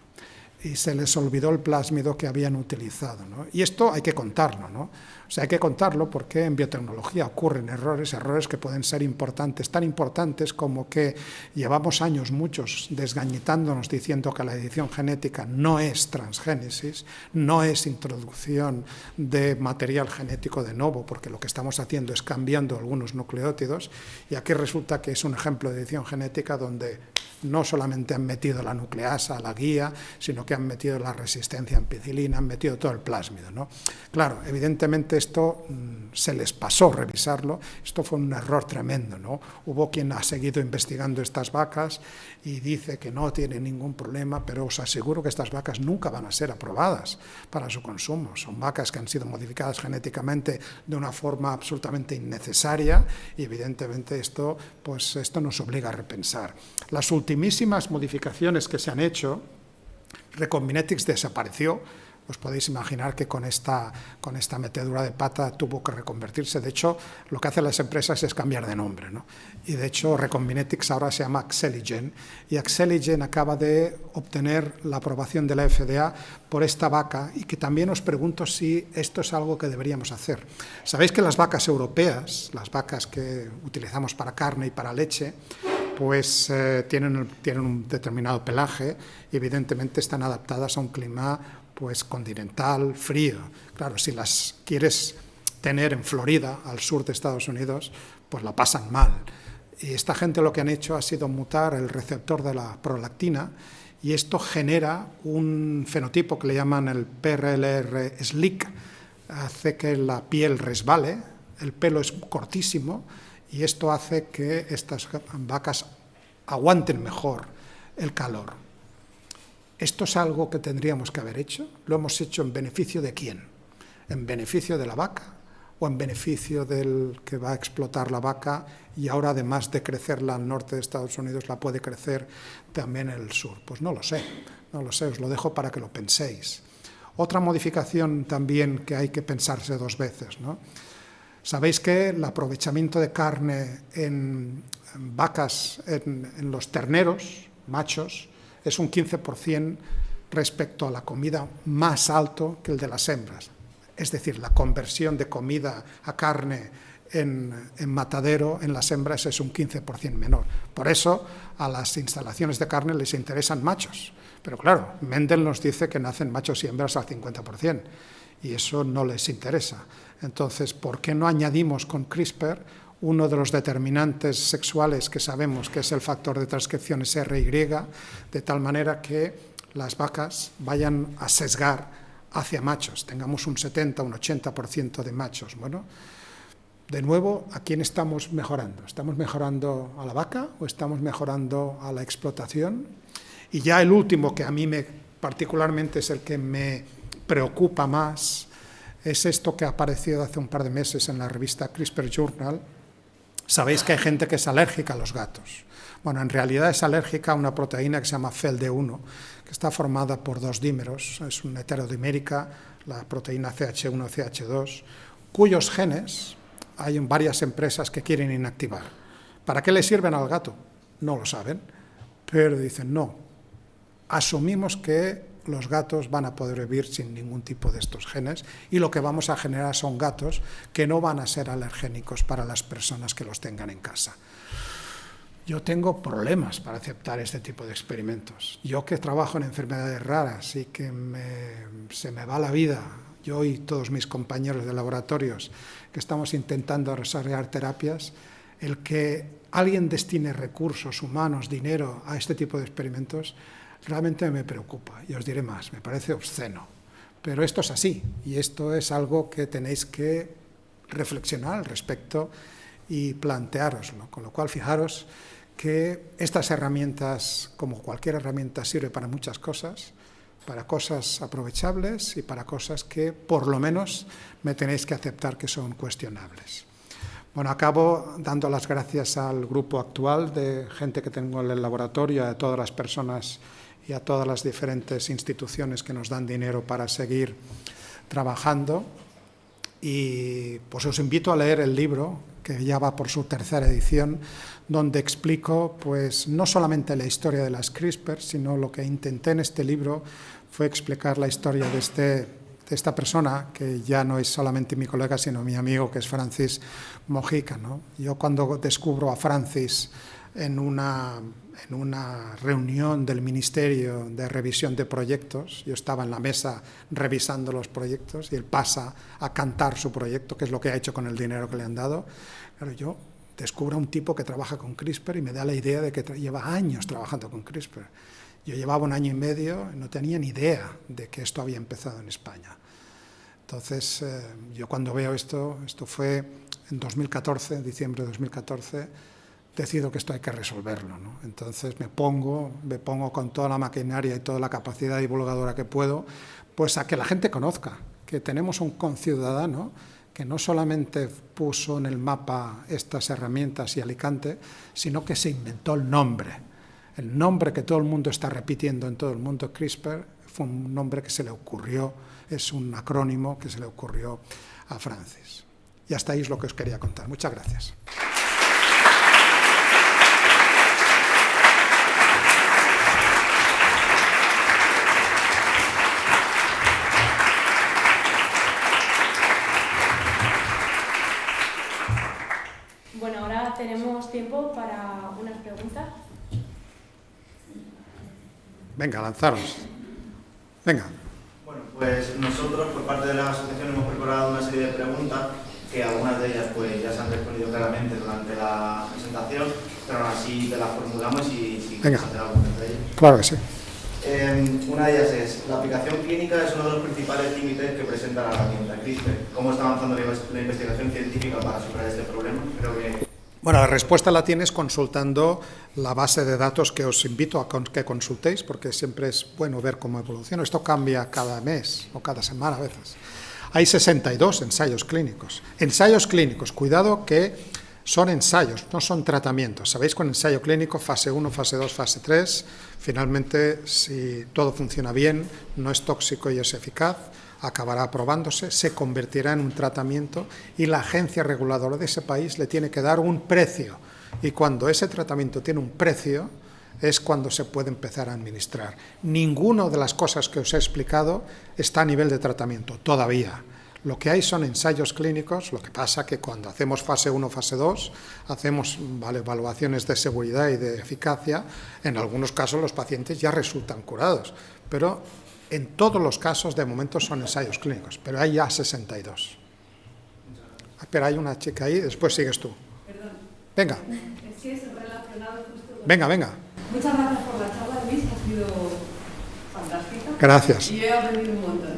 Y se les olvidó el plásmido que habían utilizado, ¿no? Y esto hay que contarlo, ¿no? O sea, hay que contarlo porque en biotecnología ocurren errores que pueden ser importantes, tan importantes como que llevamos años muchos desgañitándonos diciendo que la edición genética no es transgénesis, no es introducción de material genético de novo, porque lo que estamos haciendo es cambiando algunos nucleótidos, y aquí resulta que es un ejemplo de edición genética donde no solamente han metido la nucleasa, la guía, sino que han metido la resistencia a ampicilina, han metido todo el plásmido, ¿no? Claro, evidentemente esto se les pasó revisarlo, esto fue un error tremendo, ¿no? Hubo quien ha seguido investigando estas vacas y dice que no tiene ningún problema, pero os aseguro que estas vacas nunca van a ser aprobadas para su consumo. Son vacas que han sido modificadas genéticamente de una forma absolutamente innecesaria, y evidentemente esto nos obliga a repensar. Las ultimísimas modificaciones que se han hecho, Recombinetics desapareció. Os podéis imaginar que con esta metedura de pata tuvo que reconvertirse. De hecho, lo que hacen las empresas es cambiar de nombre, ¿no? Y de hecho, Recombinetics ahora se llama Axeligen, y Axeligen acaba de obtener la aprobación de la FDA por esta vaca, y que también os pregunto si esto es algo que deberíamos hacer. Sabéis que las vacas europeas, las vacas que utilizamos para carne y para leche, pues tienen un determinado pelaje y evidentemente están adaptadas a un clima pues continental, frío. Claro, si las quieres tener en Florida, al sur de Estados Unidos, pues la pasan mal. Y esta gente lo que han hecho ha sido mutar el receptor de la prolactina y esto genera un fenotipo que le llaman el PRLR Slick, hace que la piel resbale, el pelo es cortísimo y esto hace que estas vacas aguanten mejor el calor. Esto es algo que tendríamos que haber hecho. ¿Lo hemos hecho en beneficio de quién? ¿En beneficio de la vaca o en beneficio del que va a explotar la vaca y ahora además de crecerla al norte de Estados Unidos la puede crecer también en el sur? Pues no lo sé, os lo dejo para que lo penséis. Otra modificación también que hay que pensarse dos veces, ¿no? Sabéis que el aprovechamiento de carne en vacas, en los terneros machos, es un 15% respecto a la comida más alto que el de las hembras. Es decir, la conversión de comida a carne en matadero en las hembras es un 15% menor. Por eso a las instalaciones de carne les interesan machos. Pero claro, Mendel nos dice que nacen machos y hembras al 50% y eso no les interesa. Entonces, ¿por qué no añadimos con CRISPR uno de los determinantes sexuales que sabemos que es el factor de transcripción SRY, de tal manera que las vacas vayan a sesgar hacia machos, tengamos un 70, un 80% de machos? Bueno, de nuevo, ¿a quién estamos mejorando? ¿Estamos mejorando a la vaca o estamos mejorando a la explotación? Y ya el último, que a mí particularmente es el que me preocupa más, es esto que ha aparecido hace un par de meses en la revista CRISPR Journal. Sabéis que hay gente que es alérgica a los gatos. Bueno, en realidad es alérgica a una proteína que se llama FeLD1, que está formada por dos dímeros, es una heterodimérica, la proteína CH1 y CH2, cuyos genes hay en varias empresas que quieren inactivar. ¿Para qué le sirven al gato? No lo saben, pero dicen no. Asumimos que los gatos van a poder vivir sin ningún tipo de estos genes y lo que vamos a generar son gatos que no van a ser alergénicos para las personas que los tengan en casa. Yo tengo problemas para aceptar este tipo de experimentos. Yo que trabajo en enfermedades raras y que se me va la vida, yo y todos mis compañeros de laboratorios que estamos intentando desarrollar terapias, el que alguien destine recursos humanos, dinero a este tipo de experimentos, realmente me preocupa. Y os diré más, me parece obsceno. Pero esto es así y esto es algo que tenéis que reflexionar al respecto y planteároslo. Con lo cual, fijaros que estas herramientas, como cualquier herramienta, sirve para muchas cosas, para cosas aprovechables y para cosas que por lo menos me tenéis que aceptar que son cuestionables. Bueno, acabo dando las gracias al grupo actual de gente que tengo en el laboratorio, a todas las personas y a todas las diferentes instituciones que nos dan dinero para seguir trabajando. Y pues os invito a leer el libro, que ya va por su tercera edición, donde explico pues no solamente la historia de las CRISPR, sino lo que intenté en este libro fue explicar la historia de esta persona, que ya no es solamente mi colega, sino mi amigo, que es Francis Mojica, ¿no? Yo cuando descubro a Francis en una reunión del Ministerio de Revisión de Proyectos, yo estaba en la mesa revisando los proyectos y él pasa a cantar su proyecto, que es lo que ha hecho con el dinero que le han dado. Claro, yo descubro a un tipo que trabaja con CRISPR y me da la idea de que lleva años trabajando con CRISPR. Yo llevaba 1 año y medio y no tenía ni idea de que esto había empezado en España. Entonces, yo cuando veo esto fue en 2014, en diciembre de 2014, decido que esto hay que resolverlo, ¿no? Entonces me pongo con toda la maquinaria y toda la capacidad divulgadora que puedo, pues a que la gente conozca que tenemos un conciudadano que no solamente puso en el mapa estas herramientas y Alicante, sino que se inventó el nombre que todo el mundo está repitiendo en todo el mundo. CRISPR fue un nombre que se le ocurrió, es un acrónimo que se le ocurrió a Francis. Y hasta ahí es lo que os quería contar. Muchas gracias. Bueno, ahora tenemos tiempo para unas preguntas. Venga, lanzaros. Venga. Bueno, pues nosotros por parte de la asociación hemos preparado una serie de preguntas que algunas de ellas pues ya se han respondido claramente durante la presentación, pero aún así te las formulamos y si quieres hacer algo de ellas. Claro que sí. Una de ellas es, la aplicación clínica es uno de los principales límites que presenta la herramienta CRISPR. ¿Cómo está avanzando la investigación científica para superar este problema? Creo que... Bueno, la respuesta la tienes consultando la base de datos que os invito a que consultéis, porque siempre es bueno ver cómo evoluciona. Esto cambia cada mes o cada semana a veces. Hay 62 ensayos clínicos. Ensayos clínicos, cuidado que son ensayos, no son tratamientos. Sabéis que un ensayo clínico, fase 1, fase 2, fase 3, finalmente, si todo funciona bien, no es tóxico y es eficaz, acabará aprobándose, se convertirá en un tratamiento y la agencia reguladora de ese país le tiene que dar un precio. Y cuando ese tratamiento tiene un precio, es cuando se puede empezar a administrar. Ninguna de las cosas que os he explicado está a nivel de tratamiento, todavía. Lo que hay son ensayos clínicos, lo que pasa que cuando hacemos fase 1, fase 2, hacemos evaluaciones de seguridad y de eficacia, en algunos casos los pacientes ya resultan curados, pero en todos los casos de momento son ensayos clínicos, pero hay ya 62. Pero hay una chica ahí, después sigues tú. Perdón. Venga. Es que es relacionado justo con... Venga. Muchas gracias por la charla, Luis, ha sido fantástica. Gracias. Y yo he aprendido un montón.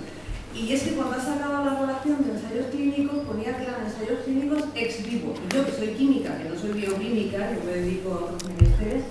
Y es que cuando has sacado la relación de ensayos clínicos, ponía que eran ensayos clínicos ex vivo. Y yo, que soy química, que no soy bioquímica, que me dedico a otros menesteres,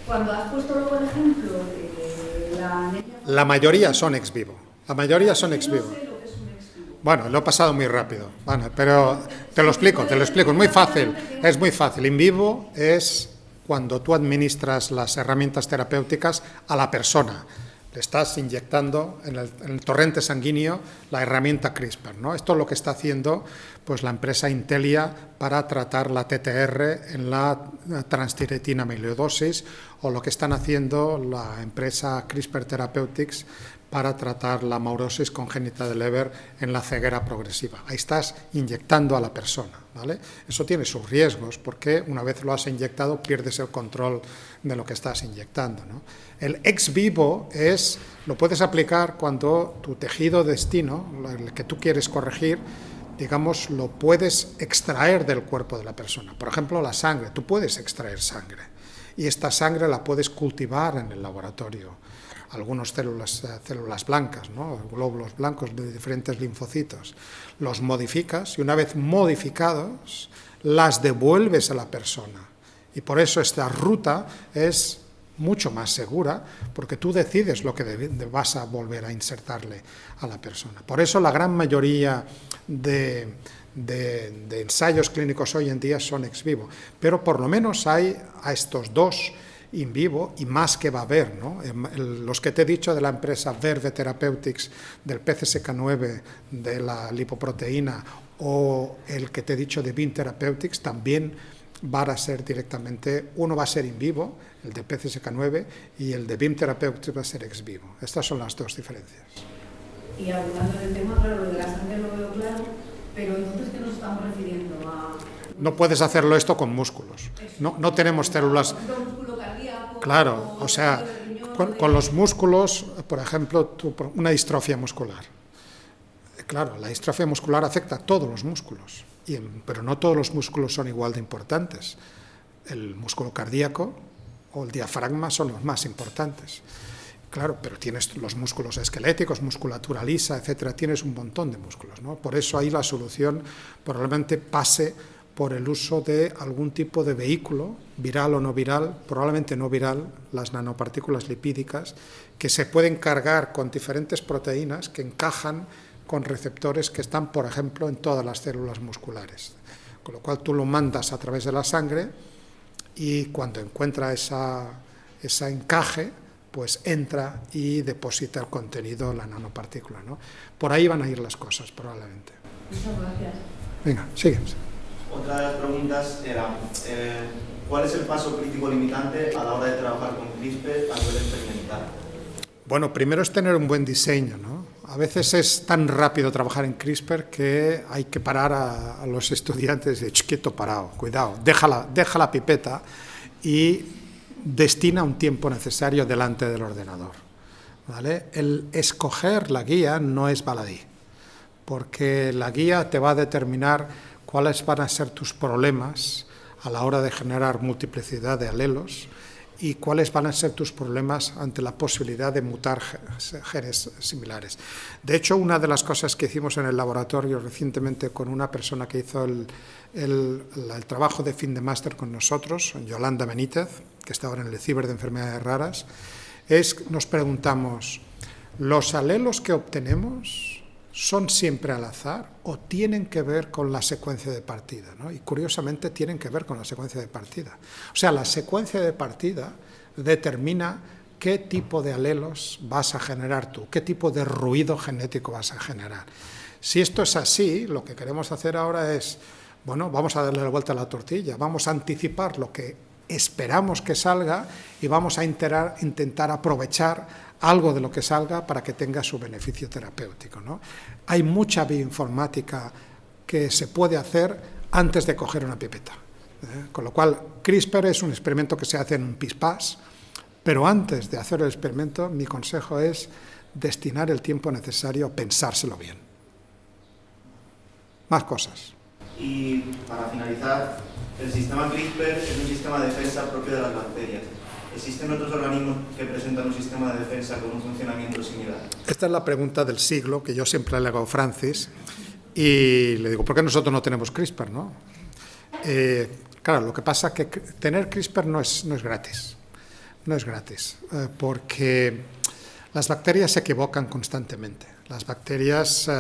cuando has puesto luego el ejemplo de la anemia... La mayoría son ex vivo. La mayoría son ex vivo. No sé lo que es un ex vivo. Bueno, lo he pasado muy rápido, bueno, pero te lo explico, es muy fácil. In vivo es cuando tú administras las herramientas terapéuticas a la persona. Le estás inyectando en el torrente sanguíneo la herramienta CRISPR, ¿no? Esto es lo que está haciendo pues, la empresa Intelia para tratar la TTR en la transtiretina amiloidosis, o lo que están haciendo la empresa CRISPR Therapeutics para tratar la maurosis congénita de Leber en la ceguera progresiva. Ahí estás inyectando a la persona, ¿vale? Eso tiene sus riesgos, porque una vez lo has inyectado pierdes el control de lo que estás inyectando, ¿no? El ex vivo lo puedes aplicar cuando tu tejido destino, el que tú quieres corregir, digamos, lo puedes extraer del cuerpo de la persona. Por ejemplo, la sangre, tú puedes extraer sangre y esta sangre la puedes cultivar en el laboratorio. Algunas células blancas, ¿no? Glóbulos blancos de diferentes linfocitos. Los modificas y una vez modificados, las devuelves a la persona. Y por eso esta ruta es mucho más segura, porque tú decides lo que vas a volver a insertarle a la persona. Por eso la gran mayoría de ensayos clínicos hoy en día son ex vivo, pero por lo menos hay a estos dos in vivo y más que va a haber, ¿no? Los que te he dicho de la empresa Verve Therapeutics, del PCSK9, de la lipoproteína, o el que te he dicho de Beam Therapeutics, también van a ser directamente, uno va a ser in vivo, el de PCSK9, y el de Beam Therapeutics va a ser ex vivo. Estas son las dos diferencias. Y hablando del tema, claro, lo de la sangre lo veo claro, pero entonces, ¿qué nos estamos refiriendo? No puedes hacerlo esto con músculos. No tenemos células... Claro, o sea, con los músculos, por ejemplo, una distrofia muscular. Claro, la distrofia muscular afecta a todos los músculos, pero no todos los músculos son igual de importantes. El músculo cardíaco o el diafragma son los más importantes. Claro, pero tienes los músculos esqueléticos, musculatura lisa, etcétera, tienes un montón de músculos, ¿no? Por eso ahí la solución probablemente pase por el uso de algún tipo de vehículo, viral o no viral, probablemente no viral, las nanopartículas lipídicas, que se pueden cargar con diferentes proteínas que encajan con receptores que están, por ejemplo, en todas las células musculares. Con lo cual tú lo mandas a través de la sangre y cuando encuentra ese encaje, pues entra y deposita el contenido, la nanopartícula, ¿no? Por ahí van a ir las cosas, probablemente. Muchas gracias. Venga, sigue. Otra de las preguntas era, ¿cuál es el paso crítico limitante a la hora de trabajar con CRISPR a nivel experimental? Bueno, primero es tener un buen diseño, ¿no? A veces es tan rápido trabajar en CRISPR que hay que parar a los estudiantes y decir, quieto, parado, cuidado, deja la pipeta y destina un tiempo necesario delante del ordenador, ¿vale? El escoger la guía no es baladí, porque la guía te va a determinar cuáles van a ser tus problemas a la hora de generar multiplicidad de alelos y cuáles van a ser tus problemas ante la posibilidad de mutar genes similares. De hecho, una de las cosas que hicimos en el laboratorio recientemente con una persona que hizo el trabajo de fin de máster con nosotros, Yolanda Benítez, que está ahora en el CIBER de enfermedades raras, nos preguntamos, ¿los alelos que obtenemos son siempre al azar o tienen que ver con la secuencia de partida, ¿no? Y curiosamente tienen que ver con la secuencia de partida. O sea, la secuencia de partida determina qué tipo de alelos vas a generar tú, qué tipo de ruido genético vas a generar. Si esto es así, lo que queremos hacer ahora es, bueno, vamos a darle la vuelta a la tortilla, vamos a anticipar lo que esperamos que salga y vamos a intentar aprovechar algo de lo que salga para que tenga su beneficio terapéutico, ¿no? Hay mucha bioinformática que se puede hacer antes de coger una pipeta, con lo cual CRISPR es un experimento que se hace en un pispás, pero antes de hacer el experimento mi consejo es destinar el tiempo necesario a pensárselo bien. Más cosas. Y para finalizar, el sistema CRISPR es un sistema de defensa propio de las bacterias. ¿Existen otros organismos que presentan un sistema de defensa con un funcionamiento similar? Esta es la pregunta del siglo que yo siempre le hago a Francis y le digo, ¿por qué nosotros no tenemos CRISPR, no? Claro, lo que pasa es que tener CRISPR no es gratis. No es gratis, porque las bacterias se equivocan constantemente. Las bacterias,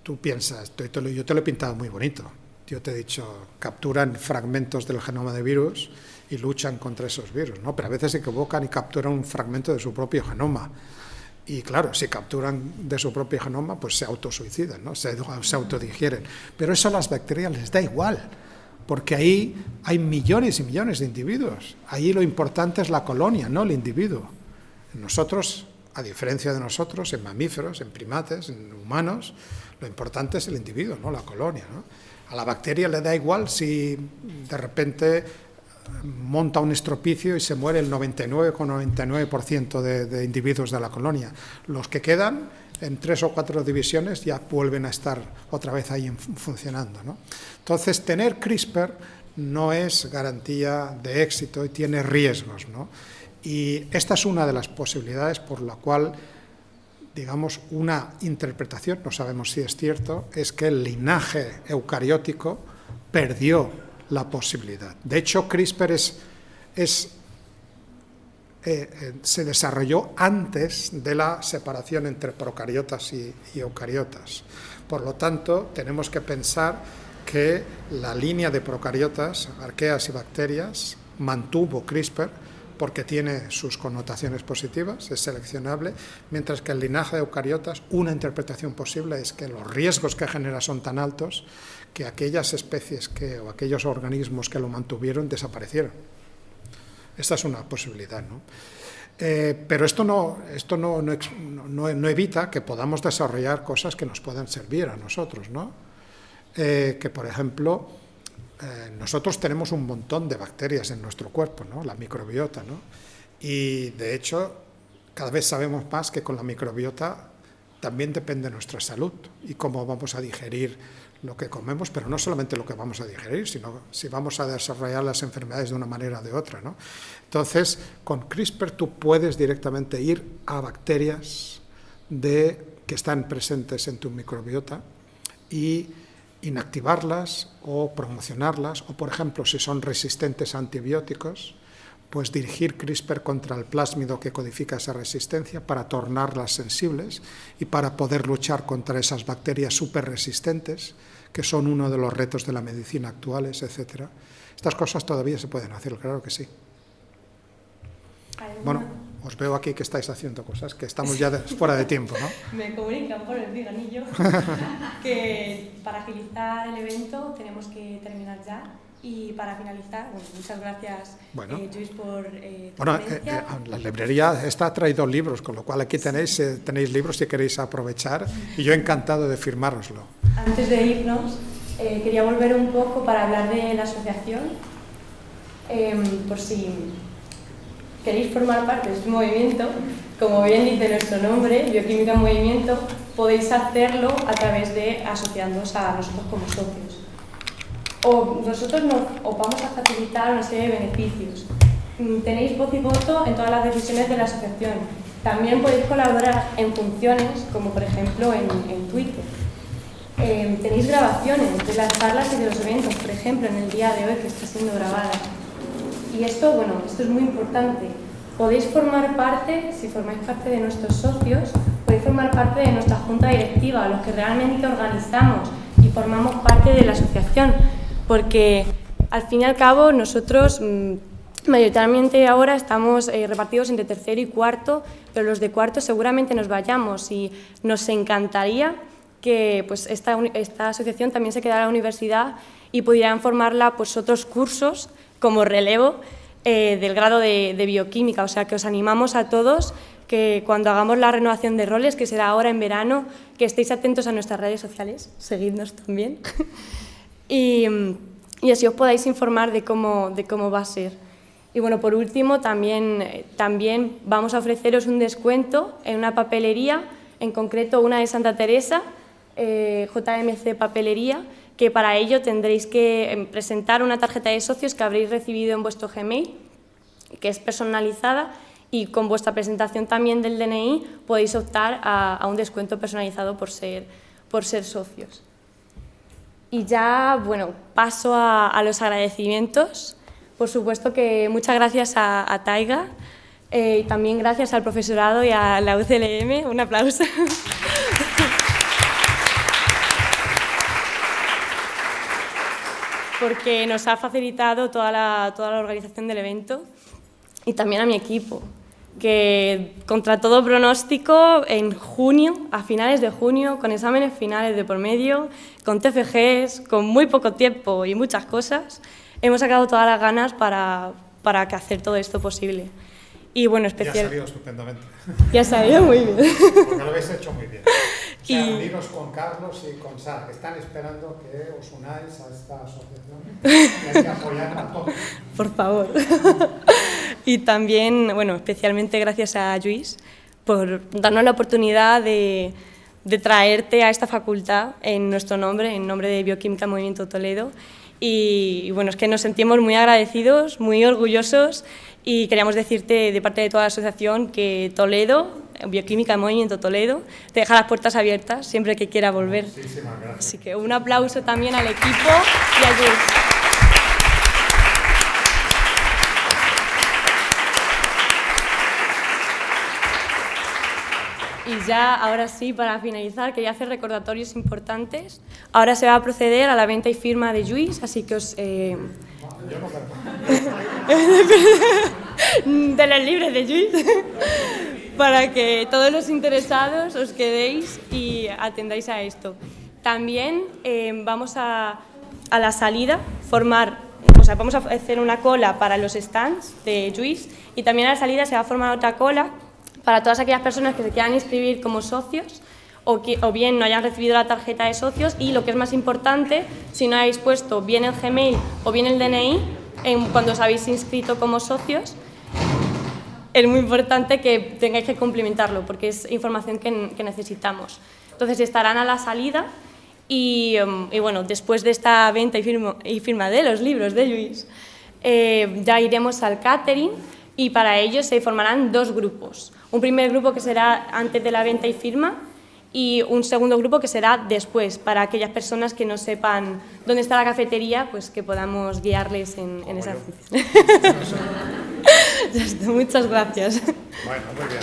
tú piensas, yo te lo he pintado muy bonito. Yo te he dicho, capturan fragmentos del genoma de virus y luchan contra esos virus, ¿no? Pero a veces se equivocan y capturan un fragmento de su propio genoma. Y claro, si capturan de su propio genoma, pues se autosuicidan, ¿no? Se autodigieren. Pero eso a las bacterias les da igual, porque ahí hay millones y millones de individuos. Ahí lo importante es la colonia, no el individuo. Nosotros, a diferencia de nosotros, en mamíferos, en primates, en humanos, lo importante es el individuo, no la colonia, ¿no? A la bacteria le da igual si de repente monta un estropicio y se muere el 99,99% de individuos de la colonia. Los que quedan, en 3 o 4 divisiones, ya vuelven a estar otra vez ahí funcionando, ¿no? Entonces, tener CRISPR no es garantía de éxito y tiene riesgos, ¿no? Y esta es una de las posibilidades por la cual, digamos, una interpretación, no sabemos si es cierto, es que el linaje eucariótico perdió la posibilidad. De hecho, CRISPR se desarrolló antes de la separación entre procariotas y eucariotas. Por lo tanto, tenemos que pensar que la línea de procariotas, arqueas y bacterias, mantuvo CRISPR porque tiene sus connotaciones positivas, es seleccionable, mientras que el linaje de eucariotas, una interpretación posible es que los riesgos que genera son tan altos que aquellas especies o aquellos organismos que lo mantuvieron desaparecieron. Esta es una posibilidad, ¿no? Pero esto no evita que podamos desarrollar cosas que nos puedan servir a nosotros, ¿no? Que, por ejemplo, nosotros tenemos un montón de bacterias en nuestro cuerpo, ¿no? La microbiota, ¿no? Y, de hecho, cada vez sabemos más que con la microbiota también depende nuestra salud y cómo vamos a digerir lo que comemos, pero no solamente lo que vamos a digerir, sino si vamos a desarrollar las enfermedades de una manera o de otra, ¿no? Entonces, con CRISPR tú puedes directamente ir a bacterias que están presentes en tu microbiota y inactivarlas o promocionarlas, o por ejemplo, si son resistentes a antibióticos, pues dirigir CRISPR contra el plásmido que codifica esa resistencia para tornarlas sensibles y para poder luchar contra esas bacterias superresistentes, que son uno de los retos de la medicina actuales, etc. Estas cosas todavía se pueden hacer, claro que sí. Bueno, os veo aquí que estáis haciendo cosas, que estamos ya fuera de tiempo, ¿no? Me comunican por el piganillo que para agilizar el evento tenemos que terminar ya. Y para finalizar, bueno, muchas gracias, Lluís, por tu ponencia. La librería ha traído libros, con lo cual aquí tenéis libros si queréis aprovechar, y yo encantado de firmároslo. Antes de irnos, quería volver un poco para hablar de la asociación, por si queréis formar parte de este movimiento. Como bien dice nuestro nombre, Bioquímica en Movimiento, podéis hacerlo a través de asociándoos a nosotros como socios. O nosotros os vamos a facilitar una serie de beneficios. Tenéis voz y voto en todas las decisiones de la asociación. También podéis colaborar en funciones, como por ejemplo en Twitter. Tenéis grabaciones de las charlas y de los eventos, por ejemplo, en el día de hoy que está siendo grabada. Y esto es muy importante. Podéis formar parte, si formáis parte de nuestros socios, podéis formar parte de nuestra junta directiva, los que realmente organizamos y formamos parte de la asociación, porque al fin y al cabo nosotros mayoritariamente ahora estamos repartidos entre tercero y cuarto, pero los de cuarto seguramente nos vayamos y nos encantaría que pues, esta asociación también se quedara a la universidad y pudieran formarla pues, otros cursos como relevo del grado de bioquímica, o sea que os animamos a todos que cuando hagamos la renovación de roles, que será ahora en verano, que estéis atentos a nuestras redes sociales, seguidnos también, y así os podáis informar de cómo va a ser. Y bueno, por último, también vamos a ofreceros un descuento en una papelería, en concreto una de Santa Teresa, JMC Papelería, que para ello tendréis que presentar una tarjeta de socios que habréis recibido en vuestro Gmail, que es personalizada, y con vuestra presentación también del DNI podéis optar a un descuento personalizado por ser socios. Y ya, bueno, paso a los agradecimientos. Por supuesto que muchas gracias a Taiga, y también gracias al profesorado y a la UCLM. Un aplauso. Porque nos ha facilitado toda la organización del evento, y también a mi equipo, que contra todo pronóstico, en junio, a finales de junio, con exámenes finales de por medio, con TFGs, con muy poco tiempo y muchas cosas, hemos sacado todas las ganas para hacer todo esto posible. Y bueno, Ya ha salido estupendamente. Ya ha salido muy bien. Porque lo habéis hecho muy bien. O sea, uniros con Carlos y con Sara, que están esperando que os unáis a esta asociación y hay que apoyar a todos. Por favor. Y también, bueno, especialmente gracias a Lluís por darnos la oportunidad de traerte a esta facultad en nuestro nombre, en nombre de Bioquímica Movimiento Toledo. Y bueno, es que nos sentimos muy agradecidos, muy orgullosos, y queríamos decirte de parte de toda la asociación que Toledo, Bioquímica Movimiento Toledo, te deja las puertas abiertas siempre que quiera volver. Muchísimas gracias. Así que un aplauso también al equipo y a Lluís. Y ya, ahora sí, para finalizar, quería hacer recordatorios importantes. Ahora se va a proceder a la venta y firma de Lluís, así que os... Yo no de los libros de Lluís, para que todos los interesados os quedéis y atendáis a esto. También vamos a la salida vamos a hacer una cola para los stands de Lluís, y también a la salida se va a formar otra cola para todas aquellas personas que se quieran inscribir como socios o bien no hayan recibido la tarjeta de socios, y lo que es más importante, si no habéis puesto bien el Gmail o bien el DNI cuando os habéis inscrito como socios, es muy importante que tengáis que cumplimentarlo porque es información que necesitamos. Entonces estarán a la salida y bueno, después de esta venta y firma de los libros de Lluís, ya iremos al catering, y para ello se formarán dos grupos. Un primer grupo que será antes de la venta y firma, y un segundo grupo que será después, para aquellas personas que no sepan dónde está la cafetería, pues que podamos guiarles en esa función. Muchas gracias. Bueno, muy bien.